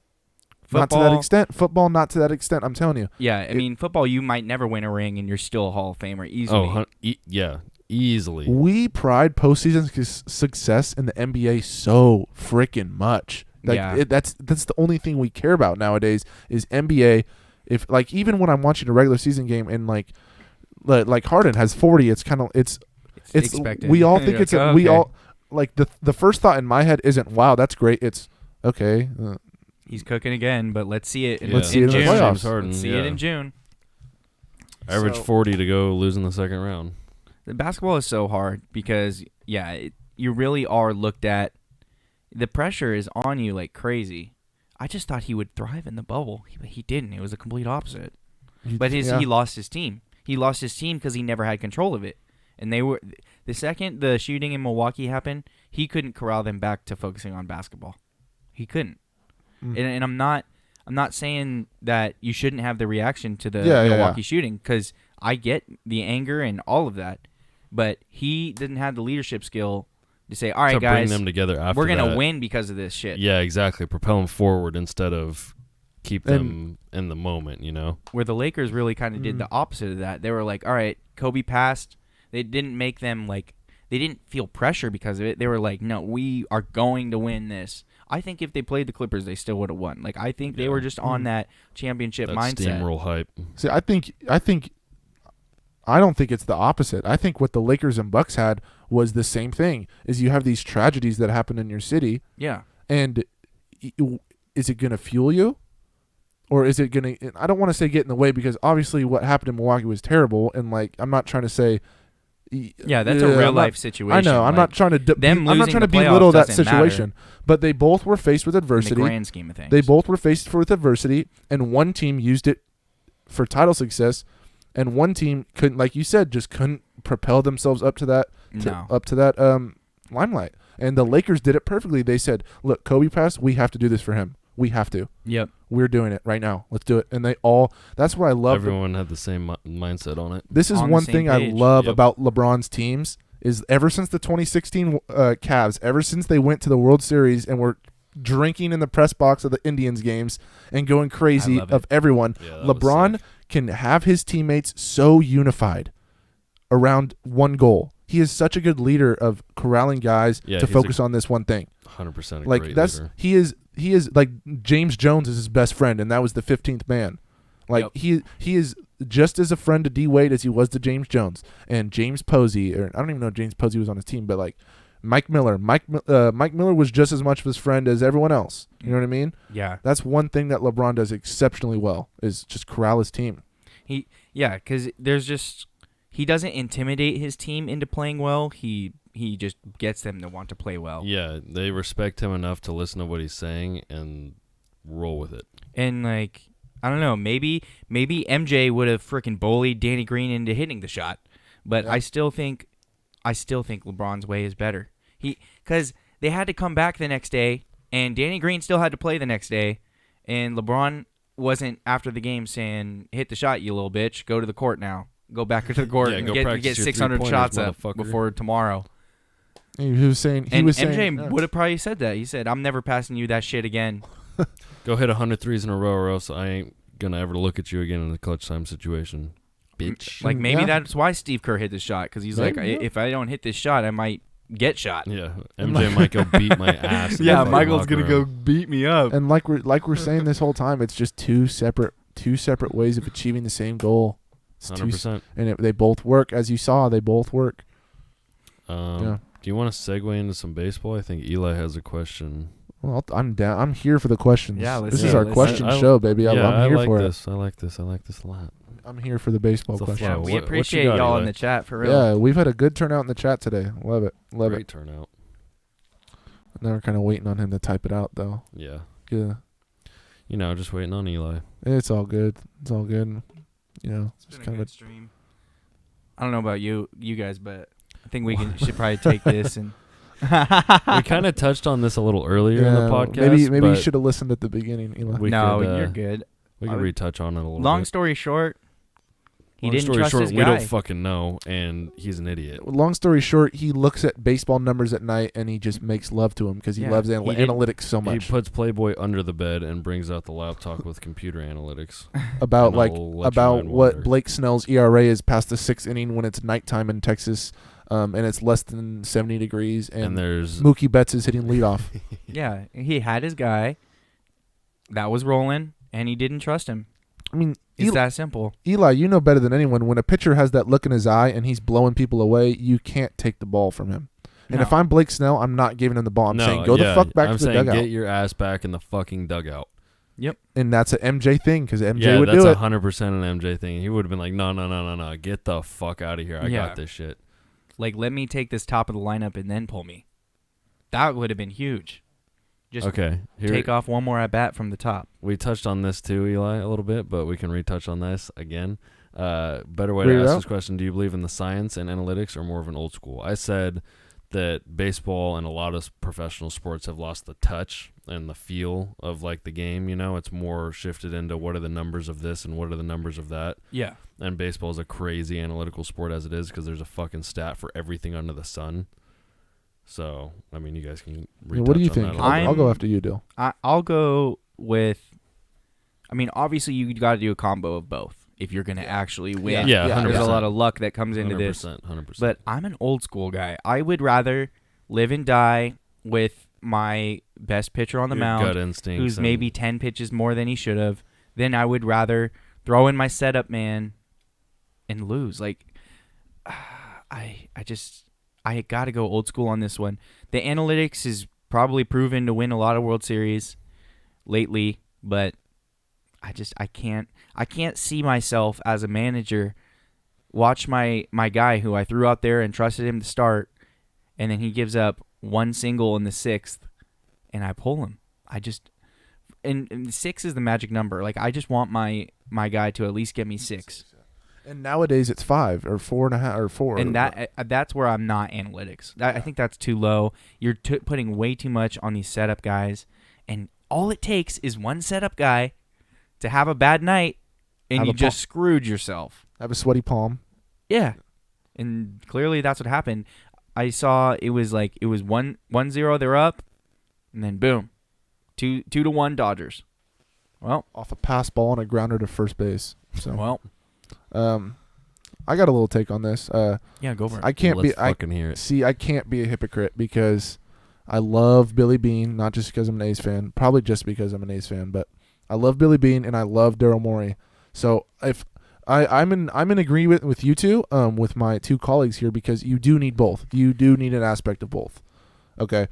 [SPEAKER 1] Not to that extent. Football, not to that extent. I'm telling you.
[SPEAKER 2] Yeah, I mean, football, you might never win a ring, and you're still a Hall of Famer easily.
[SPEAKER 3] Yeah, easily.
[SPEAKER 1] We pride postseason success in the NBA so freaking much. Like
[SPEAKER 2] Yeah.
[SPEAKER 1] that's the only thing we care about nowadays is NBA. If like even when I'm watching a regular season game and like Harden has 40, it's kind of it's
[SPEAKER 2] expected.
[SPEAKER 1] we all think
[SPEAKER 2] You're
[SPEAKER 1] it's
[SPEAKER 2] like,
[SPEAKER 1] we
[SPEAKER 2] okay.
[SPEAKER 1] all like the first thought in my head isn't wow that's great. It's okay.
[SPEAKER 2] He's cooking again, but let's see it in,
[SPEAKER 1] Let's see it in the
[SPEAKER 2] June.
[SPEAKER 1] playoffs.
[SPEAKER 3] James Harden,
[SPEAKER 2] Let's see
[SPEAKER 3] yeah.
[SPEAKER 2] it in June.
[SPEAKER 3] Average
[SPEAKER 1] So-
[SPEAKER 3] 40 to go, losing the second round.
[SPEAKER 2] The basketball is so hard because, you really are looked at. The pressure is on you like crazy. I just thought he would thrive in the bubble. He didn't. It was a complete opposite. But he lost his team. He lost his team because he never had control of it. And the second the shooting in Milwaukee happened, he couldn't corral them back to focusing on basketball. He couldn't. And I'm not saying that you shouldn't have the reaction to the Milwaukee shooting because I get the anger and all of that, but he didn't have the leadership skill to say, "All right,
[SPEAKER 3] to
[SPEAKER 2] guys,
[SPEAKER 3] bring them together after
[SPEAKER 2] we're gonna
[SPEAKER 3] that.
[SPEAKER 2] win because of this shit."
[SPEAKER 3] Yeah, exactly. Propel them forward instead of keep them in the moment. You know.
[SPEAKER 2] Where the Lakers really kind of did the opposite of that. They were like, "All right, Kobe passed." They didn't make them like they didn't feel pressure because of it. They were like, "No, we are going to win this." I think if they played the Clippers, they still would have won. Like I think they were just on that championship
[SPEAKER 3] That
[SPEAKER 2] mindset.
[SPEAKER 3] steamroll hype.
[SPEAKER 1] See, I don't think it's the opposite. I think what the Lakers and Bucks had was the same thing. Is you have these tragedies that happen in your city,
[SPEAKER 2] Yeah.
[SPEAKER 1] and is it going to fuel you, or is it going to? I don't want to say get in the way because obviously what happened in Milwaukee was terrible, and like I'm not trying to say.
[SPEAKER 2] Yeah, that's a real life situation.
[SPEAKER 1] I know. I'm not trying to.
[SPEAKER 2] them
[SPEAKER 1] I'm not
[SPEAKER 2] losing
[SPEAKER 1] trying to
[SPEAKER 2] the playoffs
[SPEAKER 1] belittle that
[SPEAKER 2] doesn't
[SPEAKER 1] situation. But they both were faced with
[SPEAKER 2] in the
[SPEAKER 1] adversity.
[SPEAKER 2] grand scheme of things.
[SPEAKER 1] They both were faced with adversity, and one team used it for title success, and one team couldn't, like you said, just couldn't propel themselves up to that limelight. And the Lakers did it perfectly. They said, "Look, Kobe passed. We have to do this for him. We have to.
[SPEAKER 2] Yep.
[SPEAKER 1] We're doing it right now. Let's do it." And they all. That's what I love.
[SPEAKER 3] Everyone had the same mindset on it.
[SPEAKER 1] This is
[SPEAKER 2] on the
[SPEAKER 1] one
[SPEAKER 2] same
[SPEAKER 1] thing
[SPEAKER 2] page.
[SPEAKER 1] I love
[SPEAKER 3] Yep.
[SPEAKER 1] about LeBron's teams is ever since the 2016 Cavs, ever since they went to the World Series and were drinking in the press box of the Indians games and going crazy
[SPEAKER 2] love
[SPEAKER 1] of
[SPEAKER 2] it.
[SPEAKER 1] everyone,
[SPEAKER 3] Yeah, that was
[SPEAKER 1] LeBron
[SPEAKER 3] sick.
[SPEAKER 1] can have his teammates so unified around one goal. He is such a good leader of corralling guys
[SPEAKER 3] Yeah,
[SPEAKER 1] to
[SPEAKER 3] he's
[SPEAKER 1] focus on this one thing.
[SPEAKER 3] 100% a
[SPEAKER 1] Like
[SPEAKER 3] great
[SPEAKER 1] that's
[SPEAKER 3] leader.
[SPEAKER 1] he is like James Jones is his best friend, and that was the 15th man. Like
[SPEAKER 2] Yep.
[SPEAKER 1] he is just as a friend to D Wade as he was to James Jones and James Posey. Or I don't even know if James Posey was on his team, but like Mike Miller. Mike Miller was just as much of his friend as everyone else. You know what I mean?
[SPEAKER 2] Yeah.
[SPEAKER 1] That's one thing that LeBron does exceptionally well is just corral his team.
[SPEAKER 2] Because he doesn't intimidate his team into playing well. He just gets them to want to play well.
[SPEAKER 3] Yeah, they respect him enough to listen to what he's saying and roll with it.
[SPEAKER 2] And like I don't know, maybe MJ would have freaking bullied Danny Green into hitting the shot, but
[SPEAKER 1] Yeah.
[SPEAKER 2] I still think LeBron's way is better. Because they had to come back the next day, and Danny Green still had to play the next day, and LeBron wasn't after the game saying, "Hit the shot, you little bitch. Go to the court now. Go back to the court
[SPEAKER 3] Yeah,
[SPEAKER 2] and
[SPEAKER 3] go
[SPEAKER 2] get
[SPEAKER 3] practice your
[SPEAKER 2] 600
[SPEAKER 3] 3-pointers,
[SPEAKER 2] shots up
[SPEAKER 3] motherfucker."
[SPEAKER 2] before tomorrow."
[SPEAKER 1] He was saying
[SPEAKER 2] MJ would have probably said that. He said, "I'm never passing you that shit again."
[SPEAKER 3] Go hit 100 threes in a row or else I ain't going to ever look at you again in a clutch time situation. Bitch.
[SPEAKER 2] Like maybe
[SPEAKER 1] Yeah.
[SPEAKER 2] that's why Steve Kerr hit the shot, because he's
[SPEAKER 1] Maybe,
[SPEAKER 2] like,
[SPEAKER 1] yeah.
[SPEAKER 2] if I don't hit this shot, I might get shot.
[SPEAKER 3] Yeah, MJ might go beat my ass. in the
[SPEAKER 2] Yeah,
[SPEAKER 3] fucking
[SPEAKER 2] Michael's
[SPEAKER 3] locker
[SPEAKER 2] gonna go
[SPEAKER 3] room.
[SPEAKER 2] beat me up.
[SPEAKER 1] And like we're saying this whole time, it's just two separate ways of achieving the same goal. It's
[SPEAKER 3] 100%.
[SPEAKER 1] they both work, as you saw. They both work. Yeah.
[SPEAKER 3] Do you want to segue into some baseball? I think Eli has a question.
[SPEAKER 1] Well, I'm down. I'm here for the questions.
[SPEAKER 2] Yeah,
[SPEAKER 1] this is our question show, baby. I'm here
[SPEAKER 3] like
[SPEAKER 1] for
[SPEAKER 3] this. I like this a lot.
[SPEAKER 1] I'm here for the baseball
[SPEAKER 3] It's a
[SPEAKER 1] question.
[SPEAKER 3] flow.
[SPEAKER 2] We
[SPEAKER 3] What you
[SPEAKER 2] appreciate
[SPEAKER 3] got,
[SPEAKER 2] y'all
[SPEAKER 3] Eli?
[SPEAKER 2] in the chat for real.
[SPEAKER 1] Yeah, we've had a good turnout in the chat today. Love it.
[SPEAKER 3] Great turnout.
[SPEAKER 1] Now we're kind of waiting on him to type it out, though.
[SPEAKER 3] Yeah.
[SPEAKER 1] Yeah.
[SPEAKER 3] Just waiting on Eli.
[SPEAKER 1] It's all good. It's all good.
[SPEAKER 2] It's
[SPEAKER 1] Just
[SPEAKER 2] been a
[SPEAKER 1] kind
[SPEAKER 2] good
[SPEAKER 1] of
[SPEAKER 2] stream. I don't know about you guys, but I think should probably take this and.
[SPEAKER 3] We kind of touched on this a little earlier in the podcast.
[SPEAKER 1] Maybe you should have listened at the beginning, Eli.
[SPEAKER 2] You're good.
[SPEAKER 3] We can retouch on it a little bit.
[SPEAKER 2] Long story short, he
[SPEAKER 3] Long
[SPEAKER 2] didn't
[SPEAKER 3] story
[SPEAKER 2] trust
[SPEAKER 3] short,
[SPEAKER 2] his
[SPEAKER 3] we
[SPEAKER 2] guy.
[SPEAKER 3] don't fucking know, and he's an idiot.
[SPEAKER 1] Long story short, he looks at baseball numbers at night and he just makes love to them because he loves analytics so much.
[SPEAKER 3] He puts Playboy under the bed and brings out the laptop with computer analytics.
[SPEAKER 1] about
[SPEAKER 3] what
[SPEAKER 1] what Blake Snell's ERA is past the 6th inning when it's nighttime in Texas, and it's less than 70 degrees, and
[SPEAKER 3] there's
[SPEAKER 1] Mookie Betts is hitting leadoff.
[SPEAKER 2] Yeah, he had his guy that was rolling, and he didn't trust him.
[SPEAKER 1] I mean,
[SPEAKER 2] It's that simple.
[SPEAKER 1] Eli, you know better than anyone. When a pitcher has that look in his eye and he's blowing people away, you can't take the ball from him. And
[SPEAKER 2] No.
[SPEAKER 1] if I'm Blake Snell, I'm not giving him the ball. I'm saying go the fuck back to the dugout.
[SPEAKER 3] Get your ass back in the fucking dugout.
[SPEAKER 2] Yep.
[SPEAKER 1] And that's an MJ thing because MJ would do it.
[SPEAKER 3] Yeah, that's 100% an MJ thing. He would have been like, no. Get the fuck out of here. I got this shit.
[SPEAKER 2] Like, let me take this top of the lineup and then pull me. That would have been huge. Just take off one more at bat from the top.
[SPEAKER 3] We touched on this too, Eli, a little bit, but we can retouch on this again. Better way to ask this question: do you believe in the science and analytics, or more of an old school? I said that baseball and a lot of professional sports have lost the touch and the feel of like the game. It's more shifted into what are the numbers of this and what are the numbers of that.
[SPEAKER 2] Yeah.
[SPEAKER 3] And baseball is a crazy analytical sport as it is because there's a fucking stat for everything under the sun. So, I mean, you guys can retouch
[SPEAKER 1] what do you
[SPEAKER 3] on
[SPEAKER 1] think?
[SPEAKER 3] that
[SPEAKER 1] I'll go after you, Dill.
[SPEAKER 2] I'll go with, I mean, obviously you got to do a combo of both if you're going to actually win.
[SPEAKER 3] Yeah,
[SPEAKER 2] There's
[SPEAKER 3] 100%.
[SPEAKER 2] a lot of luck that comes into
[SPEAKER 3] 100%,
[SPEAKER 2] this.
[SPEAKER 3] 100%.
[SPEAKER 2] But I'm an old school guy. I would rather live and die with my best pitcher on the mound,
[SPEAKER 3] gut instincts
[SPEAKER 2] who's maybe 10 pitches more than he should have. Then I would rather throw in my setup man and lose. Like, I got to go old school on this one. The analytics is probably proven to win a lot of World Series lately, but I can't see myself as a manager watch my guy who I threw out there and trusted him to start, and then he gives up one single in the 6th, and I pull him. And 6 is the magic number. Like, I just want my guy to at least get me 6.
[SPEAKER 1] And nowadays it's 5 or 4.5 or 4.
[SPEAKER 2] And that's where I'm not analytics. I think that's too low. You're putting way too much on these setup guys, and all it takes is one setup guy to have a bad night, and you just screwed yourself.
[SPEAKER 1] Have a sweaty palm.
[SPEAKER 2] Yeah, and clearly that's what happened. I saw it was 1-0, they're up, and then boom, 2-1 Dodgers. Well,
[SPEAKER 1] off a pass ball and a grounder to first base. So
[SPEAKER 2] I
[SPEAKER 1] got a little take on this.
[SPEAKER 2] Yeah, go for it.
[SPEAKER 1] I can't
[SPEAKER 3] hear it.
[SPEAKER 1] See, I can't be a hypocrite because I love Billy Bean, not just because I'm an A's fan, probably just because I'm an A's fan, but I love Billy Bean and I love Daryl Morey. So if I'm in agreement with you two, with my two colleagues here, because you do need both. You do need an aspect of both. Okay.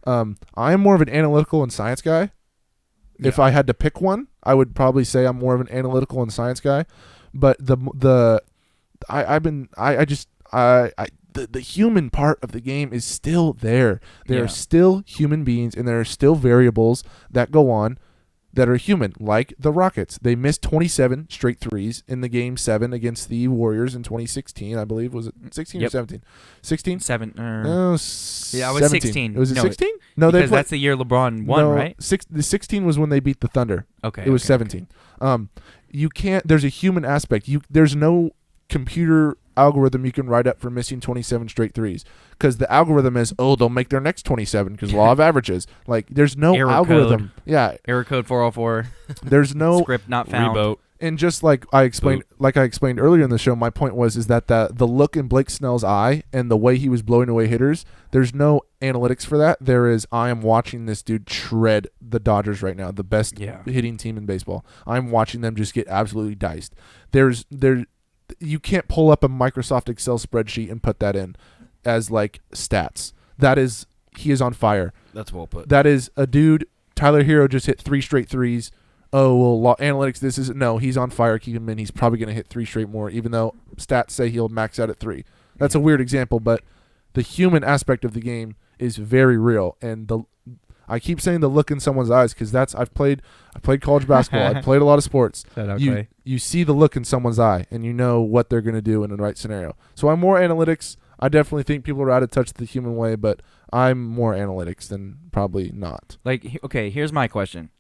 [SPEAKER 1] I am more of an analytical and science guy. Yeah. If I had to pick one, I would probably say I'm more of an analytical and science guy. But the human part of the game is still there. There are still human beings, and there are still variables that go on that are human, like the Rockets. They missed 27 straight threes in the Game 7 against the Warriors in 2016, I believe. Was it 16 or 17? 16?
[SPEAKER 2] 7.
[SPEAKER 1] No,
[SPEAKER 2] yeah, it was 16.
[SPEAKER 1] Was it 16?
[SPEAKER 2] No, because that's the year LeBron won, right?
[SPEAKER 1] The 16 was when they beat the Thunder.
[SPEAKER 2] Okay.
[SPEAKER 1] It was 17. Okay. You can't. There's a human aspect. There's no computer algorithm you can write up for missing 27 straight threes, because the algorithm is, they'll make their next 27 because law of averages. Like, there's no
[SPEAKER 2] error
[SPEAKER 1] algorithm.
[SPEAKER 2] Code.
[SPEAKER 1] Yeah,
[SPEAKER 2] error code 404.
[SPEAKER 1] There's no
[SPEAKER 2] script not found.
[SPEAKER 3] Reboot.
[SPEAKER 1] And just like I explained earlier in the show, my point was that the look in Blake Snell's eye and the way he was blowing away hitters, there's no analytics for that. There is, I am watching this dude shred the Dodgers right now, the best hitting team in baseball. I'm watching them just get absolutely diced. You can't pull up a Microsoft Excel spreadsheet and put that in as like stats. That is he is on fire.
[SPEAKER 3] That's well put.
[SPEAKER 1] That is a dude. Tyler Hero just hit 3 straight threes. Oh, well, analytics, this is no, he's on fire. Keep him in. He's probably going to hit 3 straight more, even though stats say he'll max out at 3. That's a weird example, but the human aspect of the game is very real. And I keep saying the look in someone's eyes because I've played college basketball. I've played a lot of sports. You see the look in someone's eye, and you know what they're going to do in the right scenario. So I'm more analytics. I definitely think people are out of touch the human way, but I'm more analytics than probably not.
[SPEAKER 2] Like, okay, here's my question.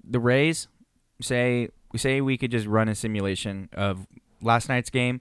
[SPEAKER 2] The Rays, say we could just run a simulation of last night's game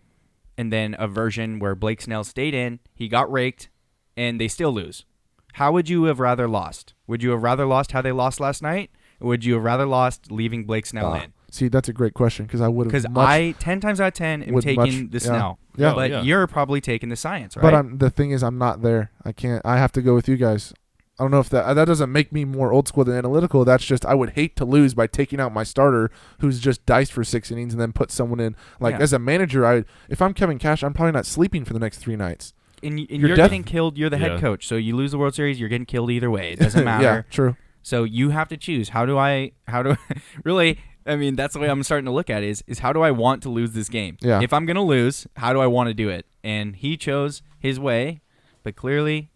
[SPEAKER 2] and then a version where Blake Snell stayed in, he got raked, and they still lose. How would you have rather lost? Would you have rather lost how they lost last night? Or would you have rather lost leaving Blake Snell in?
[SPEAKER 1] See, that's a great question because I would have.
[SPEAKER 2] Because I 10 times out of 10 am taking the Snell.
[SPEAKER 1] Yeah.
[SPEAKER 2] But you're probably taking the science, right?
[SPEAKER 1] But the thing is, I'm not there. I can't. I have to go with you guys. I don't know if that doesn't make me more old school than analytical. That's just I would hate to lose by taking out my starter who's just diced for 6 innings and then put someone in. Like as a manager, if I'm Kevin Cash, I'm probably not sleeping for the next 3 nights.
[SPEAKER 2] And you're getting killed. You're the head coach, so you lose the World Series. You're getting killed either way. It doesn't matter.
[SPEAKER 1] Yeah, true.
[SPEAKER 2] So you have to choose. How do I really? I mean, that's the way I'm starting to look at it. Is how do I want to lose this game?
[SPEAKER 1] Yeah.
[SPEAKER 2] If I'm gonna lose, how do I want to do it? And he chose his way, but clearly,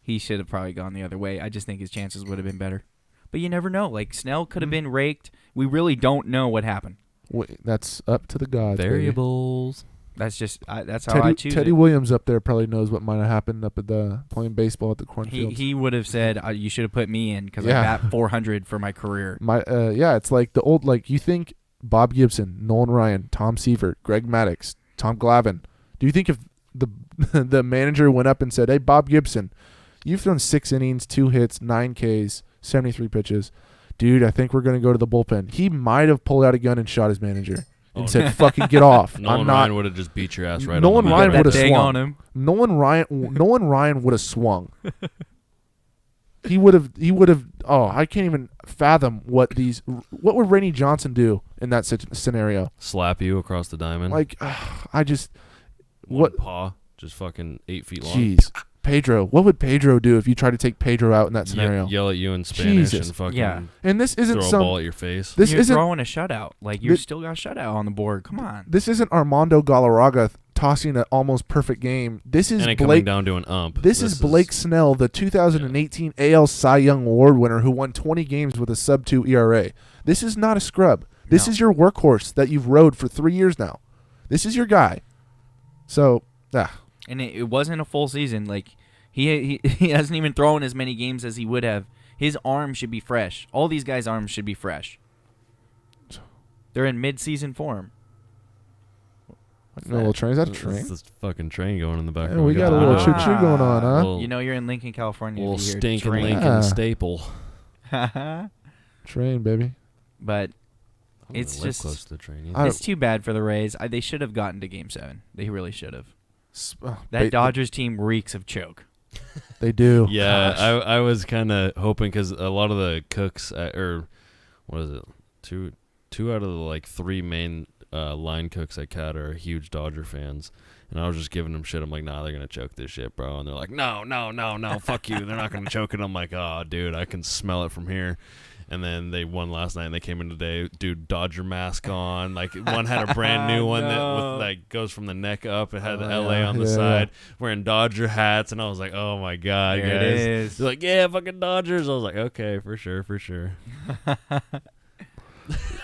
[SPEAKER 2] he should have probably gone the other way. I just think his chances would have been better. But you never know. Like Snell could have been raked. We really don't know what happened.
[SPEAKER 1] That's up to the gods.
[SPEAKER 3] Variables.
[SPEAKER 1] Baby.
[SPEAKER 2] That's just that's how I choose.
[SPEAKER 1] Teddy Williams up there probably knows what might have happened up at the playing baseball at the cornfield.
[SPEAKER 2] He would have said you should have put me in because I bat 400 for my career.
[SPEAKER 1] It's like the old you think Bob Gibson, Nolan Ryan, Tom Seaver, Greg Maddux, Tom Glavine. Do you think if the manager went up and said, "Hey, Bob Gibson, you've thrown 6 innings, 2 hits, 9 Ks, 73 pitches, dude, I think we're gonna go to the bullpen." He might have pulled out a gun and shot his manager. And said, "Fucking get off."
[SPEAKER 3] Nolan Ryan would have just beat your ass right.
[SPEAKER 1] Nolan Ryan would have swung
[SPEAKER 2] on him.
[SPEAKER 1] Nolan Ryan would have swung. He would have. Oh, I can't even fathom what would Rainey Johnson do in that scenario?
[SPEAKER 3] Slap you across the diamond.
[SPEAKER 1] Like,
[SPEAKER 3] One paw, just fucking 8 feet long.
[SPEAKER 1] Jeez. Pedro, what would Pedro do if you tried to take Pedro out in that scenario?
[SPEAKER 3] Yell at you in Spanish and fucking
[SPEAKER 1] and this isn't
[SPEAKER 3] throw a ball at your face.
[SPEAKER 2] You're throwing a shutout. Like, you still got shutout on the board. Come on.
[SPEAKER 1] This isn't Armando Galarraga tossing an almost perfect game. This is
[SPEAKER 3] Blake coming down to an ump.
[SPEAKER 1] This is Blake Snell, the 2018 AL Cy Young Award winner who won 20 games with a sub-2 ERA. This is not a scrub. This is your workhorse that you've rode for 3 years now. This is your guy. So,
[SPEAKER 2] And it wasn't a full season. Like he hasn't even thrown as many games as he would have. His arm should be fresh. All these guys' arms should be fresh. They're in mid-season form.
[SPEAKER 1] What's that? Little train? Is that a train?
[SPEAKER 3] It's this fucking train going in the background.
[SPEAKER 1] Yeah, we got a little choo-choo going on, huh?
[SPEAKER 2] You know you're in Lincoln, California.
[SPEAKER 3] Little stinking Lincoln staple.
[SPEAKER 1] Train, baby.
[SPEAKER 2] But it's just
[SPEAKER 3] close to the train.
[SPEAKER 2] It's too bad for the Rays. They should have gotten to Game 7. They really should have. That Dodgers team reeks of choke.
[SPEAKER 1] They do.
[SPEAKER 3] Yeah, I was kind of hoping because a lot of the cooks, what is it, two out of the 3 main line cooks I cut are huge Dodger fans. And I was just giving them shit. I'm like, nah, they're going to choke this shit, bro. And they're like, no, fuck you. They're not going to choke it. I'm like, oh, dude, I can smell it from here. And then they won last night, and they came in today, dude, Dodger mask on. Like, one had a brand new one that goes from the neck up. It had the LA on the side, wearing Dodger hats. And I was like, oh, my God,
[SPEAKER 2] there
[SPEAKER 3] guys.
[SPEAKER 2] It is.
[SPEAKER 3] They're like, yeah, fucking Dodgers. I was like, okay, for sure.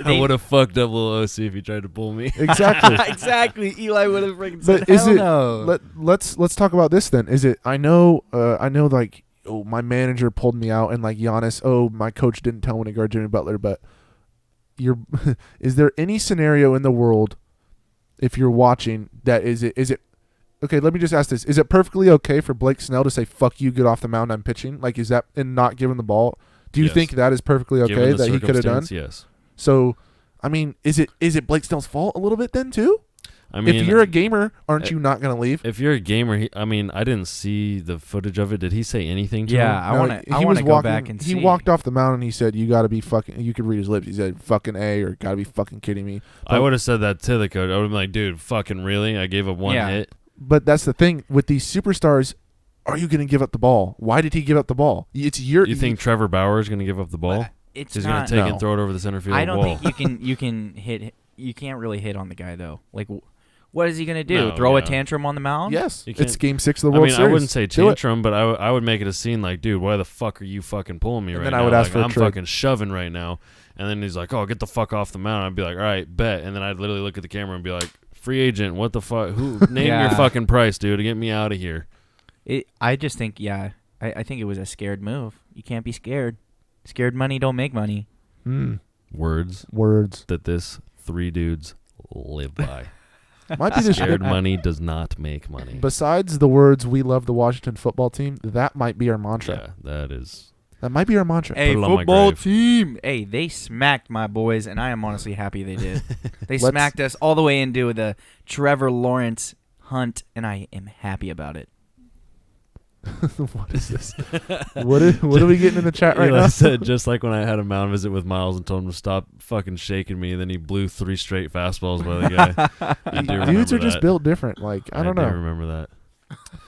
[SPEAKER 3] I would have fucked up little OC if he tried to pull me.
[SPEAKER 1] Exactly.
[SPEAKER 2] Exactly. Eli would have freaking said, hell no.
[SPEAKER 1] Let's talk about this then. Is it, I know like, oh, my manager pulled me out, and like Giannis, oh, my coach didn't tell me to guard Jimmy Butler, but is there any scenario in the world, if you're watching, that is it okay, let me just ask this. Is it perfectly okay for Blake Snell to say, fuck you, get off the mound, I'm pitching? Like, is that, and not give him the ball? Do you think that is perfectly okay that he could have done?
[SPEAKER 3] Yes.
[SPEAKER 1] So, I mean, is it Blake Snell's fault a little bit then too? I mean, if you're a gamer, aren't you not going to leave?
[SPEAKER 3] If you're a gamer, I didn't see the footage of it. Did he say anything to him?
[SPEAKER 2] I want to go back and see.
[SPEAKER 1] He walked off the mound and he said, you got to be fucking, you could read his lips. He said, fucking A, or got to be fucking kidding me. But
[SPEAKER 3] I would have said that to the coach. I would have been like, dude, fucking really? I gave up one hit.
[SPEAKER 1] But that's the thing with these superstars. are you going to give up the ball? Why did he give up the ball? It's your.
[SPEAKER 3] You think Trevor Bauer is going to give up the ball?
[SPEAKER 2] It's
[SPEAKER 3] He's
[SPEAKER 2] not.
[SPEAKER 3] going to take it and throw it over the center field
[SPEAKER 2] I don't
[SPEAKER 3] wall.
[SPEAKER 2] think you can hit. You can't really hit on the guy though. Like, what is he going to do?
[SPEAKER 3] No,
[SPEAKER 2] Throw a
[SPEAKER 3] yeah.
[SPEAKER 2] tantrum on the mound?
[SPEAKER 1] Yes,
[SPEAKER 3] You
[SPEAKER 1] it's
[SPEAKER 3] can't-
[SPEAKER 1] Game 6 of the World Series.
[SPEAKER 3] I wouldn't say
[SPEAKER 1] Do it.
[SPEAKER 3] tantrum, but I would make it a scene like, dude, why the fuck are you fucking pulling me
[SPEAKER 1] And
[SPEAKER 3] right
[SPEAKER 1] then
[SPEAKER 3] now?
[SPEAKER 1] I would ask
[SPEAKER 3] Like,
[SPEAKER 1] for a
[SPEAKER 3] I'm
[SPEAKER 1] trade.
[SPEAKER 3] fucking shoving right now. And then he's like, oh, get the fuck off the mound. I'd be like, all right, bet. And then I'd literally look at the camera and be like, free agent, what the fuck? Who? Name your
[SPEAKER 2] Yeah.
[SPEAKER 3] fucking price, dude, to get me out of here.
[SPEAKER 2] I just think, I think it was a scared move. You can't be scared. Scared money don't make money.
[SPEAKER 3] Words
[SPEAKER 1] Words.
[SPEAKER 3] that this 3 dudes live by.
[SPEAKER 1] Might be the
[SPEAKER 3] Scared money does not make money.
[SPEAKER 1] Besides the words, we love the Washington football team, that might be our mantra.
[SPEAKER 3] Yeah, that is.
[SPEAKER 1] That might be our mantra.
[SPEAKER 2] Hey,
[SPEAKER 3] Put it on my
[SPEAKER 2] football
[SPEAKER 3] grave.
[SPEAKER 2] team. Hey, they smacked my boys, and I am honestly happy they did. They
[SPEAKER 1] Let's-
[SPEAKER 2] smacked us all the way into the Trevor Lawrence hunt, and I am happy about it.
[SPEAKER 1] What is this? What are we getting in the chat right
[SPEAKER 3] Eli
[SPEAKER 1] now?
[SPEAKER 3] said, just like when I had a mound visit with Miles and told him to stop fucking shaking me, and then he blew 3 straight fastballs by the guy. I do remember
[SPEAKER 1] Dudes are just
[SPEAKER 3] that.
[SPEAKER 1] built different. Like, I don't
[SPEAKER 3] do
[SPEAKER 1] know.
[SPEAKER 3] remember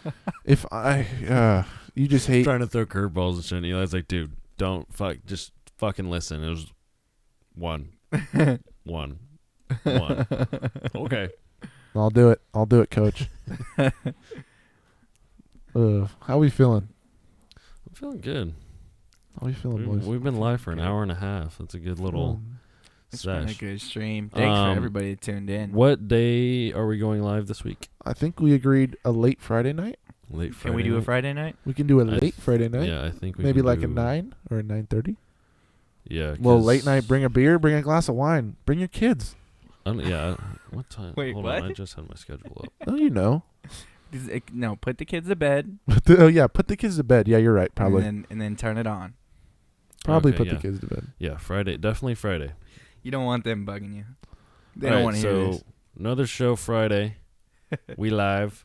[SPEAKER 3] that.
[SPEAKER 1] If I, you just hate.
[SPEAKER 3] Trying to throw curveballs and shit. And Eli's like, dude, don't just fucking listen. It was 1. 1. Okay.
[SPEAKER 1] I'll do it, coach. How we feeling?
[SPEAKER 3] I'm feeling good.
[SPEAKER 1] How we feeling, boys?
[SPEAKER 3] We've been live for an hour and a half. That's a good little
[SPEAKER 2] It's been a
[SPEAKER 3] sesh.
[SPEAKER 2] good stream. Thanks for everybody that tuned in.
[SPEAKER 3] What day are we going live this week?
[SPEAKER 1] I think we agreed a late Friday night.
[SPEAKER 3] Late Friday
[SPEAKER 2] Can we do a
[SPEAKER 3] night?
[SPEAKER 2] Friday night?
[SPEAKER 1] We can do a
[SPEAKER 3] I
[SPEAKER 1] late Friday night.
[SPEAKER 3] Yeah, I think we
[SPEAKER 1] Maybe
[SPEAKER 3] can
[SPEAKER 1] like
[SPEAKER 3] do,
[SPEAKER 1] a 9 or a 9:30.
[SPEAKER 3] Yeah.
[SPEAKER 1] Well,
[SPEAKER 3] 'cause-
[SPEAKER 1] late night. Bring a beer. Bring a glass of wine. Bring your kids.
[SPEAKER 3] Yeah. What time?
[SPEAKER 2] Wait,
[SPEAKER 3] Hold
[SPEAKER 2] what?
[SPEAKER 3] on. I just had my schedule up.
[SPEAKER 1] Oh, you know.
[SPEAKER 2] No, put the kids to bed.
[SPEAKER 1] Oh yeah, put the kids to bed. Yeah, you're right. Probably.
[SPEAKER 2] And then turn it on.
[SPEAKER 1] Probably
[SPEAKER 3] Okay,
[SPEAKER 1] put
[SPEAKER 3] yeah.
[SPEAKER 1] the kids to bed.
[SPEAKER 3] Yeah, Friday. Definitely Friday.
[SPEAKER 2] You don't want them bugging you. They
[SPEAKER 3] All
[SPEAKER 2] don't
[SPEAKER 3] right,
[SPEAKER 2] want to hear
[SPEAKER 3] so
[SPEAKER 2] this.
[SPEAKER 3] another show Friday. We live.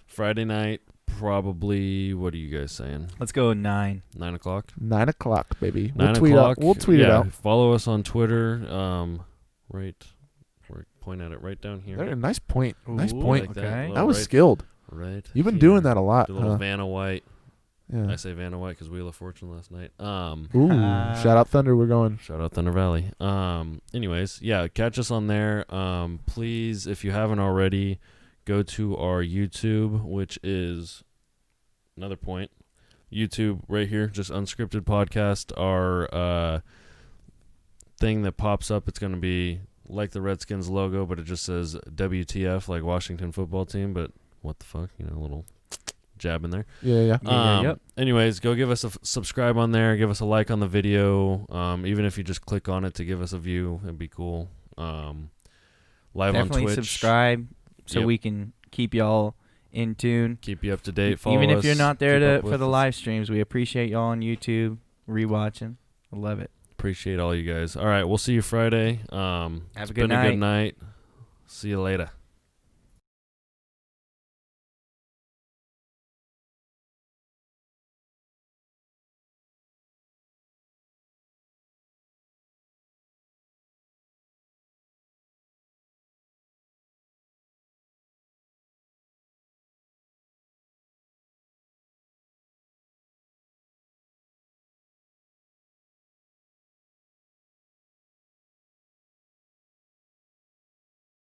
[SPEAKER 3] Friday night, probably, what are you guys saying?
[SPEAKER 2] Let's go 9.
[SPEAKER 3] 9 o'clock?
[SPEAKER 1] 9 o'clock, baby.
[SPEAKER 3] 9
[SPEAKER 1] We'll tweet
[SPEAKER 3] o'clock.
[SPEAKER 1] out. We'll tweet it
[SPEAKER 3] Yeah,
[SPEAKER 1] out.
[SPEAKER 3] follow us on Twitter. Point at it right down here.
[SPEAKER 1] There, nice point. Nice
[SPEAKER 2] Ooh,
[SPEAKER 1] point.
[SPEAKER 3] Like
[SPEAKER 2] Okay.
[SPEAKER 1] That was
[SPEAKER 3] right,
[SPEAKER 1] skilled.
[SPEAKER 3] right.
[SPEAKER 1] You've been
[SPEAKER 3] here.
[SPEAKER 1] doing that a lot.
[SPEAKER 3] The little
[SPEAKER 1] Huh?
[SPEAKER 3] Vanna White.
[SPEAKER 1] Yeah.
[SPEAKER 3] I say Vanna White because Wheel of Fortune last night.
[SPEAKER 1] Ooh, shout out Thunder. We're going.
[SPEAKER 3] Shout out Thunder Valley. Anyways, yeah, catch us on there. Please, if you haven't already, go to our YouTube, which is another point. YouTube right here, just Unscripted Podcast. Our thing that pops up, it's going to be like the Redskins logo, but it just says WTF, like Washington Football Team. But what the fuck, a little jab in there.
[SPEAKER 1] Yeah.
[SPEAKER 2] Yep.
[SPEAKER 3] Anyways, go give us a subscribe on there. Give us a like on the video. Even if you just click on it to give us a view, it'd be cool. Live
[SPEAKER 2] Definitely
[SPEAKER 3] on Twitch.
[SPEAKER 2] subscribe so
[SPEAKER 3] Yep.
[SPEAKER 2] we can keep y'all in tune.
[SPEAKER 3] Keep you up to date. Follow
[SPEAKER 2] Even if
[SPEAKER 3] us,
[SPEAKER 2] you're not there
[SPEAKER 3] keep up
[SPEAKER 2] for
[SPEAKER 3] with
[SPEAKER 2] the
[SPEAKER 3] us.
[SPEAKER 2] live streams, we appreciate y'all on YouTube rewatching. I love it.
[SPEAKER 3] Appreciate all you guys. All right, we'll see you Friday.
[SPEAKER 2] Have
[SPEAKER 3] It's
[SPEAKER 2] a good
[SPEAKER 3] been
[SPEAKER 2] night.
[SPEAKER 3] a good night. See you later.